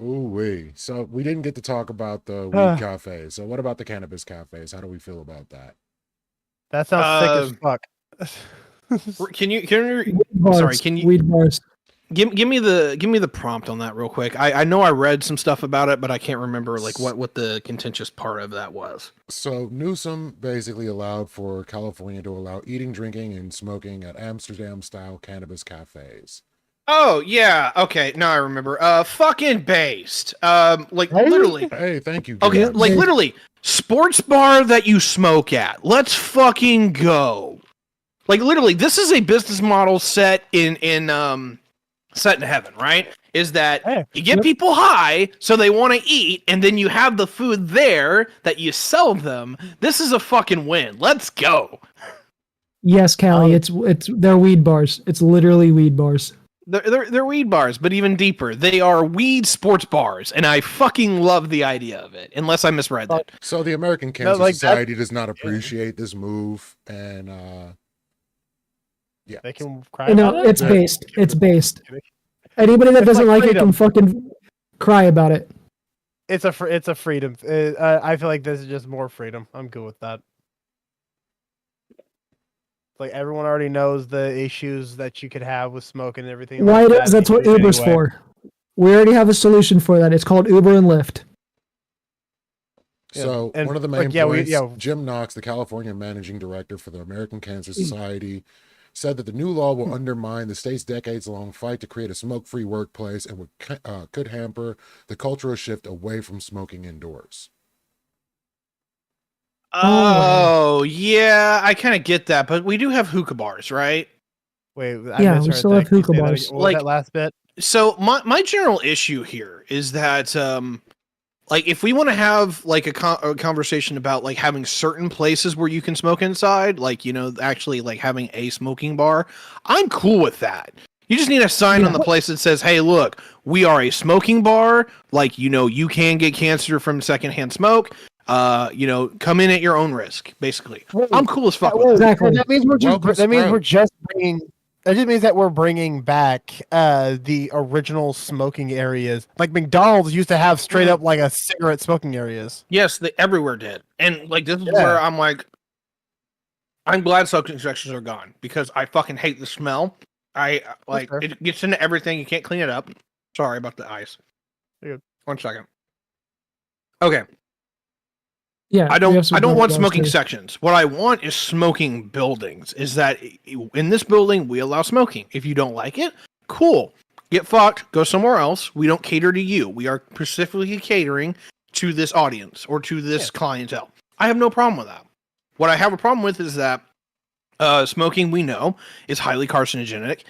Ooh-wee. So we didn't get to talk about the weed cafes. So what about the cannabis cafes? How do we feel about that? That sounds sick as fuck. Can you weed bars. Give me the prompt on that real quick. I know I read some stuff about it, but I can't remember like what the contentious part of that was. So Newsom basically allowed for California to allow eating, drinking, and smoking at Amsterdam-style cannabis cafes. Oh yeah, okay. Now I remember. Fucking based. Like literally. Hey, thank you. Okay, Gibbs. like literally, sports bar that you smoke at. Let's fucking go. Like literally, this is a business model set in heaven, right? Is that you get people high so they want to eat, and then you have the food there that you sell them. This is a fucking win. Let's go. Yes, Callie, they're weed bars. It's literally weed bars. They're weed bars, but even deeper, they are weed sports bars, and I fucking love the idea of it. Unless I misread that. So the American Cancer Society does not appreciate this move, and yeah, they can cry. No, it's based. It's based. Anybody that doesn't like it can fucking cry about it. It's a freedom. I feel like this is just more freedom. I'm good with that. Like everyone already knows the issues that you could have with smoking and everything. Why does that's what Uber's for? We already have a solution for that. It's called Uber and Lyft. So one of the main points, Jim Knox, the California managing director for the American Cancer Society, said that the new law will undermine the state's decades-long fight to create a smoke-free workplace and could hamper the cultural shift away from smoking indoors. Oh, yeah, I kind of get that, but we do have hookah bars, right? Wait, we still have hookah bars. What was that last bit? So my general issue here is that, like, if we want to have like a conversation about like having certain places where you can smoke inside, like, you know, actually like having a smoking bar, I'm cool with that. You just need a sign on the place that says, hey, look, we are a smoking bar. Like, you know, you can get cancer from secondhand smoke. You know, come in at your own risk, basically. I'm cool as fuck with exactly. That means we're bringing back the original smoking areas. Like McDonald's used to have straight up like a cigarette smoking areas. Yes, they everywhere did. And like this is where I'm like, I'm glad smoking sections are gone because I fucking hate the smell. It gets into everything. You can't clean it up. Sorry about the ice. 1 second. Okay. Yeah, I don't want smoking sections. What I want is smoking buildings. Is that in this building we allow smoking? If you don't like it, cool. Get fucked. Go somewhere else. We don't cater to you. We are specifically catering to this audience or to this clientele. I have no problem with that. What I have a problem with is that smoking, we know, is highly carcinogenic.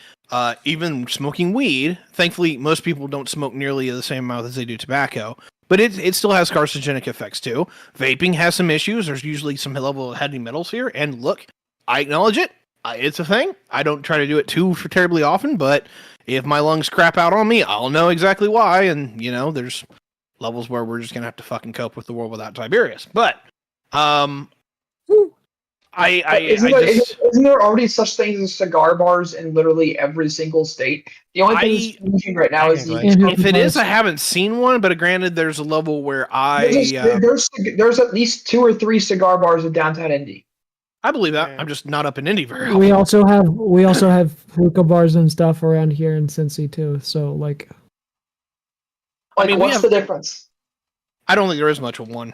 Even smoking weed, thankfully, most people don't smoke nearly the same amount as they do tobacco. But it still has carcinogenic effects too. Vaping has some issues. There's usually some level of heavy metals here. And look, I acknowledge it. It's a thing. I don't try to do it too terribly often, but if my lungs crap out on me, I'll know exactly why. And, you know, there's levels where we're just going to have to fucking cope with the world without Tiberius. But, isn't there already such things as cigar bars in literally every single state? The only thing that's changing right now is if it is, I haven't seen one. But granted, there's a level where there's at least 2 or 3 cigar bars in downtown Indy. I believe that. I'm just not up in Indy very often. We also have hookah bars and stuff around here in Cincy too. So like I mean, what's the difference? I don't think there is much of one.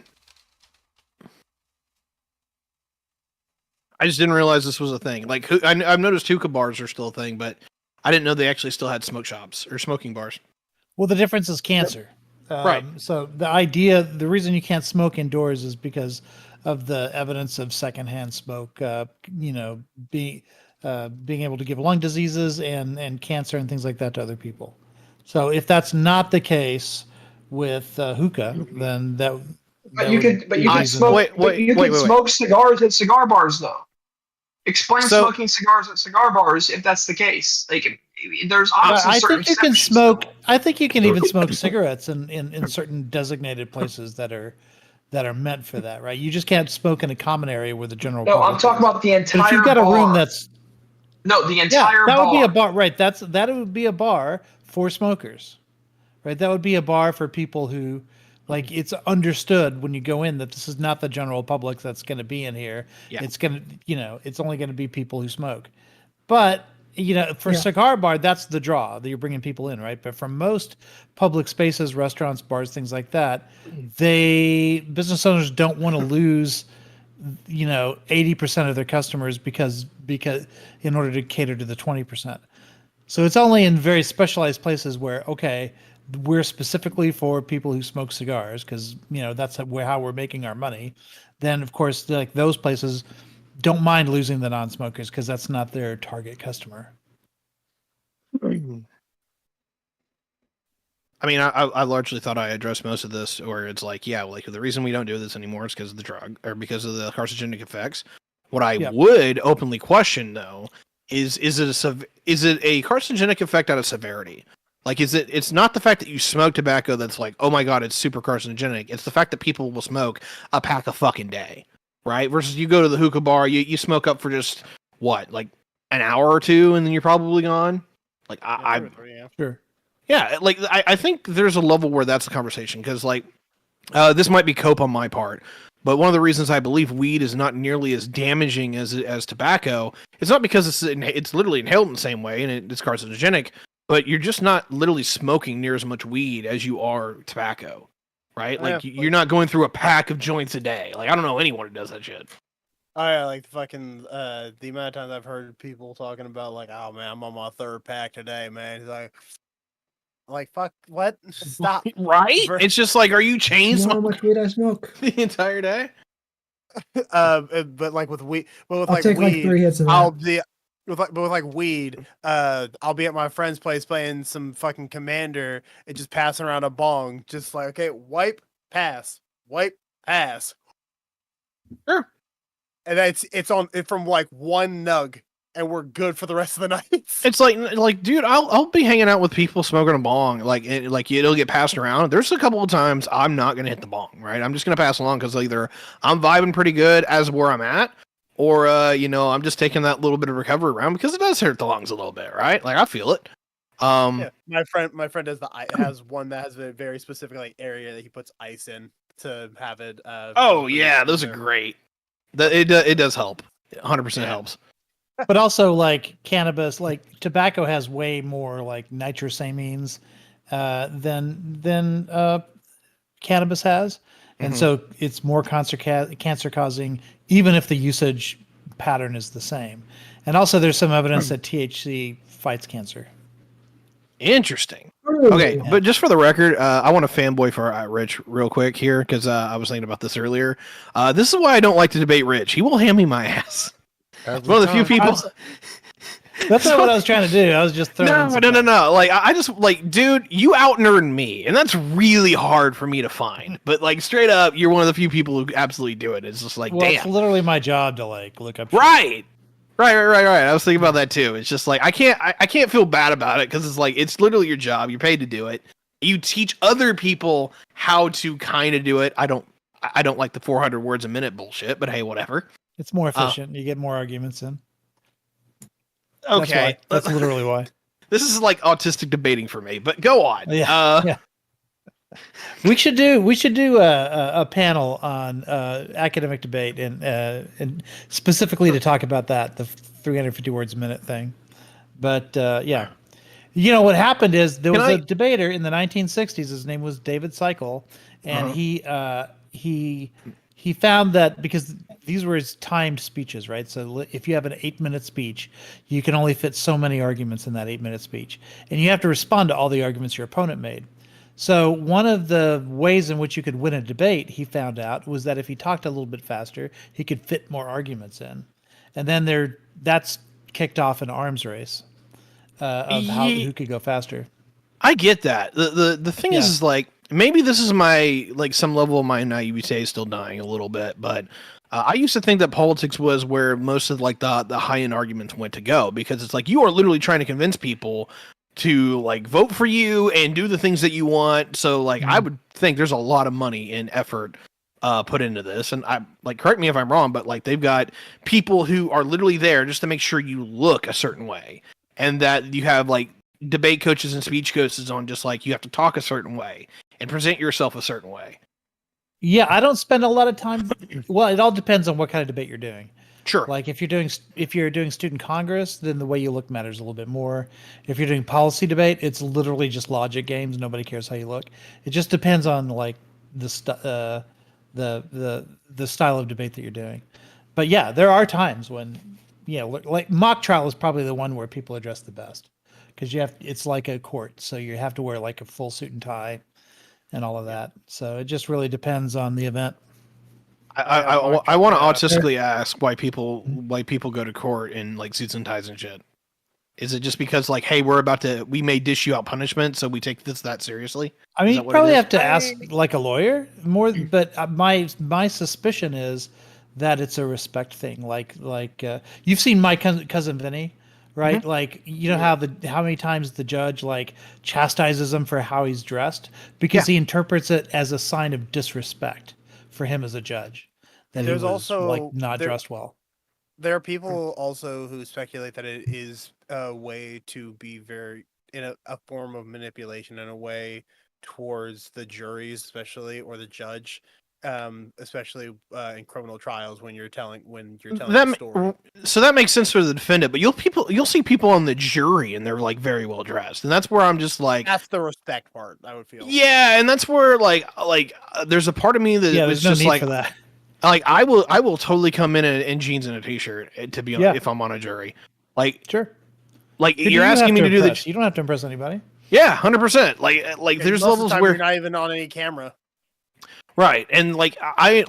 I just didn't realize this was a thing. Like, I've noticed hookah bars are still a thing, but I didn't know they actually still had smoke shops or smoking bars. Well, the difference is cancer. Right. So the reason you can't smoke indoors is because the evidence of secondhand smoke, being able to give lung diseases and cancer and things like that to other people. So if that's not the case with hookah, then But you could smoke cigars at cigar bars though. Explain smoking cigars at cigar bars if that's the case. Like, there's obviously certain I think you can smoke. I think you can even smoke cigarettes in certain designated places that are meant for that, right? You just can't smoke in a common area where the general. No, I'm talking about the entire. But if you've got a room that's the entire that bar. would be a bar, right? That would be a bar for smokers, right? That would be a bar for people who. Like, it's understood when you go in that this is not the general public that's going to be in here. Yeah. It's going to, it's only going to be people who smoke. But, for cigar bar, that's the draw that you're bringing people in, right? But for most public spaces, restaurants, bars, things like that, business owners don't want to lose, 80% of their customers because in order to cater to the 20%. So it's only in very specialized places where, okay, we're specifically for people who smoke cigars because that's how we're making our money. Then of course, like, those places don't mind losing the non-smokers because that's not their target customer. I mean, I largely thought I addressed most of this, where it's like, the reason we don't do this anymore is because of the drug or because of the carcinogenic effects. What I would openly question though is it a carcinogenic effect out of severity? Like, it's not the fact that you smoke tobacco that's like, oh my God, it's super carcinogenic. It's the fact that people will smoke a pack a fucking day, right? Versus you go to the hookah bar, you smoke up for just, what, like an hour or two, and then you're probably gone? Like, Sure. Yeah, like, I think there's a level where that's a conversation, because, like, this might be cope on my part, but one of the reasons I believe weed is not nearly as damaging as tobacco, it's not because it's literally inhaled in the same way, and it's carcinogenic, but you're just not literally smoking near as much weed as you are tobacco, right? Like, you're not going through a pack of joints a day. Like, I don't know anyone who does that shit. Oh yeah, like fucking the amount of times I've heard people talking about, like, oh man, I'm on my third pack today, man. He's like, fuck, what? Stop. Right? It's just like, are you chain smoking? How much weed I smoke the entire day? But like with weed, I'll take weed, like 3 hits of that. I'll be. With weed, I'll be at my friend's place playing some fucking Commander and just passing around a bong, just like, okay, wipe, pass, Sure. And it's from like one nug, and we're good for the rest of the night. It's like, dude, I'll be hanging out with people smoking a bong, like it'll get passed around. There's a couple of times I'm not gonna hit the bong, right? I'm just gonna pass along because either I'm vibing pretty good as where I'm at, or I'm just taking that little bit of recovery around because it does hurt the lungs a little bit, right? Like, I feel it. Yeah, my friend has one that has a very specific like area that he puts ice in to have it. Oh yeah, those are great. It does help. 100% helps. But also, like, cannabis, like tobacco has way more like nitrosamines than cannabis has. And so it's more cancer causing, even if the usage pattern is the same. And also there's some evidence that THC fights cancer. Interesting. Okay, but just for the record, I want to fanboy for Rich real quick here, because I was thinking about this earlier. This is why I don't like to debate Rich. He will hand me my ass. One of the few people... That's not what I was trying to do. I was just throwing. No. Like, I just, like, dude, you out nerd me, and that's really hard for me to find. But, like, straight up, you're one of the few people who absolutely do it. It's just like, damn. It's literally my job to, like, look up. Right. I was thinking about that too. It's just like, I can't feel bad about it, because it's like, it's literally your job. You're paid to do it. You teach other people how to kind of do it. I don't like the 400 words a minute bullshit, but hey, whatever. It's more efficient. You get more arguments in. Okay, that's literally why. This is like autistic debating for me, but go on. Yeah. We should do a panel on academic debate and specifically to talk about that, the 350 words a minute thing. But what happened is there was a debater in the 1960s. His name was David Seikel, and he found that because these were his timed speeches, right? So if you have an 8-minute speech, you can only fit so many arguments in that 8-minute speech. And you have to respond to all the arguments your opponent made. So one of the ways in which you could win a debate, he found out, was that if he talked a little bit faster, he could fit more arguments in, and then that's kicked off an arms race of who could go faster. I get that. The thing is like maybe this is my like some level of my naivete is still dying a little bit, but I used to think that politics was where most of like the high end arguments went to go, because it's like you are literally trying to convince people to like vote for you and do the things that you want. So like I would think there's a lot of money and effort put into this, and I like correct me if I'm wrong, but like they've got people who are literally there just to make sure you look a certain way, and that you have like debate coaches and speech coaches on just like you have to talk a certain way and present yourself a certain way. Yeah, I don't spend a lot of time. Well, it all depends on what kind of debate you're doing. Sure. Like if you're doing student congress, then the way you look matters a little bit more. If you're doing policy debate, it's literally just logic games. Nobody cares how you look. It just depends on like the style of debate that you're doing. But yeah, there are times when like mock trial is probably the one where people are dressed the best, because it's like a court, so you have to wear like a full suit and tie and all of that. So it just really depends on the event. I want to autistically ask why people go to court in like suits and ties and shit. Is it just because like, hey, we may dish you out punishment, so we take that seriously? I mean, you probably have to ask like a lawyer more, but my suspicion is that it's a respect thing. Like you've seen my cousin Vinny, right? Mm-hmm. Like how many times the judge like chastises him for how he's dressed because he interprets it as a sign of disrespect for him as a judge, that there's he was also like not dressed well. There are people also who speculate that it is a way to be very in a form of manipulation in a way towards the juries, especially, or the judge, especially in criminal trials when you're telling the story. So that makes sense for the defendant, but you'll see people on the jury and they're like very well dressed, and that's where I'm just like, that's the respect part, I would feel. Yeah, and that's where like there's a part of me that is just like, for that. Like I will totally come in jeans and a t-shirt to be if I'm on a jury. Like sure. Like you're asking me to do you don't have to impress anybody. Yeah, 100%. Like there's levels where you're not even on any camera. Right. And like I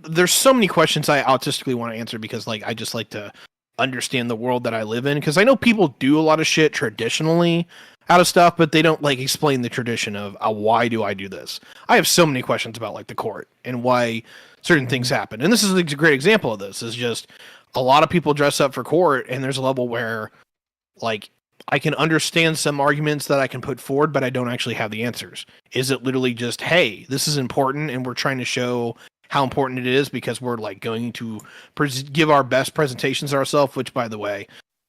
there's so many questions I autistically want to answer, because like I just like to understand the world that I live in, because I know people do a lot of shit traditionally out of stuff, but they don't like explain the tradition of why do I do this. I have so many questions about like the court and why certain things happen. And this is a great example of this. Is just a lot of people dress up for court, and there's a level where like I can understand some arguments that I can put forward, but I don't actually have the answers. Is it literally just, hey, this is important and we're trying to show how important it is because we're like going to give our best presentations ourselves, which by the way,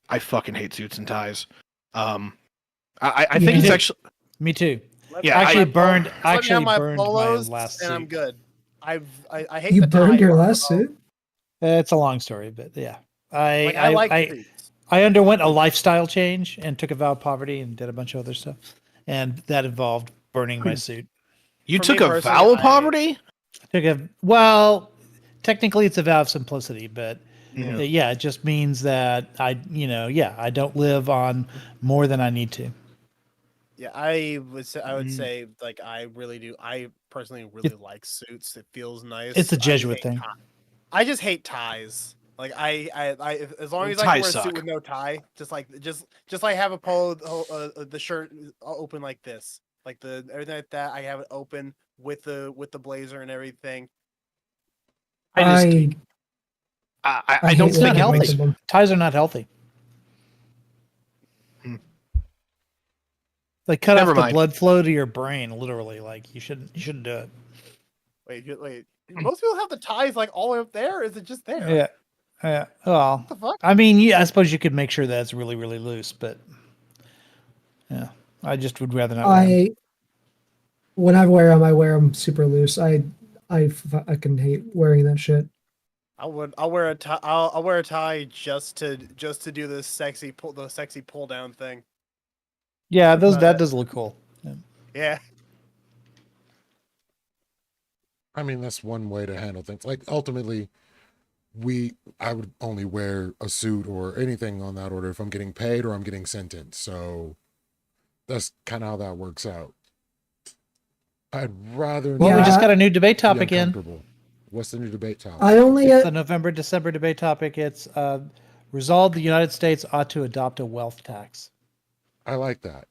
I fucking hate suits and ties. I think it's actually me too. Yeah, I actually burned my last suit. And I'm good. I hate you the burned your last suit. It's a long story, but yeah, I underwent a lifestyle change and took a vow of poverty and did a bunch of other stuff, and that involved burning my suit. You took a vow of poverty? Technically it's a vow of simplicity, but it just means that I don't live on more than I need to. Yeah, I would say like I personally really like suits. It feels nice. It's a Jesuit thing. I just hate ties. Like I as long as I can wear a suit with no tie, just like have a polo, the shirt open like this, like everything like that. I have it open with the blazer and everything. I don't think it's healthy. Ties are not healthy. They cut off the blood flow to your brain, literally. Like you shouldn't do it. Wait. Most people have the ties like all the way up there. Is it just there? Yeah. Yeah. Well, what the fuck? I mean, I suppose you could make sure that it's really, really loose, but yeah, I just would rather not. When I wear them super loose. I can hate wearing that shit. I'll wear a tie. I'll wear a tie just to do the sexy pull down thing. Yeah, that does look cool. Yeah. I mean, that's one way to handle things. Like ultimately, I would only wear a suit or anything on that order if I'm getting paid or I'm getting sentenced. So that's kind of how that works out. I'd rather. Well, not we just got a new debate be topic in. uncomfortable. What's the new debate topic? It's the November-December debate topic. It's resolve the United States ought to adopt a wealth tax. I like that.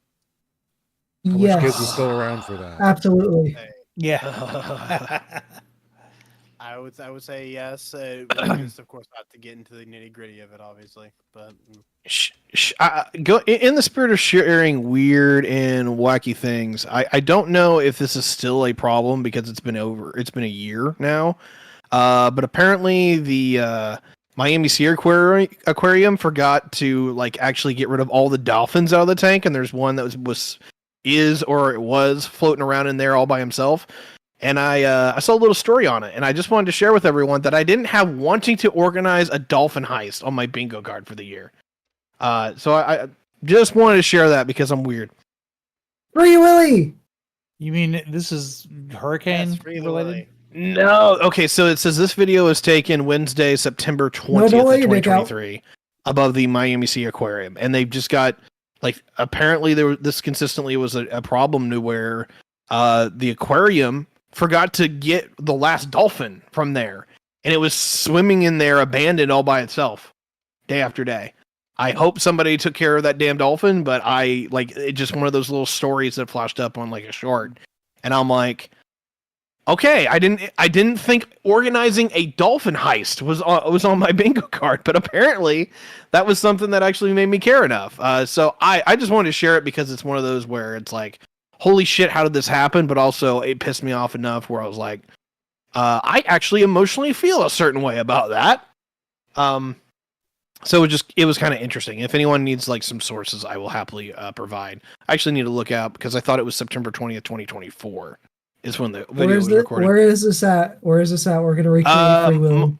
I wish kids were still around for that. Absolutely. Yeah. I would say yes. Just of course not to get into the nitty gritty of it, obviously, but. Go in the spirit of sharing weird and wacky things. I don't know if this is still a problem because it's been a year now. But apparently the Miami Sea Aquarium forgot to like actually get rid of all the dolphins out of the tank, and there's one that was floating around in there all by himself. And I saw a little story on it, and I just wanted to share with everyone that I didn't have wanting to organize a dolphin heist on my bingo card for the year. So I just wanted to share that because I'm weird. Free Willy! You mean this is hurricane related? No. Okay, so it says this video was taken Wednesday, September 20th, 2023, above the Miami Sea Aquarium. And they've just got, like, apparently this consistently was a problem to where the aquarium forgot to get the last dolphin from there. And it was swimming in there abandoned all by itself day after day. I hope somebody took care of that damn dolphin, but it's just one of those little stories that flashed up on like a short. And I'm like, okay, I didn't think organizing a dolphin heist was on my bingo card, but apparently that was something that actually made me care enough. So I just wanted to share it because it's one of those where it's like, holy shit, how did this happen? But also it pissed me off enough where I was like, I actually emotionally feel a certain way about that. So it was kind of interesting. If anyone needs like some sources, I will happily provide. I actually need to look out because I thought it was September 20th, 2024 is when the video was recorded. Where is this at? We're going to recreate Free Willy.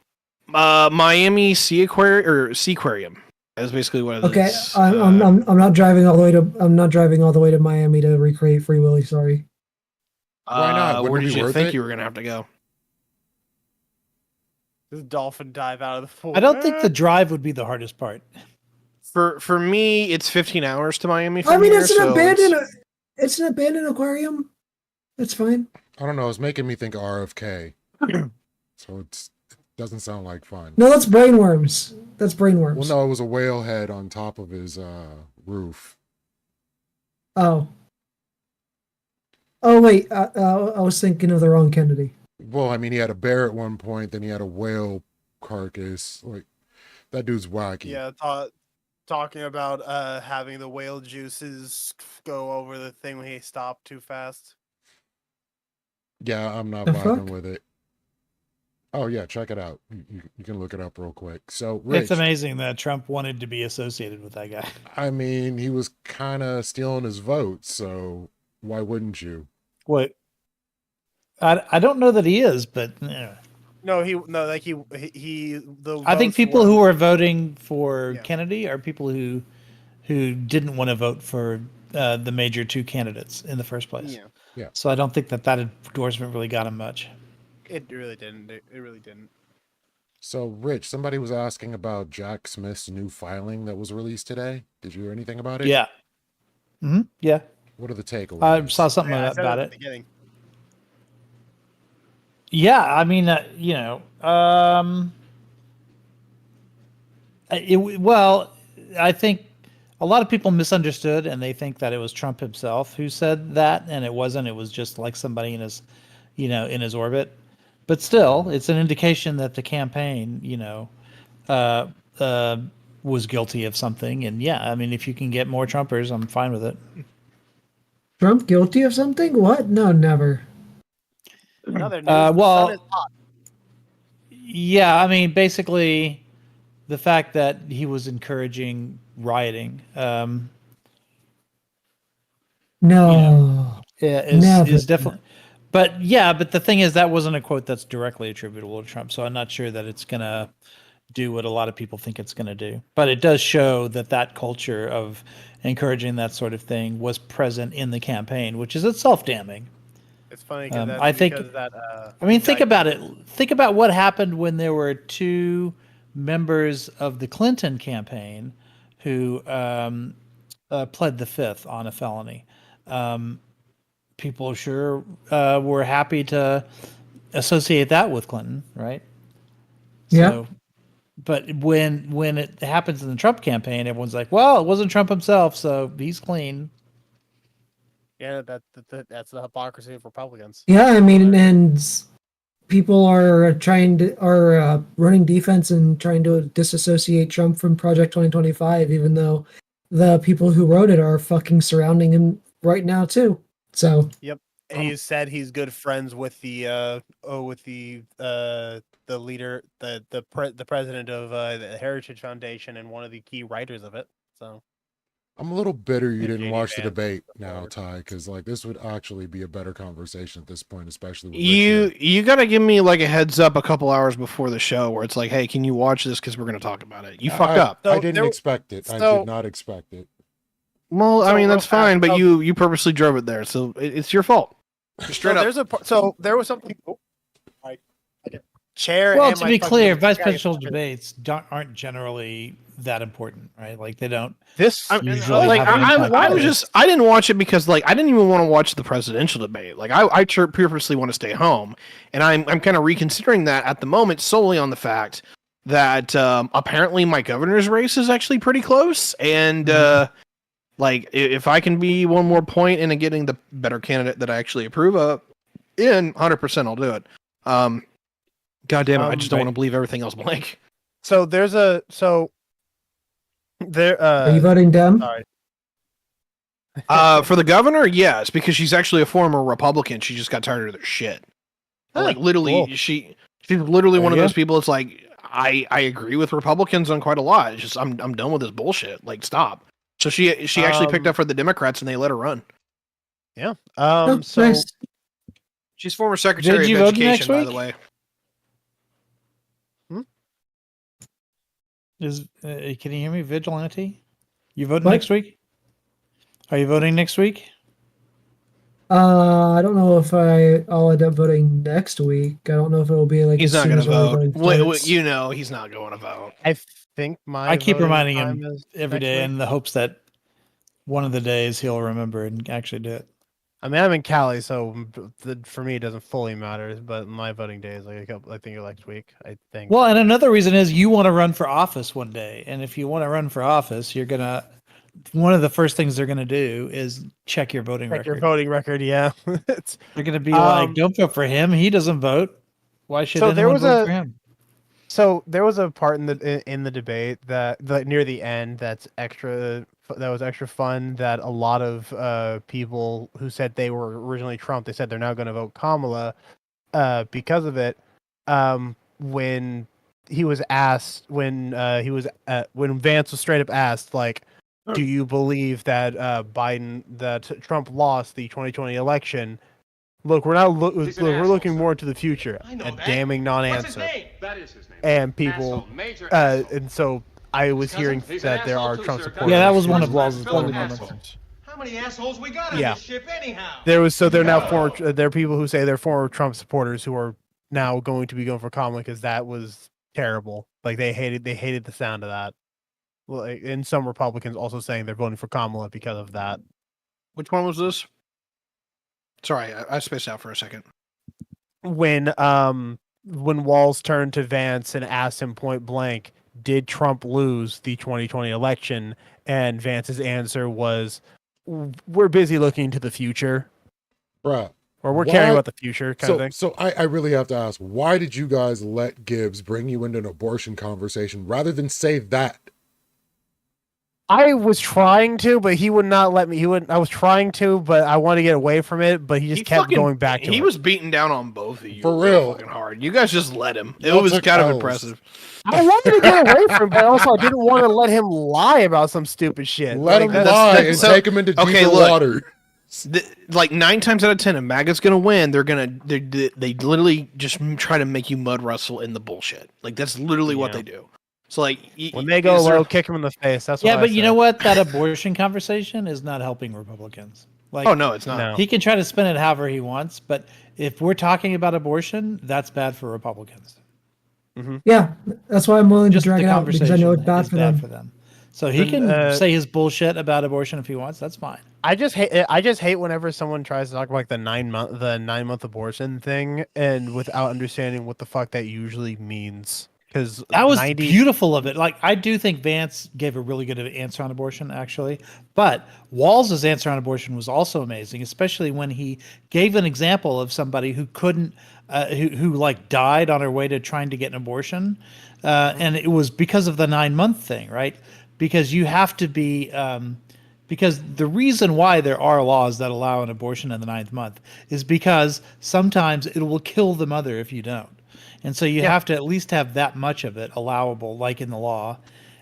Miami Sea Aquarium. That's basically what it is. Okay, I'm not driving all the way to Miami to recreate Free Willy. Sorry. Why not? Where did you think you were gonna have to go? This dolphin dive out of the pool. I don't think the drive would be the hardest part. For me, it's 15 hours to Miami. It's an abandoned aquarium. That's fine. I don't know. It's making me think RFK. So it doesn't sound like fun. No, that's brainworms. Well, no, it was a whale head on top of his roof. Oh. Oh, wait. I was thinking of the wrong Kennedy. Well, I mean, he had a bear at one point, then he had a whale carcass. Like, that dude's wacky. Yeah, talking about having the whale juices go over the thing when he stopped too fast. Yeah, I'm not vibing with it. Oh, yeah, check it out. You can look it up real quick. So, Rich, it's amazing that Trump wanted to be associated with that guy. I mean, he was kind of stealing his vote, so why wouldn't you? What? I don't know that he is, but I think people who are voting for Kennedy are people who didn't want to vote for the major two candidates in the first place. Yeah. So I don't think that endorsement really got him much. It really didn't. It really didn't. So, Rich, somebody was asking about Jack Smith's new filing that was released today. Did you hear anything about it? Yeah. Mm-hmm. Yeah. What are the takeaways? I saw something about it. Yeah, I mean, I think a lot of people misunderstood, and they think that it was Trump himself who said that, and it wasn't. It was just like somebody in his, in his orbit. But still, it's an indication that the campaign, was guilty of something. And yeah, I mean, if you can get more Trumpers, I'm fine with it. Trump guilty of something? What? No, never. Yeah, I mean, basically, the fact that he was encouraging rioting. Is definitely. But the thing is, that wasn't a quote that's directly attributable to Trump. So I'm not sure that it's going to do what a lot of people think it's going to do. But it does show that culture of encouraging that sort of thing was present in the campaign, which is itself damning. It's funny think about it. Think about what happened when there were two members of the Clinton campaign who pled the fifth on a felony. people sure were happy to associate that with Clinton, right? Yeah. So, but when it happens in the Trump campaign, everyone's like, "Well, it wasn't Trump himself, so he's clean." Yeah, that's the hypocrisy of Republicans. Yeah, I mean, and people are running defense and trying to disassociate Trump from Project 2025, even though the people who wrote it are fucking surrounding him right now too. So yep, and he said he's good friends with the leader, the president of the Heritage Foundation, and one of the key writers of it. So I'm a little bitter you didn't JD watch the Vance. debate now, Ty, because like this would actually be a better conversation at this point, especially with you gotta give me like a heads up a couple hours before the show where it's like, hey, can you watch this because we're gonna talk about it. You fucked up. I didn't expect it. I did not expect it. Well, I mean that's fine, but you purposely drove it there, so it's your fault. Straight up. So there was something. Chair. Well, to be clear, vice presidential debates aren't generally that important, right? Like they don't. I didn't watch it because like I didn't even want to watch the presidential debate. Like I purposely want to stay home, and I'm kind of reconsidering that at the moment solely on the fact that apparently my governor's race is actually pretty close, and like if I can be one more point into getting the better candidate that I actually approve of, 100% I'll do it. God damn it! I just don't want to believe everything else blank. So there. are you voting Dem? Sorry. For the governor, yes, because she's actually a former Republican. She just got tired of their shit. Like literally, cool. she's literally one of those people. It's like I agree with Republicans on quite a lot. It's just I'm done with this bullshit. Like stop. So she actually picked up for the Democrats and they let her run. Yeah. Nice. She's former Secretary of Education, by the way. Can you hear me, Vigilante? You voting next week? Are you voting next week? I don't know if I'll end up voting next week. I don't know if it'll be like he's not going to vote. He's not going to vote. I think I keep reminding him every day in the hopes that one of the days he'll remember and actually do it. I mean, I'm in Cali, so for me it doesn't fully matter. But my voting day is like I think next week. I think. Well, and another reason is you want to run for office one day, and if you want to run for office, you're gonna. One of the first things they're gonna do is check your voting record. Your voting record, yeah. They're gonna be like, "Don't vote for him. He doesn't vote. Why should anyone vote for him?" So there was a part in the debate that near the end that was extra fun, that a lot of people who said they were originally Trump, they said they're now going to vote Kamala because of it. When he was asked, when Vance was straight up asked, like, do you believe that Trump lost the 2020 election? Look, we're looking more into the future. A damning non-answer. That is his name. And people, and so I was hearing that there are Trump supporters. Yeah, that was one of Laws's moments. How many assholes we got on this ship anyhow? There are people who say they're former Trump supporters who are now going to be going for Kamala because that was terrible. Like they hated the sound of that. Like, and some Republicans also saying they're voting for Kamala because of that. Which one was this? Sorry, I spaced out for a second. When Walz turned to Vance and asked him point blank, did Trump lose the 2020 election? And Vance's answer was, we're busy looking to the future. Bruh. Or we're caring about the future kind of thing. So I really have to ask, why did you guys let Gibbs bring you into an abortion conversation rather than say that? I was trying to, but he would not let me. I was trying to, but I wanted to get away from it, but he kept going back to it. He was beating down on both of you. For real. Fucking hard. You guys just let him. It was kind of impressive. I wanted to get away from him, but also I didn't want to let him lie about some stupid shit. Let him lie and take him into deeper water. Like 9 times out of 10, if MAGA's gonna win, they literally just try to make you mud wrestle in the bullshit. Like that's literally what they do. So like when they go low, kick him in the face. That's but you know what? That abortion conversation is not helping Republicans. Like, oh no, it's not. No. He can try to spin it however he wants, but if we're talking about abortion, that's bad for Republicans. Mm-hmm. Yeah, that's why I'm willing to drag it out because I know it's bad for them. So he can say his bullshit about abortion if he wants. That's fine. I just hate whenever someone tries to talk about like the 9-month abortion thing, and without understanding what the fuck that usually means. Because that was beautiful of it. Like, I do think Vance gave a really good answer on abortion, actually. But Walz's answer on abortion was also amazing, especially when he gave an example of somebody who couldn't, who like died on her way to trying to get an abortion, and it was because of the 9-month thing, right? Because you have to be, because the reason why there are laws that allow an abortion in the 9th month is because sometimes it will kill the mother if you don't. And so you have to at least have that much of it allowable, like in the law.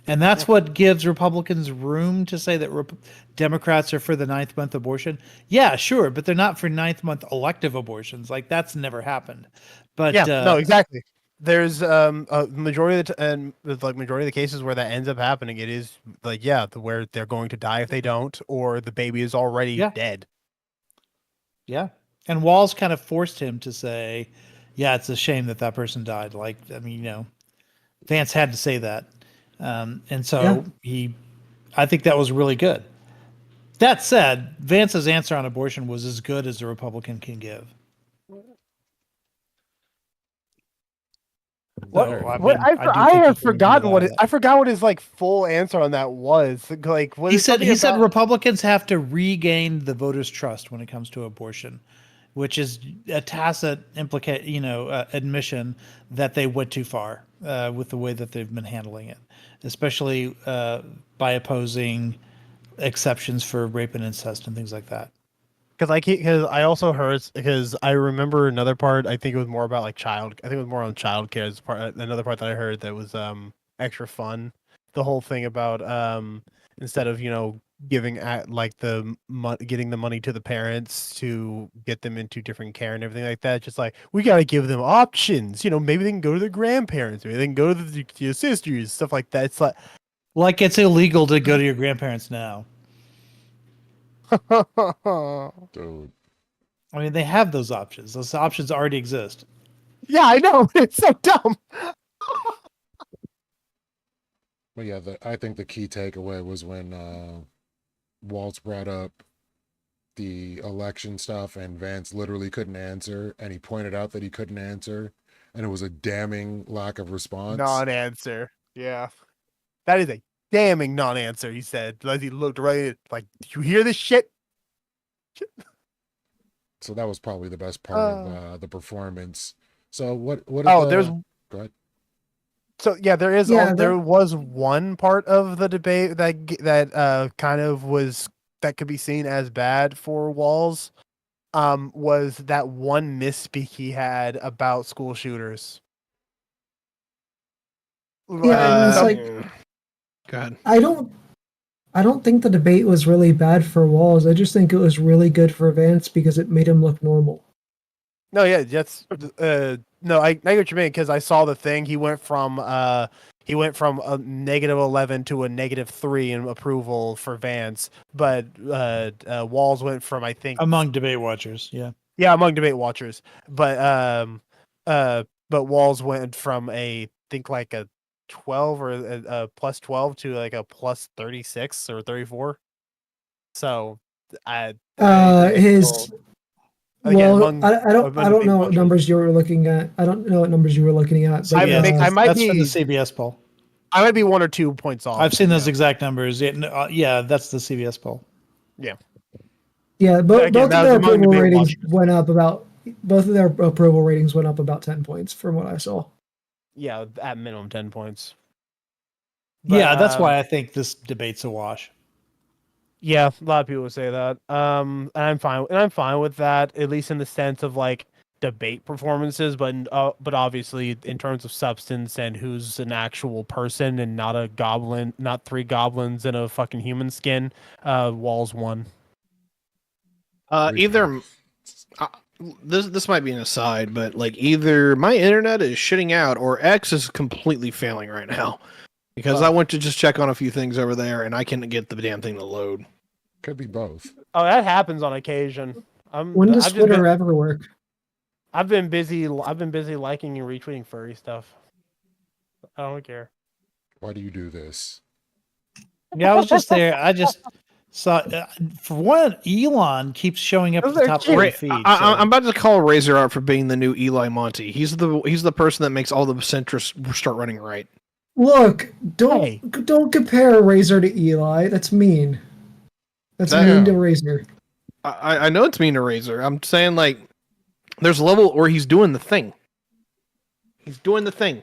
And that's what gives Republicans room to say that Democrats are for the 9th month abortion. Yeah, sure, but they're not for 9th month elective abortions. Like, that's never happened. But no, exactly. There's a majority of the cases where that ends up happening, it is like where they're going to die if they don't, or the baby is already dead. Yeah, and Walz kind of forced him to say, "Yeah, it's a shame that person died." Like, I mean, Vance had to say that, and so I think that was really good. That said, Vance's answer on abortion was as good as a Republican can give. I have forgotten I forgot what his like full answer on that was. Like, he said Republicans have to regain the voters' trust when it comes to abortion, which is a tacit admission that they went too far with the way that they've been handling it, especially by opposing exceptions for rape and incest and things like that. Because I also heard, because I remember another part. I think it was more about like I think it was more on child care. Another part that I heard that was extra fun. The whole thing about instead of giving getting the money to the parents to get them into different care and everything like that. Just like, we got to give them options. Maybe they can go to their grandparents. Maybe they can go to your sisters. Stuff like that. It's like it's illegal to go to your grandparents now. Dude. I mean, they have those options. Those options already exist. Yeah, I know. It's so dumb. But yeah, I think the key takeaway was when Waltz brought up the election stuff and Vance literally couldn't answer, and he pointed out that he couldn't answer, and it was a damning lack of response. Non-answer. Yeah. That is a damning non-answer, he said. As he looked right like, "Do you hear this shit?" So that was probably the best part of the performance. So what go ahead. So yeah, there was one part of the debate that kind of was, that could be seen as bad for Walz, was that one misspeak he had about school shooters. Yeah, and it's like, God. I don't think the debate was really bad for Walz. I just think it was really good for Vance because it made him look normal. No, yeah, that's no, I get what you mean, because I saw the thing. He went from a -11 to a -3 in approval for Vance, but Walz went from, I think, among debate watchers, among debate watchers, but Walz went from I think like a 12 or a +12 to like a +36 or 34. So his again, well, I don't know what numbers you were looking at. I don't know what numbers you were looking at. But I might that's be from the CBS poll. I might be 1 or 2 points off. I've seen those exact numbers. Yeah, that's the CBS poll. Yeah. Yeah, both of their approval ratings went up about 10 points from what I saw. Yeah, at minimum 10 points. But, yeah, that's why I think this debate's a wash. Yeah, a lot of people would say that. And I'm fine with that, at least in the sense of like debate performances, but obviously in terms of substance and who's an actual person and not a goblin, not 3 goblins in a fucking human skin, Walz won. This might be an aside, but like either my internet is shitting out or X is completely failing right now, because I went to just check on a few things over there and I can't get the damn thing to load. Could be both. Oh, that happens on occasion. When does Twitter ever work? I've been busy liking and retweeting furry stuff. I don't care. Why do you do this? Yeah, I was just there. I just saw. For one, Elon keeps showing up at the top of the feed. I'm about to call Razor out for being the new Eli Monty. He's the person that makes all the centrists start running right. Look, don't compare Razor to Eli. That's mean. That's mean to Razor. I know it's mean to Razor. I'm saying like, there's a level where he's doing the thing. He's doing the thing.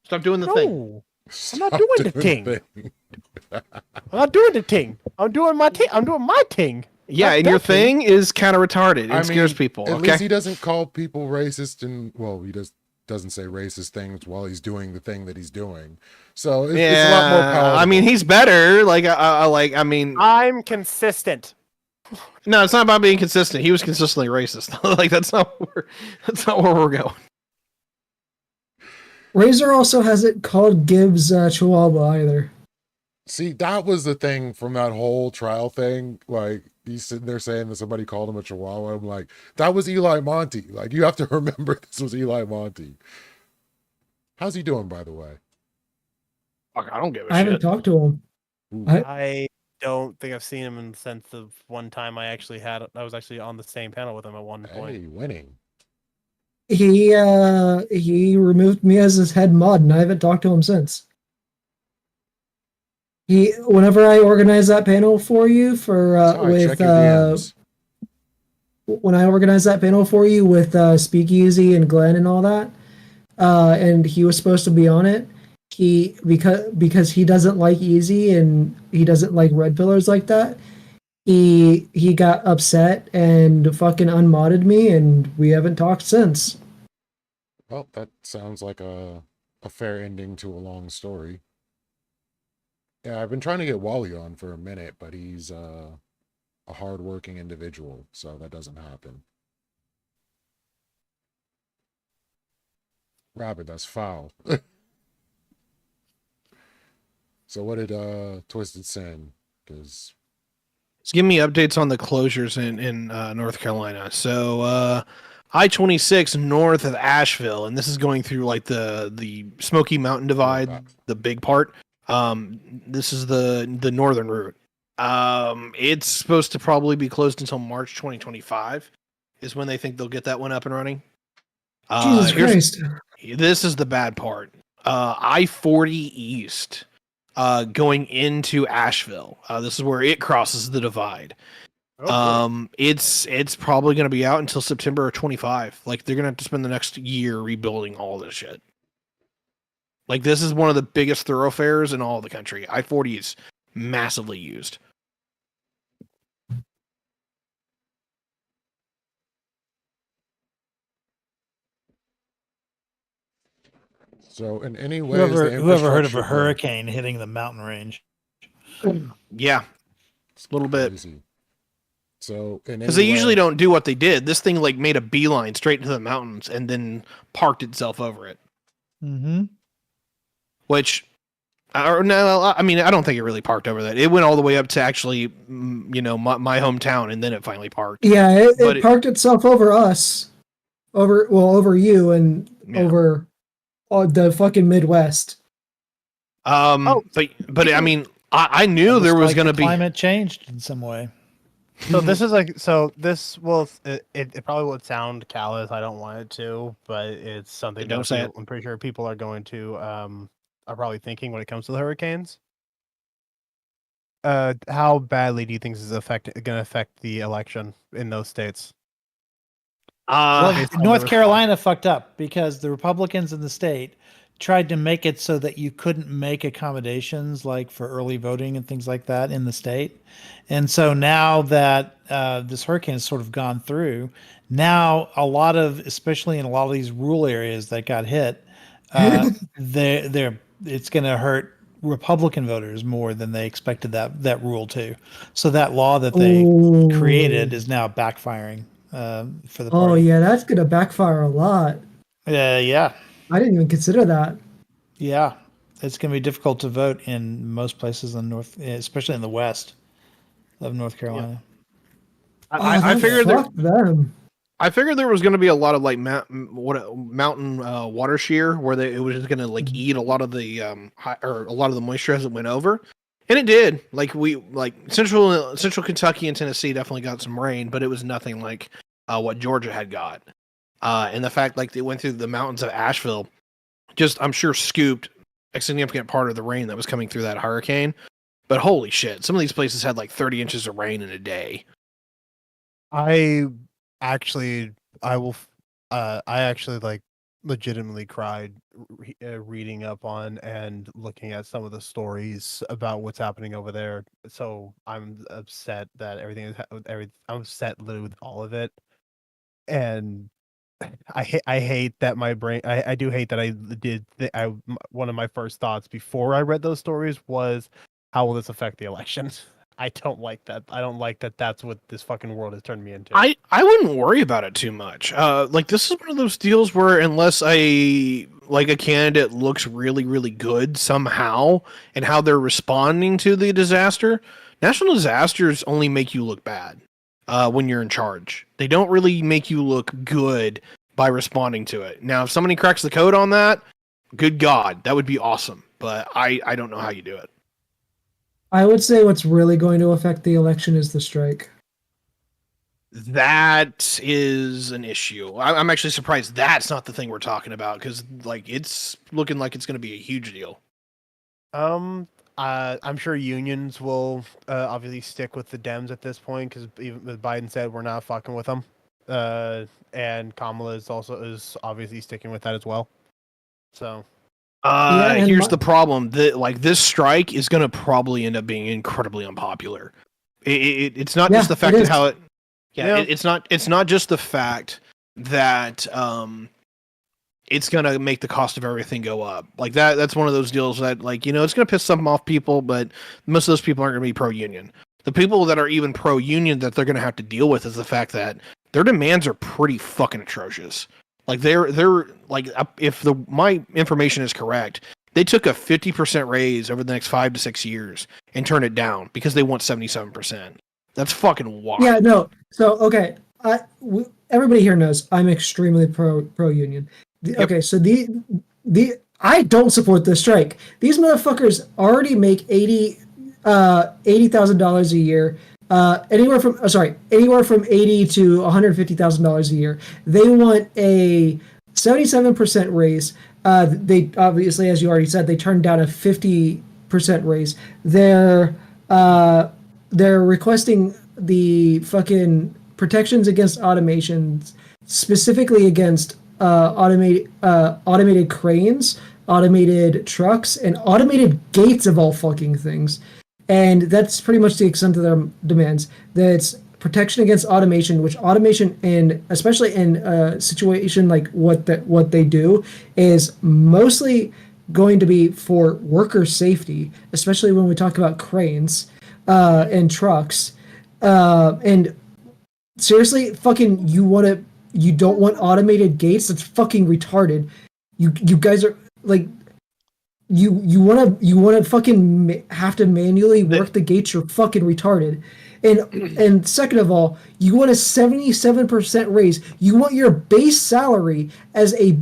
Stop doing the thing. I'm not doing the thing. I'm not doing the thing. I'm doing my thing. I'm doing my thing. Yeah, and your thing is kind of retarded. It scares people. At least he doesn't call people racist, and he doesn't say racist things while he's doing the thing that he's doing. So it's a lot more powerful. I mean, he's better. Like, I'm consistent. No, it's not about being consistent. He was consistently racist. Like, that's not where we're going. Razor also hasn't called Gibbs Chihuahua either. See, that was the thing from that whole trial thing. Like, he's sitting there saying that somebody called him a Chihuahua. I'm like, that was Eli Monty. Like, you have to remember this was Eli Monty. How's he doing, by the way? Fuck, I don't give a shit. I haven't talked to him. I don't think I've seen him since the one time I was actually on the same panel with him at one point. Hey, winning. He removed me as his head mod, and I haven't talked to him since. Whenever I organize that panel for you when I organized that panel for you with Speakeasy and Glenn and all that, and he was supposed to be on it, because he doesn't like Easy and he doesn't like red pillars like that. He got upset and fucking unmodded me, and we haven't talked since. Well, that sounds like a fair ending to a long story. Yeah, I've been trying to get Wally on for a minute, but he's a hard-working individual, so that doesn't happen. Rabbit, that's foul. So what did Twisted Sin? Because give me updates on the closures in North Carolina. So I-26 north of Asheville, and this is going through like the Smoky Mountain Divide, the big part. This is the northern route. It's supposed to probably be closed until March 2025 is when they think they'll get that one up and running. Jesus Christ. This is the bad part. I-40 East going into Asheville. This is where it crosses the divide. It's probably going to be out until September of 25. Like, they're going to have to spend the next year rebuilding all this shit. Like, this is one of the biggest thoroughfares in all of the country. I-40 is massively used. So in any way, whoever heard of a hurricane hitting the mountain range? Yeah, it's a little bit. Crazy. So because they usually don't do what they did. This thing like made a beeline straight into the mountains and then parked itself over it. Mm-hmm. Which, or no, I mean, I don't think it really parked over that. It went all the way up to actually, my hometown, and then it finally parked. Yeah, it parked itself over us, over you, and over the fucking Midwest. But I mean, I knew there was going to be climate changed in some way. So this is it probably would sound callous. I don't want it to, but it's something. Don't say it. I'm pretty sure people are going to are probably thinking when it comes to the hurricanes. How badly do you think this is going to affect the election in those states? North Carolina fucked up because the Republicans in the state tried to make it so that you couldn't make accommodations like for early voting and things like that in the state. And so now that this hurricane has sort of gone through, now especially in a lot of these rural areas that got hit, it's going to hurt Republican voters more than they expected that rule to. So that law that they created is now backfiring for the party. Oh yeah, that's going to backfire a lot. Yeah. I didn't even consider that. Yeah, it's going to be difficult to vote in most places in North, especially in the west of North Carolina. Yeah. I figured them. I figured there was going to be a lot of like mountain water shear where it was just going to like eat a lot of the a lot of the moisture as it went over, And it did. Central Kentucky and Tennessee definitely got some rain, but it was nothing like what Georgia had got. And the fact they went through the mountains of Asheville, just I'm sure scooped a significant part of the rain that was coming through that hurricane. But holy shit, some of these places had 30 inches of rain in a day. I actually legitimately cried reading up on and looking at some of the stories about what's happening over there. So I'm upset that I'm upset literally with all of it, and I hate that my brain. I do hate that one of my first thoughts before I read those stories was, how will this affect the election? I don't like that. I don't like that. That's what this fucking world has turned me into. I wouldn't worry about it too much. This is one of those deals where unless a candidate looks really, really good somehow and how they're responding to the disaster, national disasters only make you look bad when you're in charge. They don't really make you look good by responding to it. Now, if somebody cracks the code on that, good God, that would be awesome. But I don't know how you do it. I would say what's really going to affect the election is the strike. That is an issue. I'm actually surprised that's not the thing we're talking about, because it's looking like it's going to be a huge deal. I'm sure unions will obviously stick with the Dems at this point, because even Biden said we're not fucking with them, and Kamala is obviously sticking with that as well. So. Here's the problem. This strike is going to probably end up being incredibly unpopular. It's not just the fact that how it. Yeah, it's not just the fact that it's going to make the cost of everything go up. That's one of those deals that it's going to piss some off people, but most of those people aren't going to be pro-union. The people that are even pro-union that they're going to have to deal with is the fact that their demands are pretty fucking atrocious. If my information is correct, they took a 50% raise over the next 5 to 6 years and turned it down because they want 77%. That's fucking wild. Yeah, no. So okay, everybody here knows I'm extremely pro union. Yep. Okay, so I don't support the strike. These motherfuckers already make $80,000 a year. Anywhere from $80,000 to $150,000 a year. They want a 77% raise. They obviously, as you already said, they turned down a 50% raise. They're requesting the fucking protections against automations, specifically against automated cranes, automated trucks, and automated gates of all fucking things. And that's pretty much the extent of their demands. That's protection against automation, which automation, and especially in a situation like what they do, is mostly going to be for worker safety, especially when we talk about cranes and trucks. And seriously, fucking, you don't want automated gates? That's fucking retarded. You guys are You want to fucking have to manually work the gates? You're fucking retarded. And second of all, you want a 77% raise. You want your base salary as a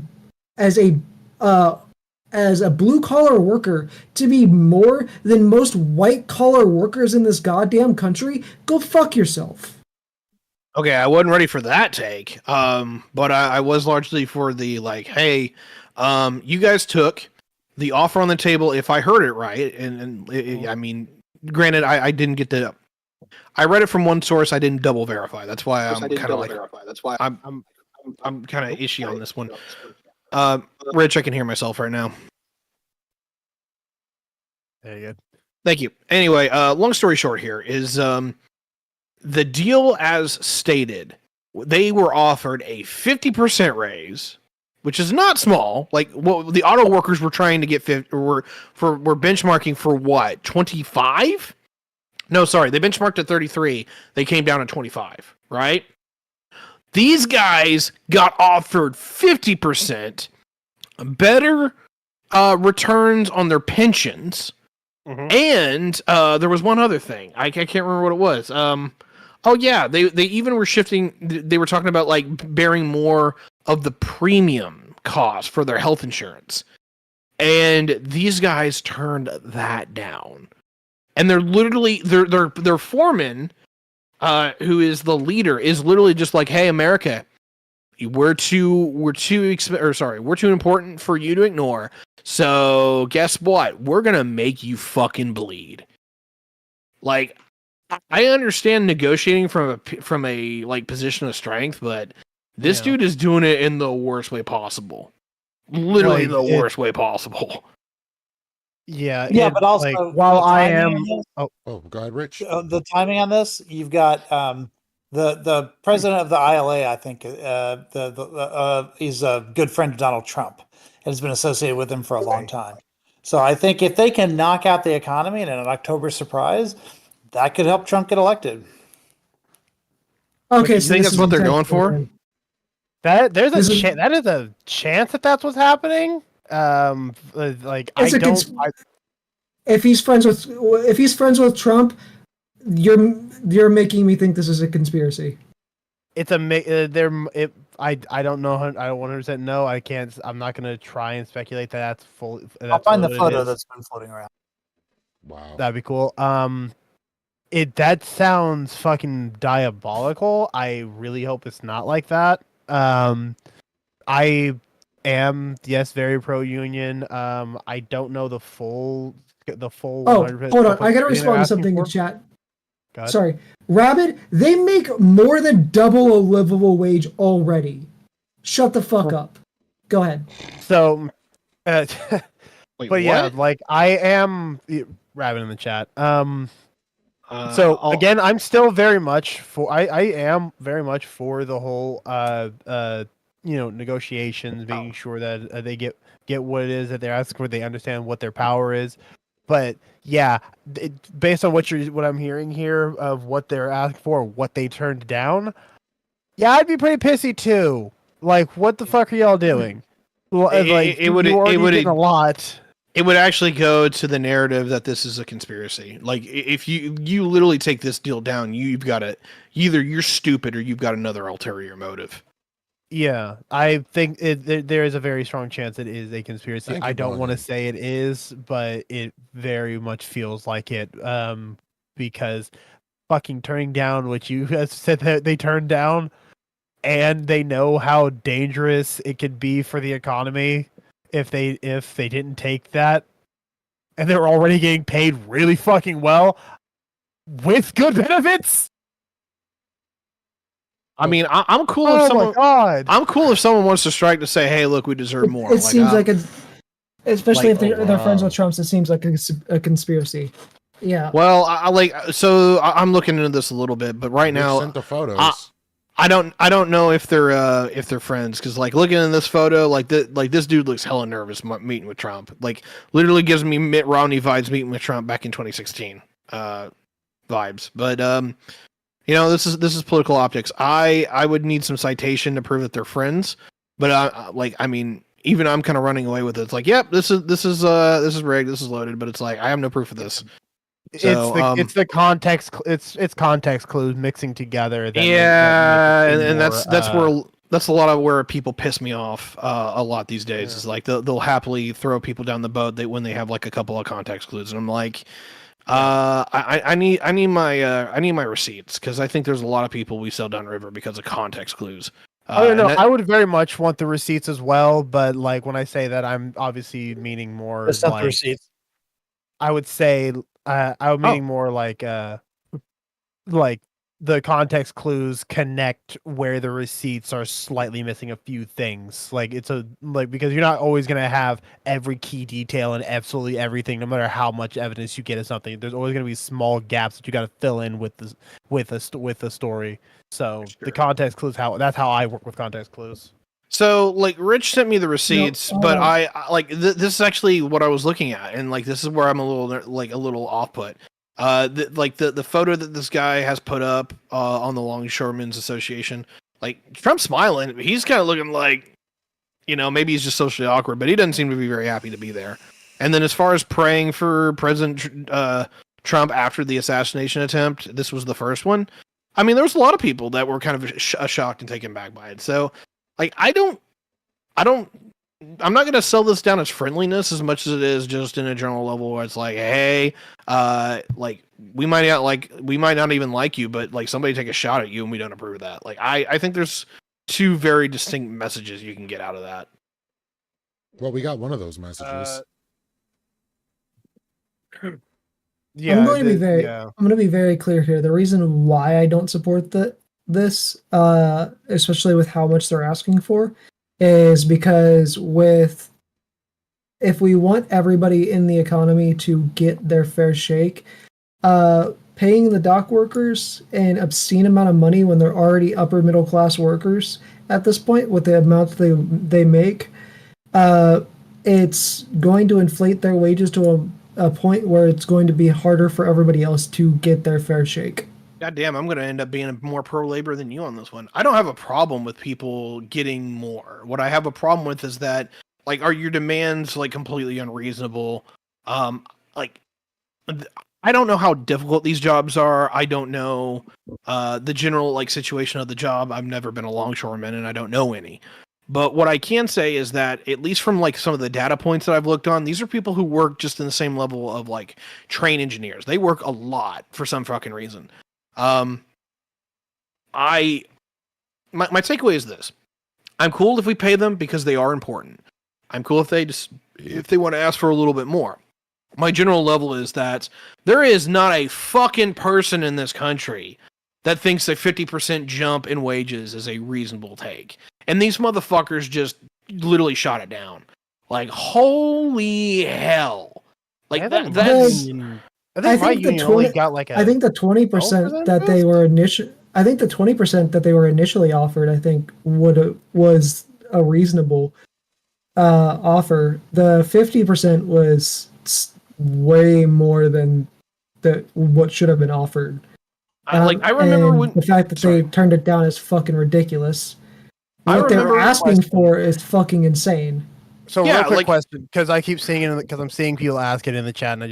blue collar worker to be more than most white collar workers in this goddamn country? Go fuck yourself. Okay, I wasn't ready for that take. But I was largely for the hey, you guys took the offer on the table, if I heard it right, I mean, granted, I didn't get the. I read it from one source. I didn't double verify. That's why I'm kind of I'm kind of ishy on this one. Rich, I can hear myself right now. There you go. Thank you. Anyway, long story short, here is the deal as stated. They were offered a 50% raise, which is not small. The auto workers were trying to get were benchmarking for what, 25? No, sorry, they benchmarked at 33. They came down to 25, right? These guys got offered 50% better returns on their pensions, and there was one other thing. I can't remember what it was. Oh yeah, they even were shifting. They were talking about bearing more of the premium cost for their health insurance. And these guys turned that down. and they're literally their foreman, who is the leader, is literally just like, hey, America, we're too important for you to ignore. So guess what? We're gonna make you fucking bleed. Like, I understand negotiating from a like position of strength, but this dude is doing it in the worst way possible. Literally the worst way possible. Yeah. But also, like, while I am, go ahead, Rich. The timing on this, you've got the president of the ILA. I think he's a good friend of Donald Trump and has been associated with him for a long time. So I think if they can knock out the economy in an October surprise, that could help Trump get elected. Okay, you think that's what they're going for? That is a chance that that's what's happening. Like, if he's friends with Trump, you're making me think this is a conspiracy. It's a I don't know. I don't 100% know. I can't. I'm not going to try and speculate that that's full. I'll find the photo that's been floating around. Wow, that'd be cool. That sounds fucking diabolical. I really hope it's not like that. I am very pro union. I don't know the full. Oh, hold on! I gotta respond to something in chat. Sorry, Rabbit. They make more than double a livable wage already. Shut the fuck up. Go ahead. So, Wait, but what? yeah, like I am Rabbit in the chat. So again, I'm still very much for. I am very much for the whole negotiations, making sure that they get what it is that they're asking for. They understand what their power is. But yeah, based on what I'm hearing here of what they're asking for, what they turned down, yeah, I'd be pretty pissy too. Like, what the fuck are y'all doing? It would a lot. It would actually go to the narrative that this is a conspiracy. Like, if you literally take this deal down, you've got to either you're stupid or you've got another ulterior motive. Yeah, I think there is a very strong chance it is a conspiracy. I don't want to say it is, but it very much feels like it. Because fucking turning down what you guys said that they turned down, and they know how dangerous it could be for the economy if they didn't take that, and they were already getting paid really fucking well with good benefits. I mean, I'm cool if someone. I'm cool if someone wants to strike to say, "Hey, look, we deserve more." It seems like especially if they're friends with Trump, it seems like a conspiracy. Yeah. Well, I'm looking into this a little bit, but right now, sent the photos. I don't know if they're friends, because like looking in this photo, like this dude looks hella nervous meeting with Trump. Like, literally gives me Mitt Romney vibes meeting with Trump back in 2016 vibes. But this is political optics. I would need some citation to prove that they're friends. But I mean, even I'm kind of running away with it. It's like, yep, this is rigged, this is loaded, but it's like I have no proof of this. So, it's the context. It's context clues mixing together. That's a lot of where people piss me off a lot these days. Is like they'll happily throw people down the boat when they have like a couple of context clues, and I'm like, I need my receipts, because I think there's a lot of people we sell downriver because of context clues. I don't know. I would very much want the receipts as well, but like when I say that, I'm obviously meaning more like receipts. I would say. I was meaning more like the context clues connect where the receipts are slightly missing a few things. Like because you're not always gonna have every key detail and absolutely everything, no matter how much evidence you get of something. There's always gonna be small gaps that you got to fill in with the story. So the context clues that's how I work with context clues. So, like, Rich sent me the receipts, but I like this is actually what I was looking at, and like this is where I'm a little off put. The photo that this guy has put up on the Longshoremen's Association, like Trump's smiling, he's kind of looking like, maybe he's just socially awkward, but he doesn't seem to be very happy to be there. And then as far as praying for President Trump after the assassination attempt, this was the first one. I mean, there was a lot of people that were kind of shocked and taken back by it. So. Like, I don't I'm not gonna sell this down as friendliness as much as it is just in a general level where it's like, hey, like we might not even like you, but like somebody take a shot at you and we don't approve of that. Like I think there's two very distinct messages you can get out of that. Well, we got one of those messages. Yeah, I'm going to be very clear here. The reason why I don't support this, especially with how much they're asking for, is because if we want everybody in the economy to get their fair shake, paying the dock workers an obscene amount of money when they're already upper middle class workers at this point with the amount they make, it's going to inflate their wages to a point where it's going to be harder for everybody else to get their fair shake. God damn, I'm going to end up being more pro-labor than you on this one. I don't have a problem with people getting more. What I have a problem with is that, like, are your demands, like, completely unreasonable? Like, I don't know how difficult these jobs are. I don't know the general, like, situation of the job. I've never been a longshoreman, and I don't know any. But what I can say is that, at least from like some of the data points that I've looked on, these are people who work just in the same level of like train engineers. They work a lot for some fucking reason. My takeaway is this. I'm cool if we pay them because they are important. I'm cool if they want to ask for a little bit more. My general level is that there is not a fucking person in this country that thinks a 50% jump in wages is a reasonable take. And these motherfuckers just literally shot it down. Like, holy hell. Like, that's... I think my union only got like I think the 20% that they were I think the 20% that they were initially offered, I think was a reasonable offer. The 50% was way more than what should have been offered. I remember when the fact that they turned it down is fucking ridiculous. What they're asking for is fucking insane. So real quick question, because I keep seeing it, because I'm seeing people ask it in the chat, and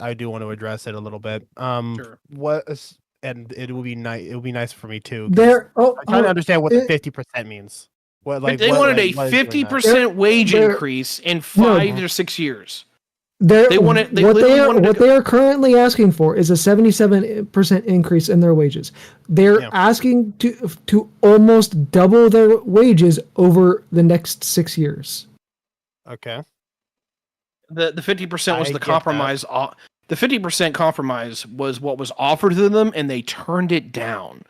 I do want to address it a little bit. Sure. And it will be nice. It will be nice for me too. I'm trying to understand what the 50% means. They wanted a 50% wage increase in 5 or 6 years. What they are currently asking for is a 77% increase in their wages. They're asking to almost double their wages over the next 6 years. Okay. The 50% was the compromise. The 50% compromise was what was offered to them, and they turned it down.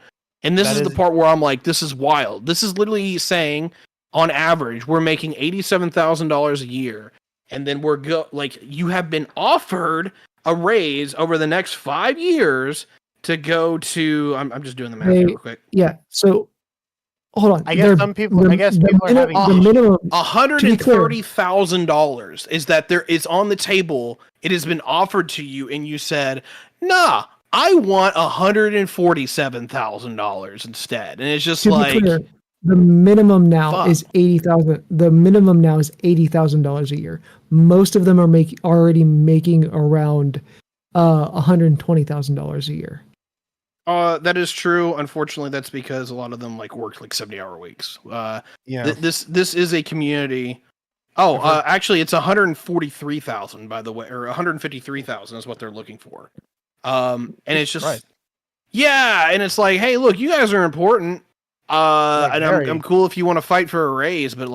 And this is the part where I'm like, this is wild. This is literally saying, on average, we're making $87,000 a year. And then you have been offered a raise over the next 5 years to go to. I'm just doing the math real quick. Yeah. So hold on. I guess people are having the minimum $130,000 is that there is on the table. It has been offered to you, and you said, "Nah, I want $147,000 instead." And it's just like. The minimum now is $80,000. The minimum now is $80,000 a year. Most of them are already making around $120,000 a year. That is true. Unfortunately, that's because a lot of them work 70-hour weeks. This is a community. Actually, it's 143,000 by the way, or 153,000 is what they're looking for. And it's just and it's like, hey, look, you guys are important. And I'm cool if you want to fight for a raise, but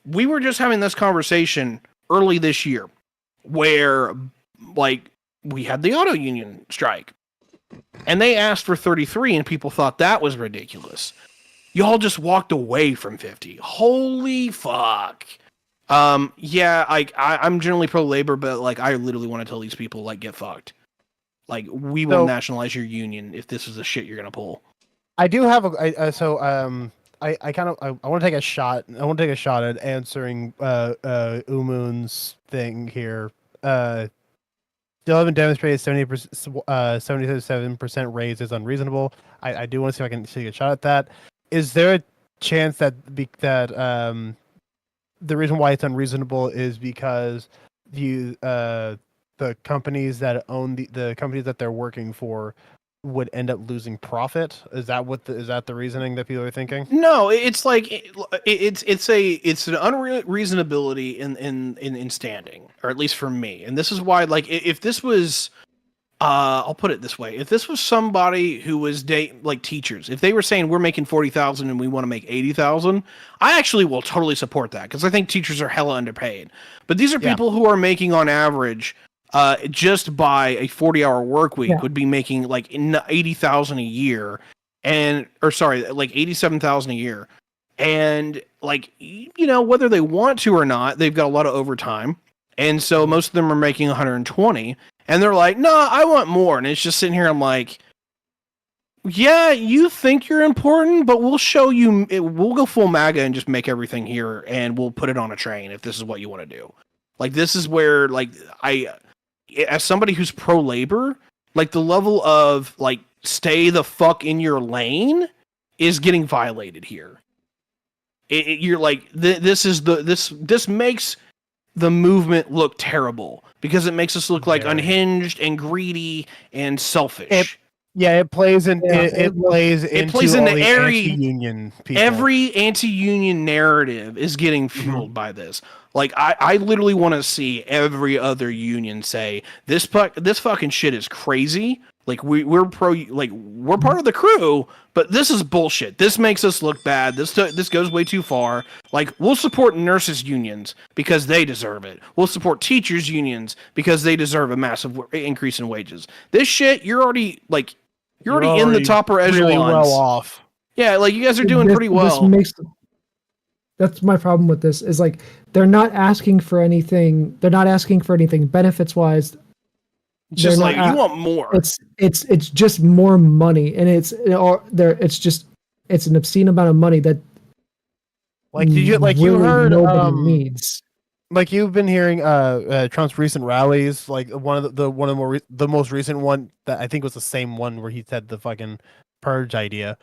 we were just having this conversation early this year where we had the auto union strike and they asked for 33 and people thought that was ridiculous. Y'all just walked away from 50. Holy fuck. I'm generally pro labor, but I literally want to tell these people get fucked. We will nationalize your union if this is the shit you're going to pull. I do have I want to take a shot. I want to take a shot at answering Umun's thing here. Still haven't demonstrated 77% raise is unreasonable. I do want to see if I can take a shot at that. Is there a chance that the reason why it's unreasonable is because the companies that own the companies that they're working for would end up losing profit. Is that the reasoning that people are thinking? No, it's like it's an unreasonability in standing, or at least for me. And this is why, like, if this was, I'll put it this way: if this was somebody who was like teachers, if they were saying we're making 40,000 and we want to make 80,000, I actually will totally support that because I think teachers are hella underpaid. But these are people who are making on average. Just by a 40-hour work week would be making like 80,000 a year, like 87,000 a year, and like whether they want to or not, they've got a lot of overtime, and so most of them are making 120, and they're like, "No, I want more," and it's just sitting here. I'm like, "Yeah, you think you're important, but we'll show you. We'll go full MAGA and just make everything here, and we'll put it on a train if this is what you want to do." Like this is where as somebody who's pro-labor, like the level of like stay the fuck in your lane is getting violated here. You're like this makes the movement look terrible because it makes us look like unhinged and greedy and selfish. It plays into anti-union people. Every anti-union narrative is getting fueled by this. Like I literally want to see every other union say this fucking shit is crazy. Like we're part of the crew, but this is bullshit. This makes us look bad. This goes way too far. Like we'll support nurses unions because they deserve it. We'll support teachers unions because they deserve a massive increase in wages. This shit you're already in the topper echelons. Really well off. Yeah, like you guys are doing pretty well. That's my problem with this is like they're not asking for anything. They're not asking for anything benefits wise. Just like you want more. It's just more money, and it's an obscene amount of money that you heard nobody needs. Like you've been hearing Trump's recent rallies, like the most recent one that I think was the same one where he said the fucking purge idea.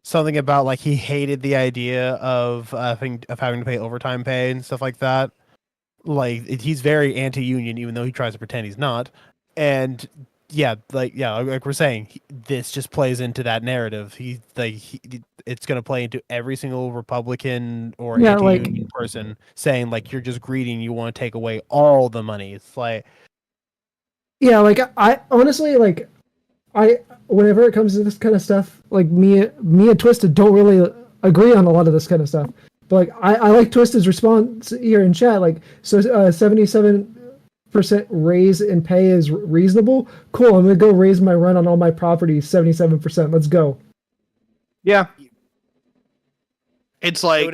Something about like he hated the idea of having to pay overtime pay and stuff like that. Like he's very anti-union, even though he tries to pretend he's not. And like we're saying, this just plays into that narrative. It's going to play into every single Republican or anti-union person saying like you're just greedy and you want to take away all the money. It's like, I honestly whenever it comes to this kind of stuff, like me and Twisted don't really agree on a lot of this kind of stuff. But like I like Twisted's response here in chat. Like 77% raise in pay is reasonable. Cool, I'm gonna go raise my rent on all my properties 77%. Let's go. Yeah. It's like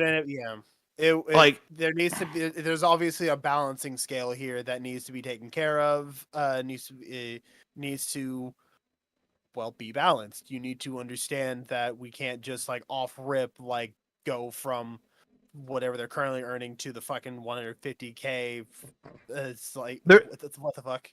there's obviously a balancing scale here that needs to be taken care of. Needs to be balanced. You need to understand that we can't just like off rip like go from whatever they're currently earning to the fucking 150K. It's like what the fuck.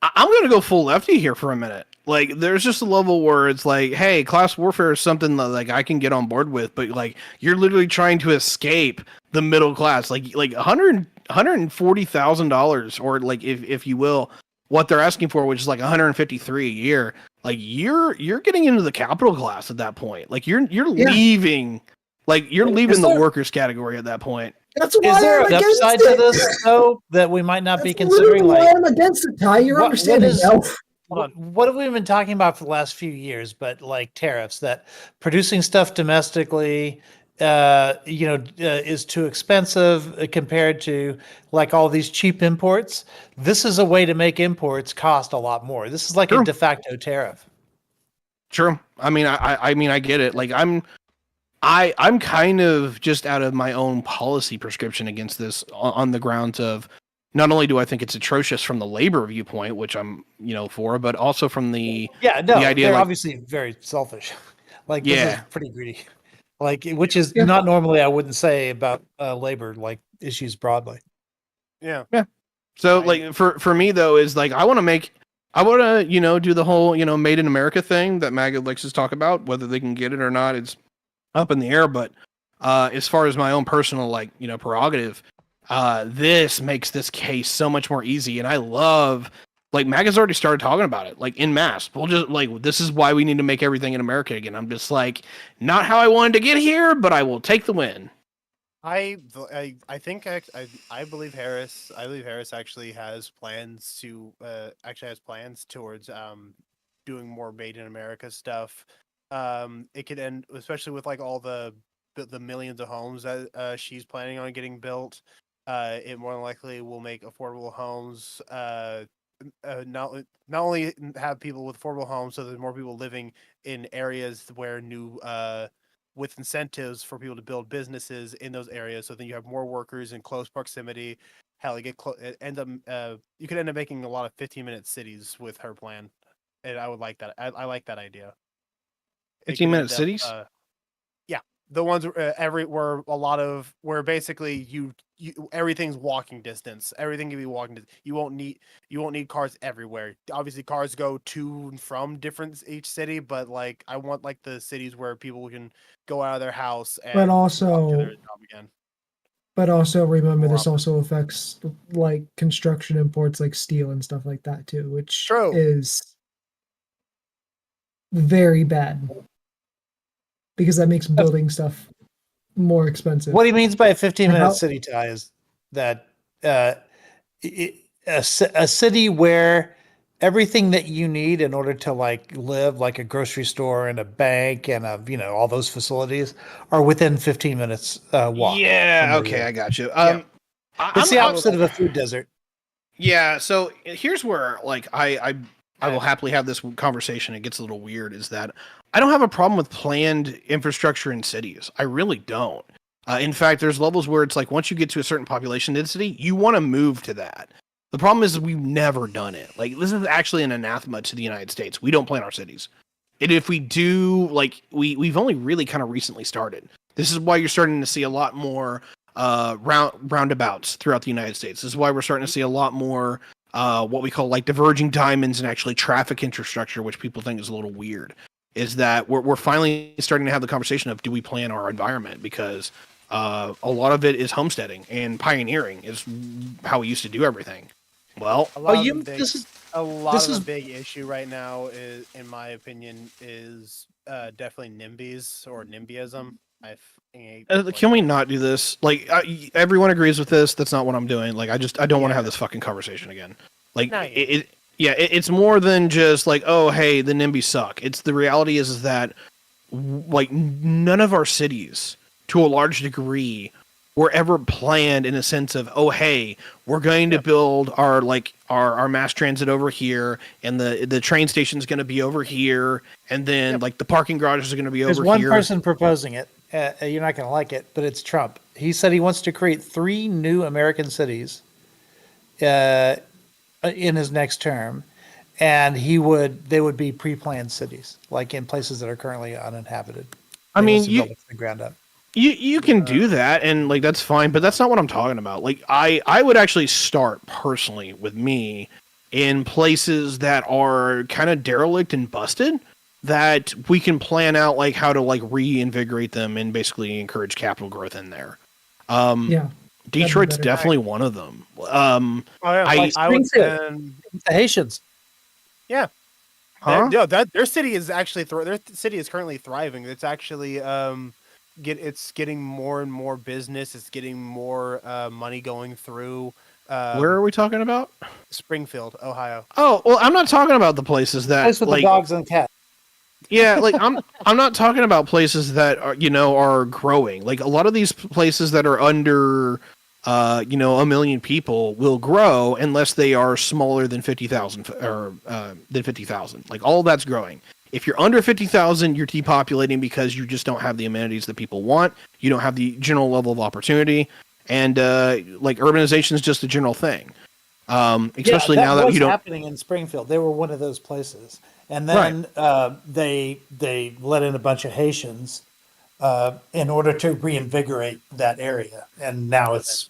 I'm gonna go full lefty here for a minute. Like, there's just a level where it's like, hey, class warfare is something that like I can get on board with, but like you're literally trying to escape the middle class, like $140,000, or like if you will, what they're asking for, which is like $153 a year. Like you're getting into the capital class at that point. Like you're leaving. Like you're leaving the workers category at that point. That's why is there I'm an upside to this though that we might not be considering? Why I'm against it, Ty. You're understanding now. What have we been talking about for the last few years? But like tariffs, that producing stuff domestically, is too expensive compared to like all these cheap imports. This is a way to make imports cost a lot more. This is like a de facto tariff. True. I mean, I get it. Like I'm kind of just out of my own policy prescription against this on the grounds of not only do I think it's atrocious from the labor viewpoint, which I'm for, but also from the idea they're obviously very selfish. Like this is pretty greedy. Like which is not normally I wouldn't say about labor like issues broadly. Yeah. So like for me though is like I want to do the whole Made in America thing that MAGA likes to talk about. Whether they can get it or not, it's up in the air. But as far as my own personal prerogative, this makes this case so much more easy. And I love Like MAGA's already started talking about it, like in mass. We'll just this is why we need to make everything in America again. I'm just like, not how I wanted to get here, but I will take the win. I think I believe Harris. I believe Harris actually has plans towards doing more made in America stuff. It could end, especially with like all the millions of homes that she's planning on getting built. It more than likely will make affordable homes. Not only have people with affordable homes, so there's more people living in areas where with incentives for people to build businesses in those areas. So then you have more workers in close proximity. Hell, you could end up making a lot of 15-minute cities with her plan, and I would like that. I like that idea. 15-minute cities. Yeah, the ones where basically you everything's walking distance. Everything can be walking distance. You won't need cars everywhere. Obviously, cars go to and from each city, but like I want like the cities where people can go out of their house and walk to their job again. But also remember, this also affects like construction imports, like steel and stuff like that too, which is very bad because that makes building stuff more expensive. What he means by a 15-minute city, Ty, is that a city where everything that you need in order to like live, like a grocery store and a bank and all those facilities, are within 15 minutes walk. Yeah, okay, I got you. It's the opposite of a food desert. Yeah, so here's where like I will happily have this conversation. It gets a little weird. Is that I don't have a problem with planned infrastructure in cities. I really don't. In fact, there's levels where it's like once you get to a certain population density, you want to move to that. The problem is we've never done it. Like this is actually an anathema to the United States. We don't plan our cities. And if we do, like we've only really kind of recently started. This is why you're starting to see a lot more roundabouts throughout the United States. This is why we're starting to see a lot more what we call like diverging diamonds and actually traffic infrastructure, which people think is a little weird. Is that we're finally starting to have the conversation of do we plan our environment, because a lot of it is homesteading and pioneering is how we used to do everything. Well, this is a big issue right now. Is, in my opinion, is definitely NIMBYs or NIMBYism. Can we not do this? Like everyone agrees with this. That's not what I'm doing. Like I don't want to have this fucking conversation again. Like it's more than just like, oh hey, the NIMBYs suck. It's the reality is that like none of our cities, to a large degree, were ever planned in a sense of, oh hey, we're going to build our mass transit over here, and the train station's going to be over here, and then like the parking garages are going to be over here. There's one person proposing it. You're not going to like it, but it's Trump. He said he wants to create 3 new American cities in his next term, and they would be pre-planned cities, like in places that are currently uninhabited. I mean, you build it from the ground up. You can do that, and like that's fine, but that's not what I'm talking about. Like I would actually start personally with me in places that are kind of derelict and busted, that we can plan out like how to like reinvigorate them and basically encourage capital growth in there. Detroit's definitely one of them. I would the Haitians. Yeah. Huh? Their city is actually currently thriving. It's actually it's getting more and more business. It's getting more money going through. Where are we talking about? Springfield, Ohio. Oh well, I'm not talking about the places that place with like the dogs and cats. Yeah, like I'm not talking about places that are growing. Like a lot of these places that are under 1 million people will grow unless they are smaller than 50,000 or than 50,000. Like all that's growing. If you're under 50,000, you're depopulating because you just don't have the amenities that people want. You don't have the general level of opportunity, and like urbanization is just a general thing. Especially now that you don't. Happening in Springfield, they were one of those places. And then they let in a bunch of Haitians in order to reinvigorate that area, and now it's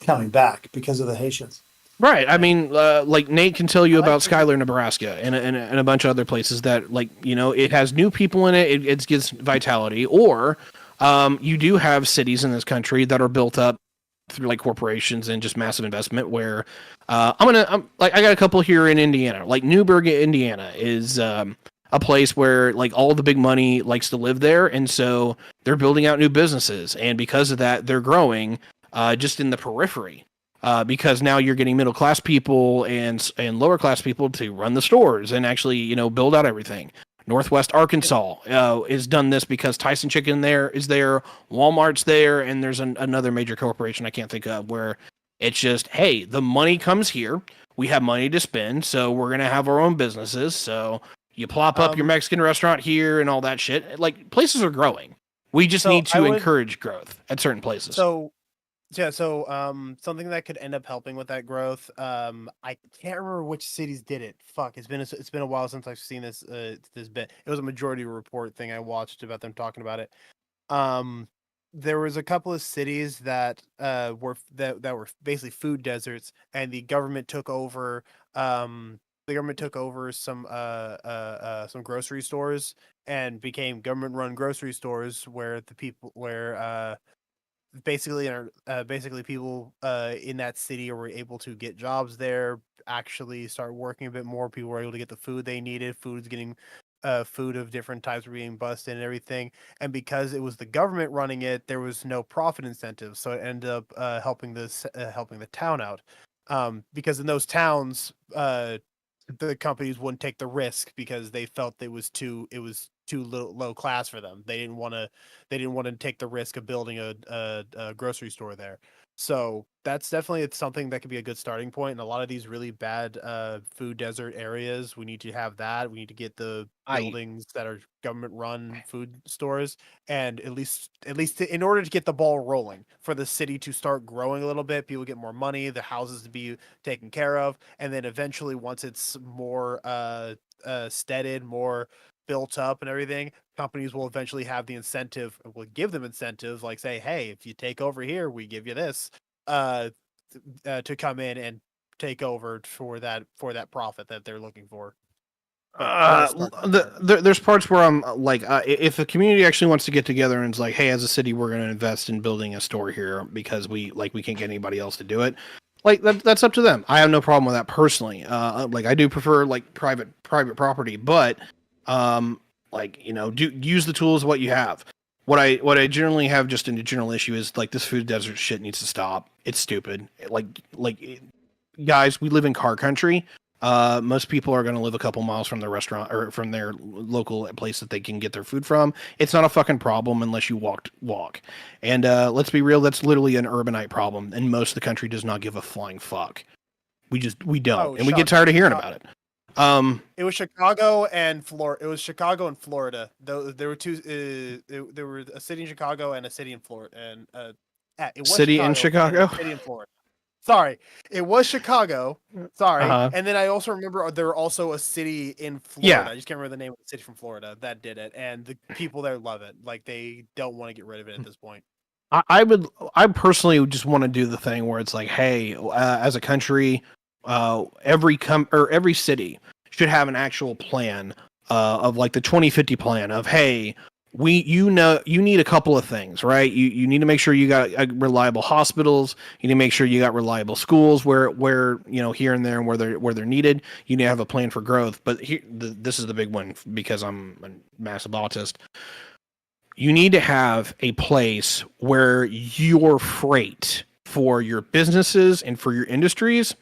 coming back because of the Haitians. Right. I mean, like Nate can tell you about Schuyler, Nebraska, and a bunch of other places that, it has new people in it. It gives vitality. Or you do have cities in this country that are built up through like corporations and just massive investment. Where I got a couple here in Indiana, like Newburgh, Indiana is a place where like all the big money likes to live there, and so they're building out new businesses, and because of that, they're growing just in the periphery. Because now you're getting middle class people and lower class people to run the stores and actually build out everything. Northwest Arkansas is done this because Tyson Chicken is there, Walmart's there, and there's another major corporation I can't think of where it's just, hey, the money comes here. We have money to spend, so we're going to have our own businesses. So you plop up your Mexican restaurant here and all that shit. Like, places are growing. We just need to encourage growth at certain places. Something that could end up helping with that growth. I can't remember which cities did it. Fuck, it's been a while since I've seen this bit. It was a Majority Report thing I watched about them talking about it. There was a couple of cities that were basically food deserts, and the government took over. Some grocery stores and became government-run grocery stores where basically people in that city were able to get jobs there, actually start working a bit more. People were able to get the food they needed. Food of different types were being busted and everything. And because it was the government running it, there was no profit incentive, so it ended up helping the town out. Because in those towns, the companies wouldn't take the risk because they felt it was too low class for them. They didn't want to take the risk of building a grocery store there. So that's definitely something that could be a good starting point. In a lot of these really bad food desert areas, we need to have that. We need to get the buildings that are government run food stores, and at least in order to get the ball rolling for the city to start growing a little bit, people get more money, the houses to be taken care of, and then eventually once it's more steaded, more built up and everything, companies will eventually have the incentive, will give them incentives, like say, hey, if you take over here, we give you this to come in and take over for that profit that they're looking for. There's parts where I'm like, if the community actually wants to get together and is like, hey, as a city, we're going to invest in building a store here because we can't get anybody else to do it. Like that's up to them. I have no problem with that personally. Like I do prefer like private property, but use the tools what you have. What I generally have just a general issue is like this food desert shit needs to stop. It's stupid. Guys, we live in car country. Most people are going to live a couple miles from their restaurant or from their local place that they can get their food from. It's not a fucking problem unless you walk. And let's be real, that's literally an urbanite problem, and most of the country does not give a flying fuck. We don't, and we get tired of hearing about it. It was Chicago and Florida. There were two. There were a city in Chicago and a city in Florida. And it was city in Chicago. City in Florida. Sorry, it was Chicago. Sorry, and then I also remember there were also a city in Florida. Yeah. I just can't remember the name of the city from Florida that did it, and the people there love it. Like they don't want to get rid of it at this point. I personally would just want to do the thing where it's like, hey, as a country, every city should have an actual plan of like the 2050 plan of, hey, you need a couple of things, right? You need to make sure you got reliable hospitals. You need to make sure you got reliable schools where here and there and where they're needed. You need to have a plan for growth. But this is the big one because I'm a massive autist. You need to have a place where your freight for your businesses and for your industries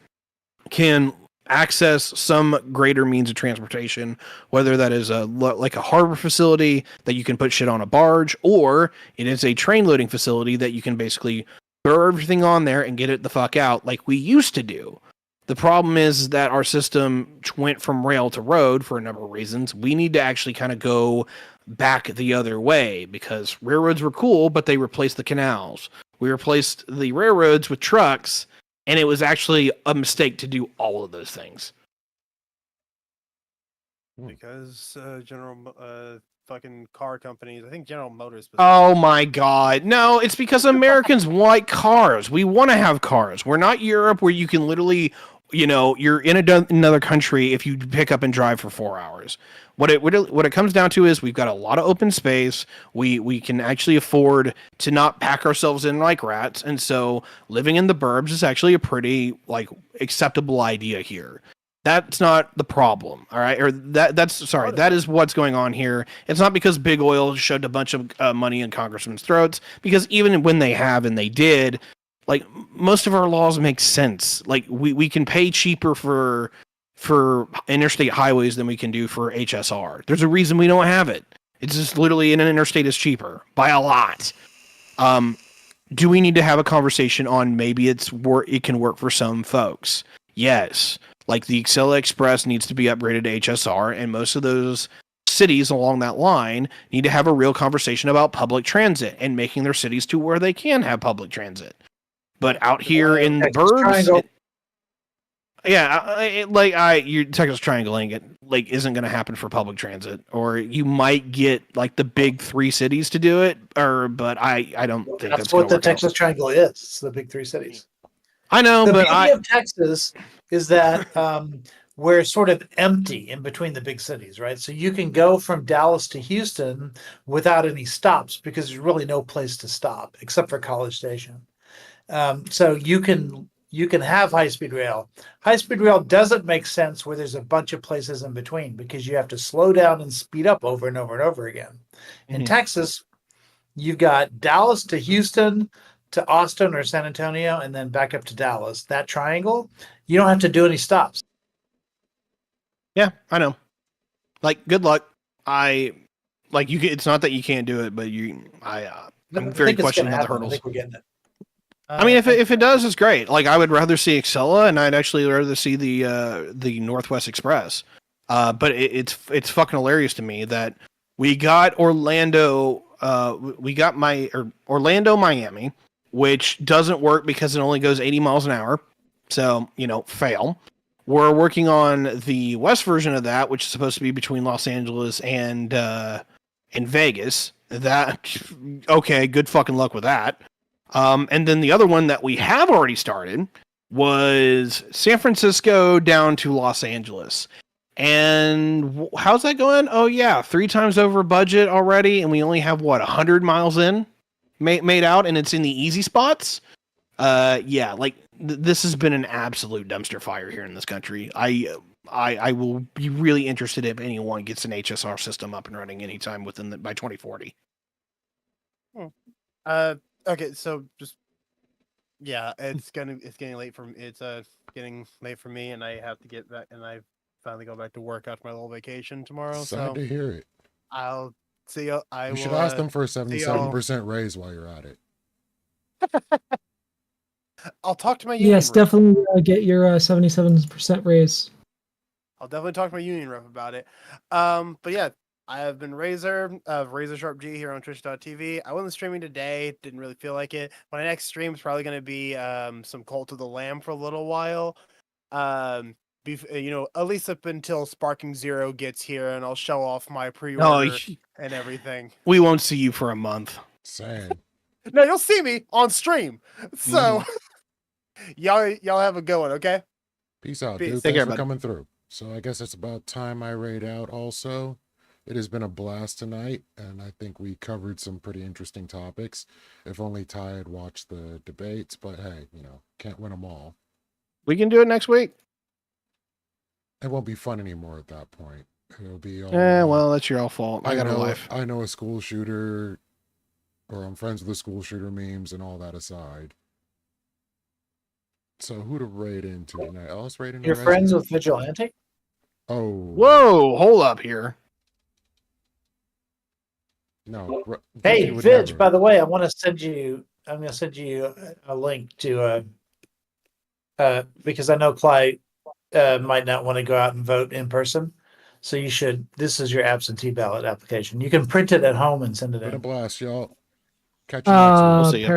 can access some greater means of transportation, whether that is like a harbor facility that you can put shit on a barge, or it is a train loading facility that you can basically throw everything on there and get it the fuck out like we used to do. The problem is that our system went from rail to road for a number of reasons. We need to actually kind of go back the other way because railroads were cool, but they replaced the canals. We replaced the railroads with trucks, and it was actually a mistake to do all of those things. Because fucking car companies, I think General Motors. Oh my God. No, it's because Americans like cars. We want to have cars. We're not Europe where you can literally you're in another country if you pick up and drive for 4 hours. What it comes down to is we've got a lot of open space. We can actually afford to not pack ourselves in like rats, and so living in the burbs is actually a pretty like acceptable idea here. That's not the problem, all right? Or that is what's going on here. It's not because big oil shoved a bunch of money in congressmen's throats, because even when they have and they did, like most of our laws make sense. Like we can pay cheaper for interstate highways than we can do for HSR. There's a reason we don't have it. It's just literally in an interstate is cheaper by a lot. Do we need to have a conversation on maybe it can work for some folks? Yes. Like the Ecclesia Express needs to be upgraded to HSR, and most of those cities along that line need to have a real conversation about public transit and making their cities to where they can have public transit. But out here in the burbs, your Texas Triangling it like isn't going to happen for public transit, or you might get like the big 3 cities to do it, but I don't think that's what the Texas Triangle is. It's the big 3 cities. I know, the but beauty of Texas is that we're sort of empty in between the big cities, right? So you can go from Dallas to Houston without any stops because there's really no place to stop except for College Station. So you can have high-speed rail. High-speed rail doesn't make sense where there's a bunch of places in between because you have to slow down and speed up over and over and over again. In Texas, you've got Dallas to Houston to Austin or San Antonio and then back up to Dallas. That triangle, you don't have to do any stops. Yeah, I know. Like, good luck. It's not that you can't do it, but I'm very questioning about the hurdles. I think we're getting it. I mean, if it does, it's great. Like, I would rather see Ecclesia, and I'd actually rather see the Northwest Express. But it's fucking hilarious to me that we got Orlando, Orlando, Miami, which doesn't work because it only goes 80 miles an hour. So, fail. We're working on the west version of that, which is supposed to be between Los Angeles and Vegas. Okay, good fucking luck with that. And then the other one that we have already started was San Francisco down to Los Angeles. And how's that going? Oh yeah, 3 times over budget already, and we only have 100 miles in made out, and it's in the easy spots. This has been an absolute dumpster fire here in this country. I will be really interested if anyone gets an HSR system up and running anytime by 2040. Okay, so it's getting late for me, and I have to get back, and I finally go back to work after my little vacation tomorrow. Sad to hear it. I'll see you. You should ask them for a 77% raise while you're at it. I'll talk to my union. Yes, definitely get your 77% raise. I'll definitely talk to my union rep about it. But yeah, I have been Razor Sharp G here on Twitch.tv. I wasn't streaming today, didn't really feel like it. My next stream is probably going to be some Cult of the Lamb for a little while. At least up until Sparking Zero gets here, and I'll show off my pre-order and everything. We won't see you for a month. Sad. No, you'll see me on stream. So y'all have a good one, okay? Peace out, dude. Thanks for coming through. So I guess it's about time I raid out also. It has been a blast tonight, and I think we covered some pretty interesting topics. If only Ty had watched the debates, but hey, can't win them all. We can do it next week. It won't be fun anymore at that point. It'll be all... well, that's your fault. I got a life. I know a school shooter, or I'm friends with the school shooter memes and all that aside. So who to raid into tonight? Let's raid into You're friends with Vigilante? Oh. Whoa, hold up here. No. Hey, Vidge, by the way, I'm going to send you a link to because I know Clyde might not want to go out and vote in person. So you should. This is your absentee ballot application. You can print it at home and send it in. Been a blast, y'all. Catch you next week. We'll see you.